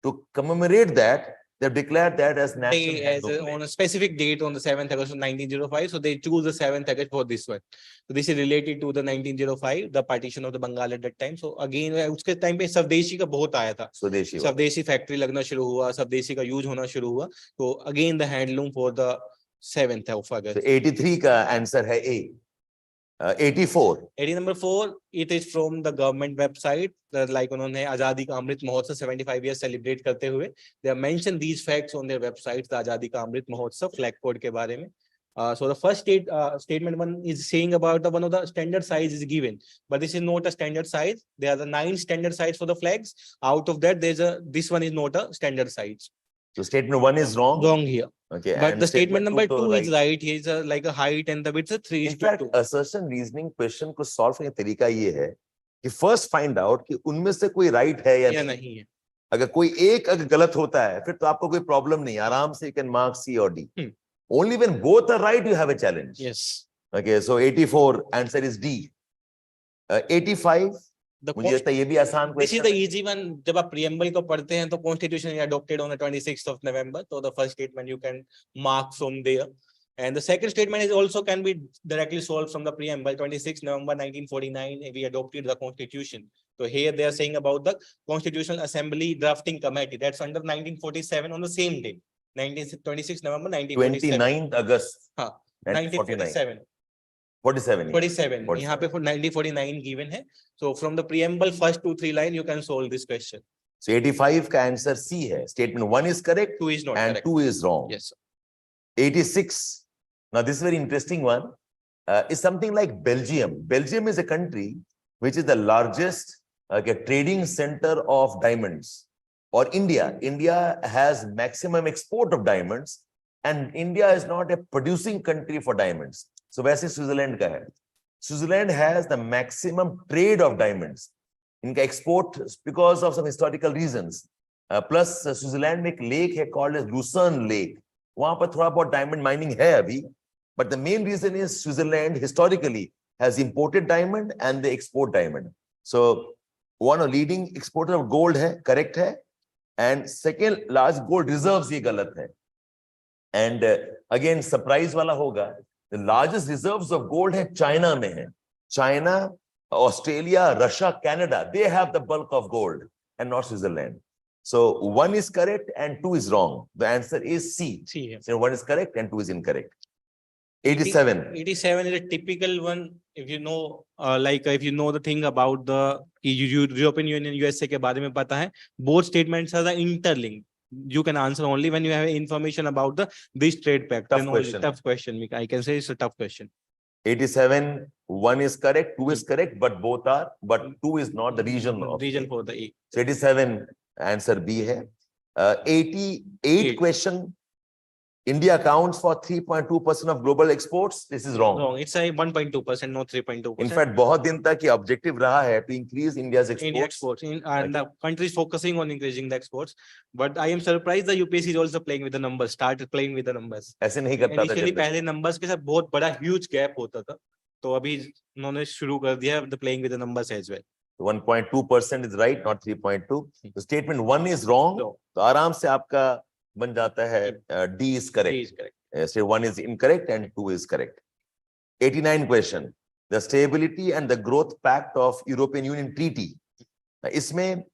to commemorate that, they've declared that as National Handloom Day. On a specific date on the 7th August of 1905, so they choose the 7th August for this one. So this is related to the 1905, the partition of the Bengal at that time. So again, उसके time पे स्वदेशी का बहुत आया था. स्वदेशी factory लगना शुरू हुआ, स्वदेशी का यूज होना शुरू हुआ. तो again the handloom for the 7th of August. So 83 का आंसर है A. 84. 80 number 4, it is from the government website. Like उन्होंने आजादी का अमृत महोत्सव 75 years celebrate करते हुए, they have mentioned these facts on their website. The आजादी का अमृत महोत्सव flag code के बारे में. So the first statement one is saying about the one of the standard size is given, but this is not a standard size. There are the 9 standard size for the flags. Out of that, this one is not a standard size. So statement 1 is wrong. Wrong here. Okay. But the statement number 2 right. is right. Here is like a height and the width is 3 In fact, assertion reasoning question को solve करने का तरीका ये है कि first find out कि उनमें से कोई right है या नहीं है. अगर कोई एक अगर गलत होता है फिर तो आपको कोई प्रॉब्लम नहीं, आराम से you can mark C or D. Only when both are right you have a challenge. Yes. Okay, so 84 answer is D. 85 मुझे लगता है ये भी आसान question. This is the easy one. जब आप preamble को पढ़ते हैं तो constitution is adopted on the 26th of November. So the first statement you can mark from there. And the second statement is also can be directly solved from the preamble. 26 November 1949 we adopted the constitution. So here they are saying about the Constitutional Assembly Drafting Committee. That's under 1947 on the same day. 26 November 1947. 29th August. हाँ, 1947. 47. यहाँ पे for 1949 given है. So from the preamble first 2-3 line you can solve this question. So 85 का answer C है. Statement 1 is correct. 2 is not and correct. 2 is wrong. Yes. 86. Now this is very interesting one. Is something like Belgium. Belgium is a country which is the largest trading center of diamonds. Or India. India has maximum export of diamonds, and India is not a producing country for diamonds. So वैसे Switzerland का है. Switzerland has the maximum trade of diamonds. इनका export because of some historical reasons. Plus Switzerland में एक lake है called as Lucerne Lake. वहां पर थोड़ा बहुत diamond mining है अभी. But the main reason is Switzerland historically has imported diamond and they export diamond. So one of leading exporter of gold है, correct है. And second large gold reserves ये गलत है. And again surprise वाला होगा. The largest reserves of gold है China में है. China, Australia, Russia, Canada, they have the bulk of gold and not Switzerland. So 1 is correct and 2 is wrong. The answer is C. So 1 is correct and 2 is incorrect. 87. 87 is a typical one. If you know, if you know the thing about the European Union, USA के बारे में पता है, both statements are the interlinked. You can answer only when you have information about this trade pact. Tough question. I can say it's a tough question. 87, 1 is correct, 2 is correct, but 2 is not the region for the A. So 87 answer B है. 88 question. India accounts for 3.2% of global exports. This is wrong. Wrong. It's a 1.2%, not 3.2%. In fact, बहुत दिन तक ये objective रहा है to increase India's exports. And the country is focusing on increasing the exports. But I am surprised the UPSC is also playing with the numbers. Started playing with the numbers. ऐसे नहीं करता था. Initially पहले numbers के साथ बहुत बड़ा huge gap होता था. तो अभी उन्होंने शुरू कर दिया the playing with the numbers as well. 1.2% is right, not 3.2. The statement 1 is wrong. तो आराम से आपका बन जाता है D is correct. D is correct. So 1 is incorrect and 2 is correct. 89 question. The Stability and the Growth Pact of European Union Treaty. इसमें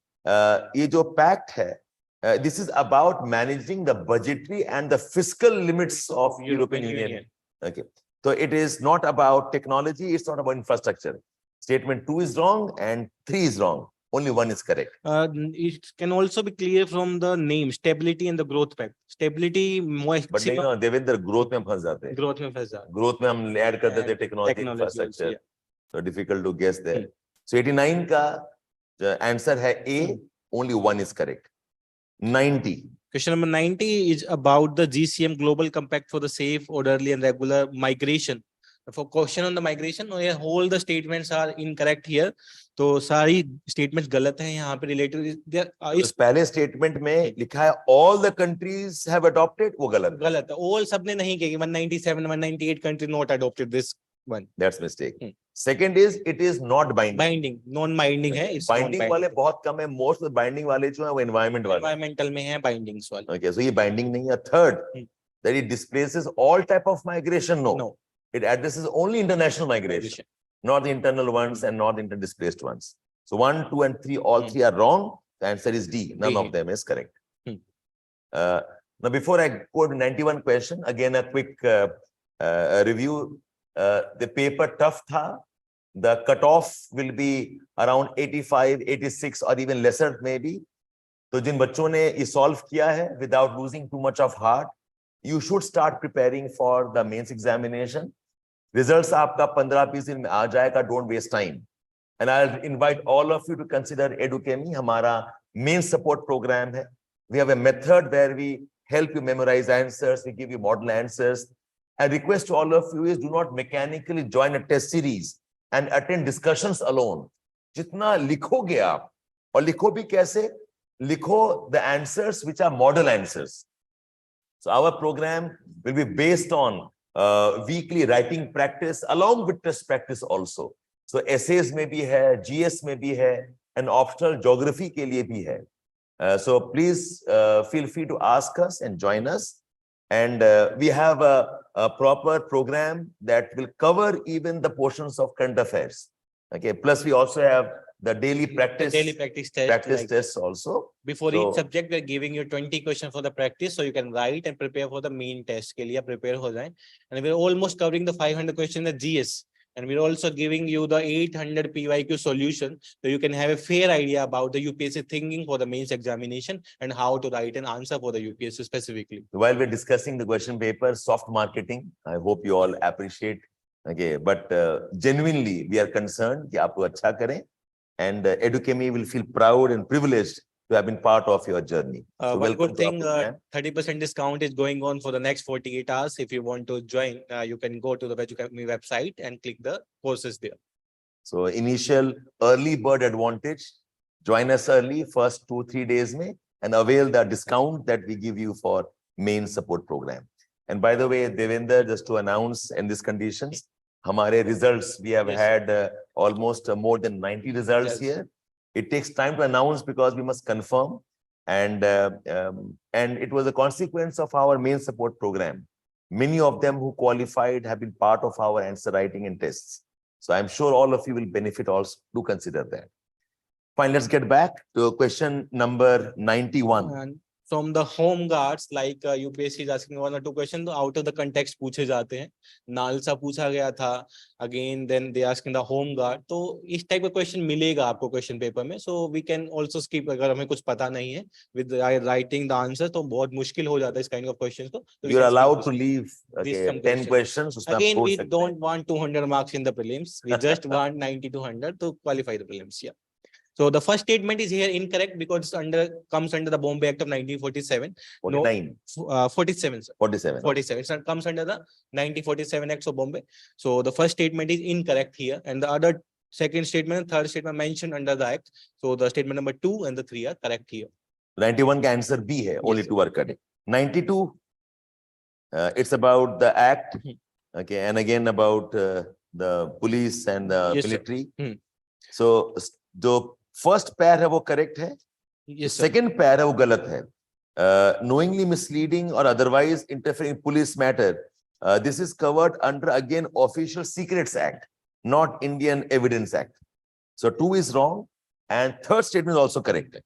ये जो pact है This is about managing the budgetary and the fiscal limits of European Union. Okay. So it is not about technology. It's not about infrastructure. Statement 2 is wrong and 3 is wrong. Only 1 is correct. It can also be clear from the name, stability and the growth pact. Stability, But नहीं ना, Devendra growth में फंस जाते हैं. growth में फंस जाते. Growth में हम add कर देते technology infrastructure. So difficult to guess there. So 89 का answer है A. Only 1 is correct. 90. Question number 90 is about the GCM Global Compact for the safe, orderly, and regular migration. For question on the migration, all the statements are incorrect here. तो सारी statements गलत हैं यहाँ पे related. इस पहले statement में लिखा है all the countries have adopted, वो गलत है. All सबने नहीं किया. 197, 198 countries not adopted this one. That's mistake. Second is it is not binding. Binding, non-binding है. It's binding वाले बहुत कम है. Most of the binding वाले जो है वो environment वाले. Environmental में है bindings वाले. Okay, so ये binding नहीं है. Third, that it displaces all type of migration. No. It addresses only international migration, not the internal ones and not the interdisplaced ones. So 1, 2, and 3, all 3 are wrong. The answer is D. None of them is correct. Now, before I go to 91 question, again a quick review. The paper tough tha. The cutoff will be around 85, 86, or even lesser maybe. So जिन बच्चों ने ये solve किया है without losing too much of heart, you should start preparing for the mains examination. Results आपका 15-20 दिन में आ जाएगा. Don't waste time. And I'll invite all of you to consider Edukemy. हमारा main support program है. We have a method where we help you memorize answers. We give you model answers. And request to all of you is do not mechanically join a test series and attend discussions alone. जितना लिखोगे आप और लिखो भी कैसे? लिखो the answers which are model answers. So our program will be based on weekly writing practice along with test practice also. So essays में भी है, GS में भी है, and optional geography के लिए भी है. So please feel free to ask us and join us. And we have a proper program that will cover even the portions of current affairs. Okay. Plus we also have the daily practice test, tests also. Before each subject, we are giving you 20 questions for the practice, so you can write and prepare for the main test. के लिए prepare हो जाएं. And we are almost covering the 500 questions in the GS. And we're also giving you the 800 PYQ solution, so you can have a fair idea about the UPSC thinking for the mains examination and how to write an answer for the UPSC specifically. While we're discussing the question paper, soft marketing, I hope you all appreciate. Okay, but genuinely we are concerned कि आप वो अच्छा करें, and Edukemy will feel proud and privileged to have been part of your journey. So one good thing, 30% discount is going on for the next 48 hours. If you want to join, you can go to the Edukemy website and click the courses there. So initial early bird advantage, join us early, first 2-3 days mein, and avail the discount that we give you for main support program. And by the way, Devendra, just to announce in these conditions, hamare results, we have had almost more than 90 results here. It takes time to announce because we must confirm, and it was a consequence of our main support program. Many of them who qualified have been part of our answer writing and tests. So I'm sure all of you will benefit also. Do consider that. Fine, let's get back to question number 91. And from the home guards, like UPSC is asking 1 or 2 questions, out of the context पूछे जाते हैं. NALSA पूछा गया था. Again, then they asking the home guard. तो इस type of question मिलेगा आपको question paper में. So we can also skip अगर हमें कुछ पता नहीं है. With writing the answer, तो बहुत मुश्किल हो जाता है इस kind of questions को. So you're allowed to leave 10 questions. Again, we don't want 200 marks in the prelims. We just want 90 to 100 to qualify the prelims. Yeah. So the first statement is here incorrect because comes under the Bombay Act of 1947. 49. No, 47. Sir. 47. 47. So it comes under the 1947 Acts of Bombay. So the first statement is incorrect here, and the other second statement and third statement mentioned under the Act. So the statement number 2 and the 3 are correct here. 91 का answer B है. Only 2 are correct. 92. It's about the Act. Okay, and again about the police and the military. So the first pair है वो correct है. Second pair है वो गलत है. Knowingly misleading or otherwise interfering in police matter. This is covered under again Official Secrets Act, not Indian Evidence Act. So 2 is wrong and third statement is also correct.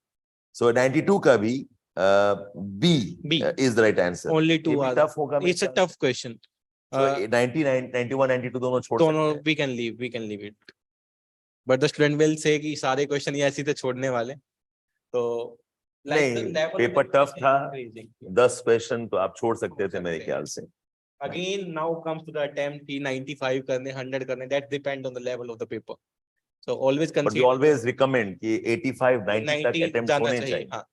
So 92 का भी B, B. is the right answer. Only ये two भी are. tough होगा मेरे It's a ख्याल tough question. से। So 99, 91, 92 दोनों छोड़ सकते दोनों हैं। we can leave it. But the student will say कि सारे क्वेश्चन ये ऐसे थे छोड़ने वाले, तो नहीं, पेपर टफ था, 10 क्वेश्चन तो आप छोड़ सकते थे मेरे ख्याल से। Again, now comes to the attempt 95 करने, 100 करने, that depend on the level of the paper. So always But we consider always recommend कि 85, 90 तक 90 attempt जाना होने चाहिए। चाहिए। हाँ,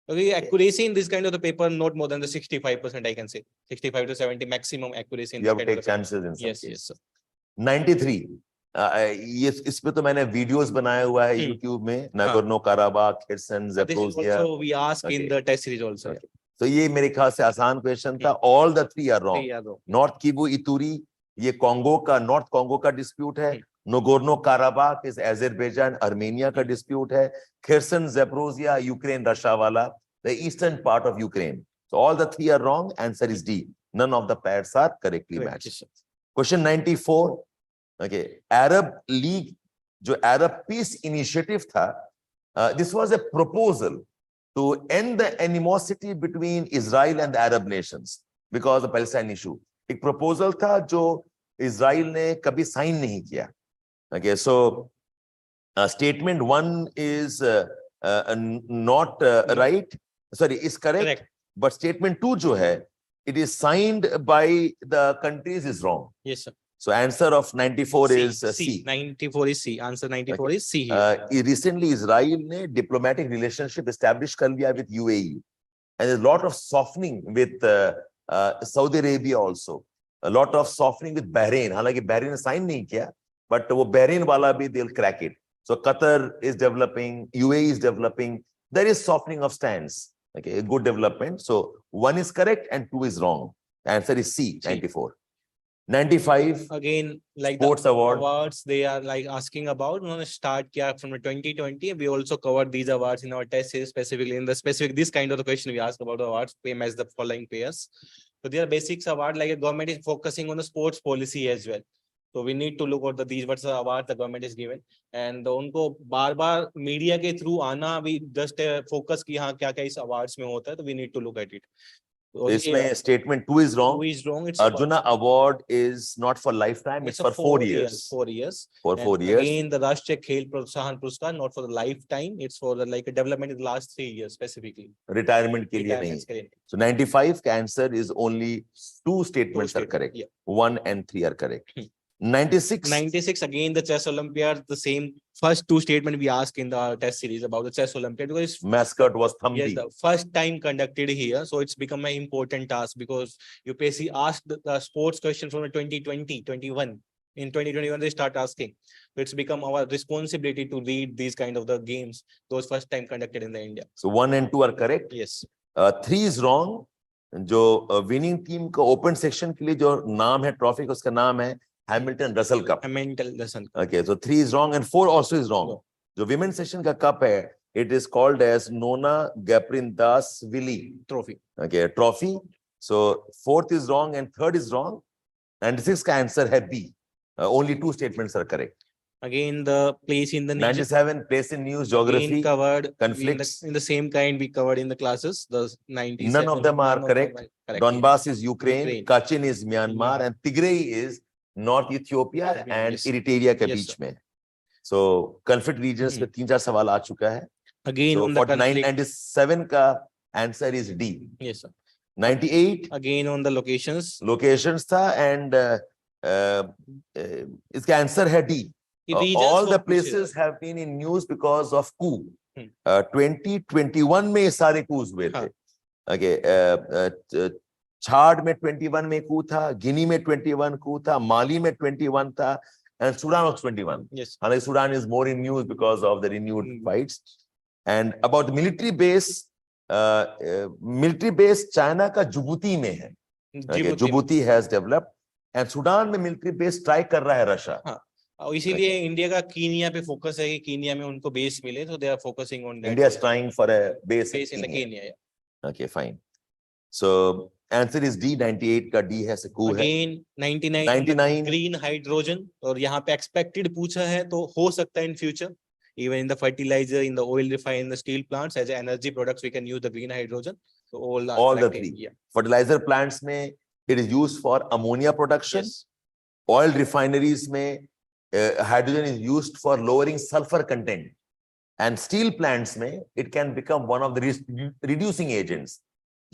क्योंकि accuracy in this kind of the paper not more than the 65% I can say, 65 to 70 maximum accuracy in You this have to kind of take the paper. chances in some Yes, cases. yes, sir. 93, ये इस पे तो मैंने videos बनाया हुआ है YouTube में, Nagorno Karabakh, Kherson, This is Zaporizhzhia. also we ask in the test series also. Okay. तो ये मेरे ख्याल से आसान क्वेश्चन था। All the three are wrong. North Kivu Ituri, ये कॉन्गो का, नॉर्थ कॉन्गो का डिस्प्यूट है। Nagorno Karabakh is Azerbaijan Armenia का डिस्प्यूट है। खिर्सन ज़ेपोरोजिया यूक्रेन रशिया वाला, the eastern part of Ukraine. So all the three are wrong. Answer is D. None of the pairs are correctly matched. Question 94. Okay, Arab League, जो Arab Peace Initiative था, this was a proposal to end the animosity between Israel and the Arab nations because of the Palestine issue. एक proposal था जो Israel ने कभी sign नहीं किया। Okay, so statement 1 is not right. Sorry, is correct. But statement 2 जो है, it is signed by the countries is wrong. Yes, sir. So answer of 94 is C. 94 is C. Answer 94 is C here. Recently, Israel ने diplomatic relationship established कर लिया with UAE, and there's a lot of softening with Saudi Arabia also. A lot of softening with Bahrain. हालांकि Bahrain ने sign नहीं किया, but वो Bahrain वाला भी they'll crack it. So Qatar is developing, UAE is developing. There is softening of stance. Okay, a good development. So 1 is correct and 2 is wrong. The answer is C. 94. 95 again, like sports the award. Awards they are like asking about. Start from 2020. We also covered these awards in our test series, specifically in the specific this kind of the question we ask about the awards. Same as the following pairs. So there are basics award, like a government is focusing on the sports policy as well. So we need to look at these what's the award the government is given, and उनको बार-बार media के through आना भी just focus कि हाँ क्या-क्या इस awards में होता है, तो we need to look at it. So इसमें statement 2 is wrong. 2 is wrong. It's Arjuna award is not for lifetime. It's for 4 years. 4 years. For 4 years. Again, the Rashtriya Khel Protsahan Puruskar not for the lifetime. It's for the like a development in the last 3 years specifically. Retirement के लिए नहीं. So 95 का answer is only 2 statements are correct. Yeah. 1 and 3 are correct. 96 again the chess Olympiad, the same first 2 statement we asked in the test series about the chess Olympiad, because mascot was Thambi. Yes, the first time conducted here, so it's become an important task because UPSC asked the sports question from the 2020 21. In 2021 they start asking, so it's become our responsibility to read these kind of the games, those first time conducted in the India. So 1 and 2 are correct. Yes. 3 is wrong. जो winning team का open section के लिए जो नाम है trophy का, उसका नाम है Hamilton Russell Cup. Hamilton Russell. Okay, so 3 is wrong and 4 also is wrong. जो women section का cup है, it is called as Nona Gaprindas Willi Trophy. Okay, trophy. So 4th is wrong and 3rd is wrong. And 6th का answer है B. Only 2 statements are correct. Again, the place in the 97 place in news, geography, covered conflicts. in the same kind we covered in the classes. The 97. None of them are correct. Donbass is Ukraine, Kachin is Myanmar, and Tigray is North Ethiopia and Eritrea के बीच में. So conflict regions में 3-4 सवाल आ चुका है. Again, so on the 97 का answer is D. Yes, sir. 98 again on the locations था and इसका answer है D. All the places have been in news because of coup. 2021 में सारे coups हुए थे. Okay, छाड़ में 21 में coup था, गिनी में 21 coup था, माली में 21 था, and Sudan was 21. Yes. And Sudan is more in news because of the renewed fights. And about the military base China का Djibouti में है. Okay, Djibouti has developed, and Sudan में military base try कर रहा है Russia. और इसीलिए India का कीनिया पे फोकस है कि कीनिया में उनको बेस मिले, so they are focusing on that. India is trying for a base in the Kenya. Yeah. Okay, fine. So answer is D. 98 का D है, coup है. Again 99 green hydrogen, और यहाँ पे expected पूछा है तो हो सकता है in future. Even in the fertilizer, in the oil refinery, in the steel plants, as energy products, we can use the green hydrogen. So all are All the collected. three. Yeah. Fertilizer plants में it is used for ammonia production. Yes. Oil refineries में hydrogen is used for lowering sulfur content. And steel plants में it can become one of the reducing agents.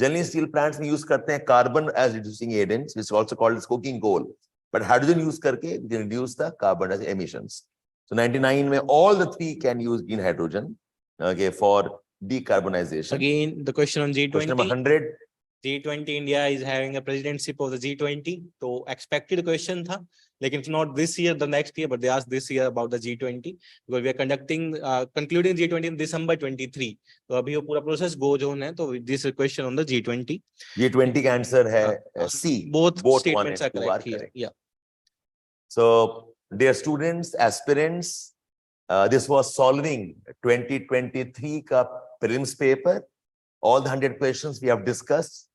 Generally steel plants में use करते हैं carbon as reducing agents, which is also called as coking coal. But hydrogen use करके we can reduce the carbon as emissions. So 99 में all the three can use green hydrogen, okay, for decarbonization. Again, the question on G20. Question number 100. G20 India is having a presidency of the G20. So expected question tha, like it's not this year, the next year, but they asked this year about the G20 because we are concluding G20 in December 23. So abhi wo pura process goes on hai. So this is a question on the G20. G20 का answer है C. Both statements one are and two correct here. Yeah. So dear students, aspirants, this was solving 2023 का prelims paper. All the 100 questions we have discussed.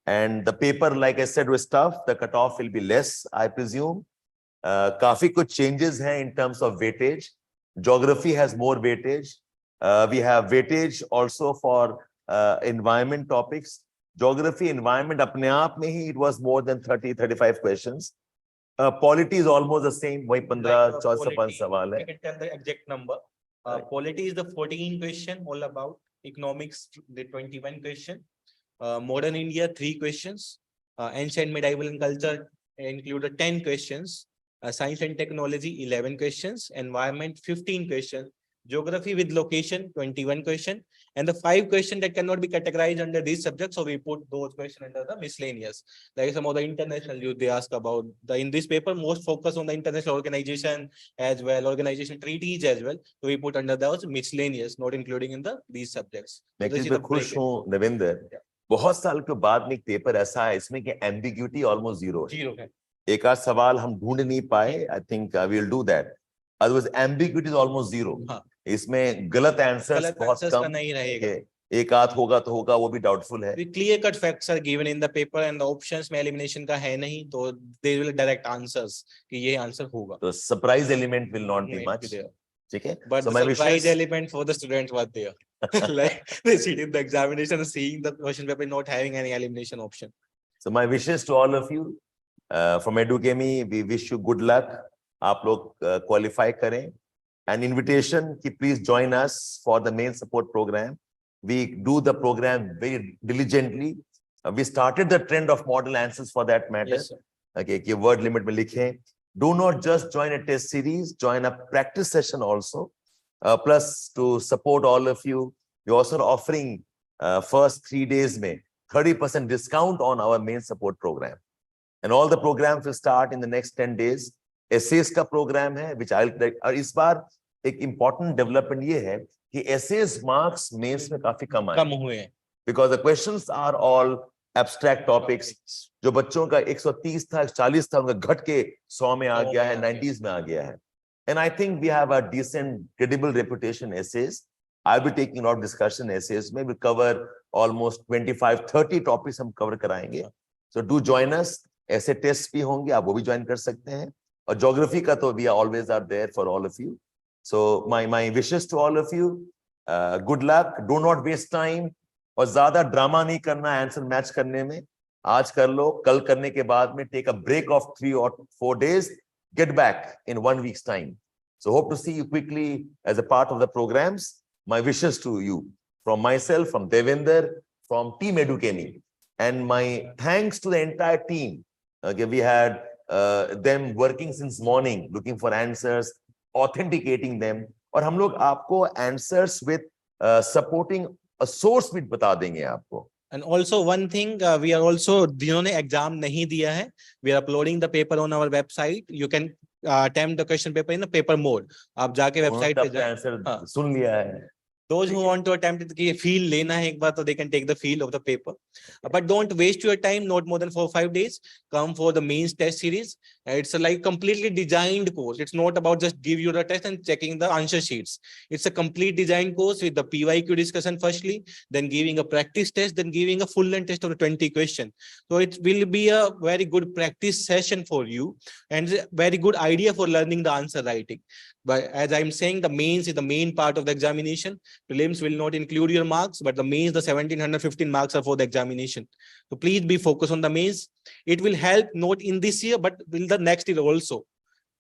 And the paper, like I said, was tough. The cutoff will be less, I presume. काफी कुछ changes हैं in terms of weightage. Geography has more weightage. We have weightage also for environment topics. Geography, environment, अपने आप में ही it was more than 30-35 questions. Polity is almost the same. वही 15-14 सवाल है. I can tell the exact number. Polity is the 14 question, all about economics, the 21 question. Modern India, 3 questions. Ancient, medieval and culture included 10 questions. Science and technology, 11 questions. Environment, 15 questions. Geography with location, 21 question. And the 5 questions that cannot be categorized under these subjects, so we put those questions under the miscellaneous. Like some of the international youth, they ask about in this paper, most focus on the international organization as well, organization treaties as well. So we put under those miscellaneous, not including in these subjects. मैं किस पे खुश हूँ देवेंद्र, बहुत साल के बाद में एक पेपर ऐसा है इसमें कि ambiguity almost zero है. एक आध सवाल हम ढूंढ नहीं पाए. I think we will do that. Otherwise ambiguity is almost zero. इसमें गलत आंसर्स बहुत कम नहीं रहेगा. एक आध होगा तो होगा, वो भी डाउटफुल है. The clear cut facts are given in the paper and the options में elimination का है नहीं, तो they will direct answers कि ये आंसर होगा. तो surprise element will not be much. ठीक है. But so the surprise element for the students was there. Like they sit in the examination and seeing the question paper not having any elimination option. So my wishes to all of you from Edukemy, we wish you good luck. आप लोग qualify करें. An invitation कि please join us for the main support program. We do the program very diligently. We started the trend of model answers for that matter. Yes, sir. Okay, कि word limit में लिखें. Do not just join a test series, join a practice session also. Plus to support all of you, we're also offering first 3 days में 30% discount on our main support program. And all the programs will start in the next 10 days. Essays का program है, which I'll और इस बार एक important development ये है कि essays marks mains में काफी कम हुए हैं. Because the questions are all abstract topics. जो बच्चों का 130 था, 40 था, उनका घट के 100 में आ गया है, 90s में आ गया है. And I think we have a decent, credible reputation essays. I'll be taking a lot of discussion essays. Maybe we'll cover almost 25-30 topics हम cover कराएंगे. So do join us. ऐसे tests भी होंगे, आप वो भी join कर सकते हैं. और geography का तो we always are there for all of you. So my wishes to all of you. Good luck. Do not waste time. और ज्यादा ड्रामा नहीं करना आंसर मैच करने में. आज कर लो, कल करने के बाद में take a break of 3 or 4 days. Get back in 1 week's time. So hope to see you quickly as a part of the programs. My wishes to you from myself, from Devinder, from Team Edukemy, and my thanks to the entire team. Okay, we had them working since morning, looking for answers, authenticating them. और हम लोग आपको answers with supporting a source भी बता देंगे आपको. And also one thing, we are also, जिन्होंने exam नहीं दिया है, we are uploading the paper on our website. You can attempt the question paper in the paper mode. आप जाके website पे जाएं. आंसर सुन लिया है. Those who want to attempt it, कि feel लेना है एक बार, तो they can take the feel of the paper. But don't waste your time, not more than 4-5 days. Come for the mains test series. It's a like completely designed course. It's not about just give you the test and checking the answer sheets. It's a complete design course with the PYQ discussion firstly, then giving a practice test, then giving a full length test of the 20 questions. So it will be a very good practice session for you and very good idea for learning the answer writing. But as I'm saying, the mains is the main part of the examination. Prelims will not include your marks, but the mains, the 1715 marks are for the examination. So please be focused on the mains. It will help not in this year, but in the next year also.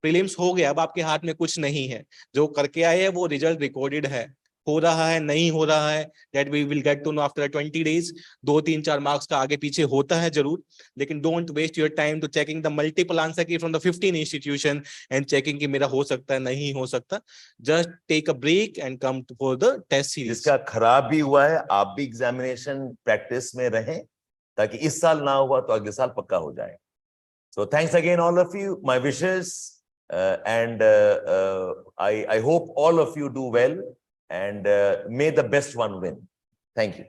Prelims हो गया, अब आपके हाथ में कुछ नहीं है. जो करके आए हैं वो रिजल्ट रिकॉर्डेड है. हो रहा है नहीं हो रहा है, that we will get to know after 20 days. 2-3-4 marks का आगे पीछे होता है जरूर, लेकिन don't waste your time to checking the multiple answer key from the 15 institution and checking कि मेरा हो सकता है नहीं हो सकता. Just take a break and come for the test series. जिसका खराब भी हुआ है, आप भी एग्जामिनेशन प्रैक्टिस में रहें, ताकि इस साल ना हुआ तो अगले साल पक्का हो जाए. So thanks again all of you. My wishes and I hope all of you do well and may the best one win. Thank you.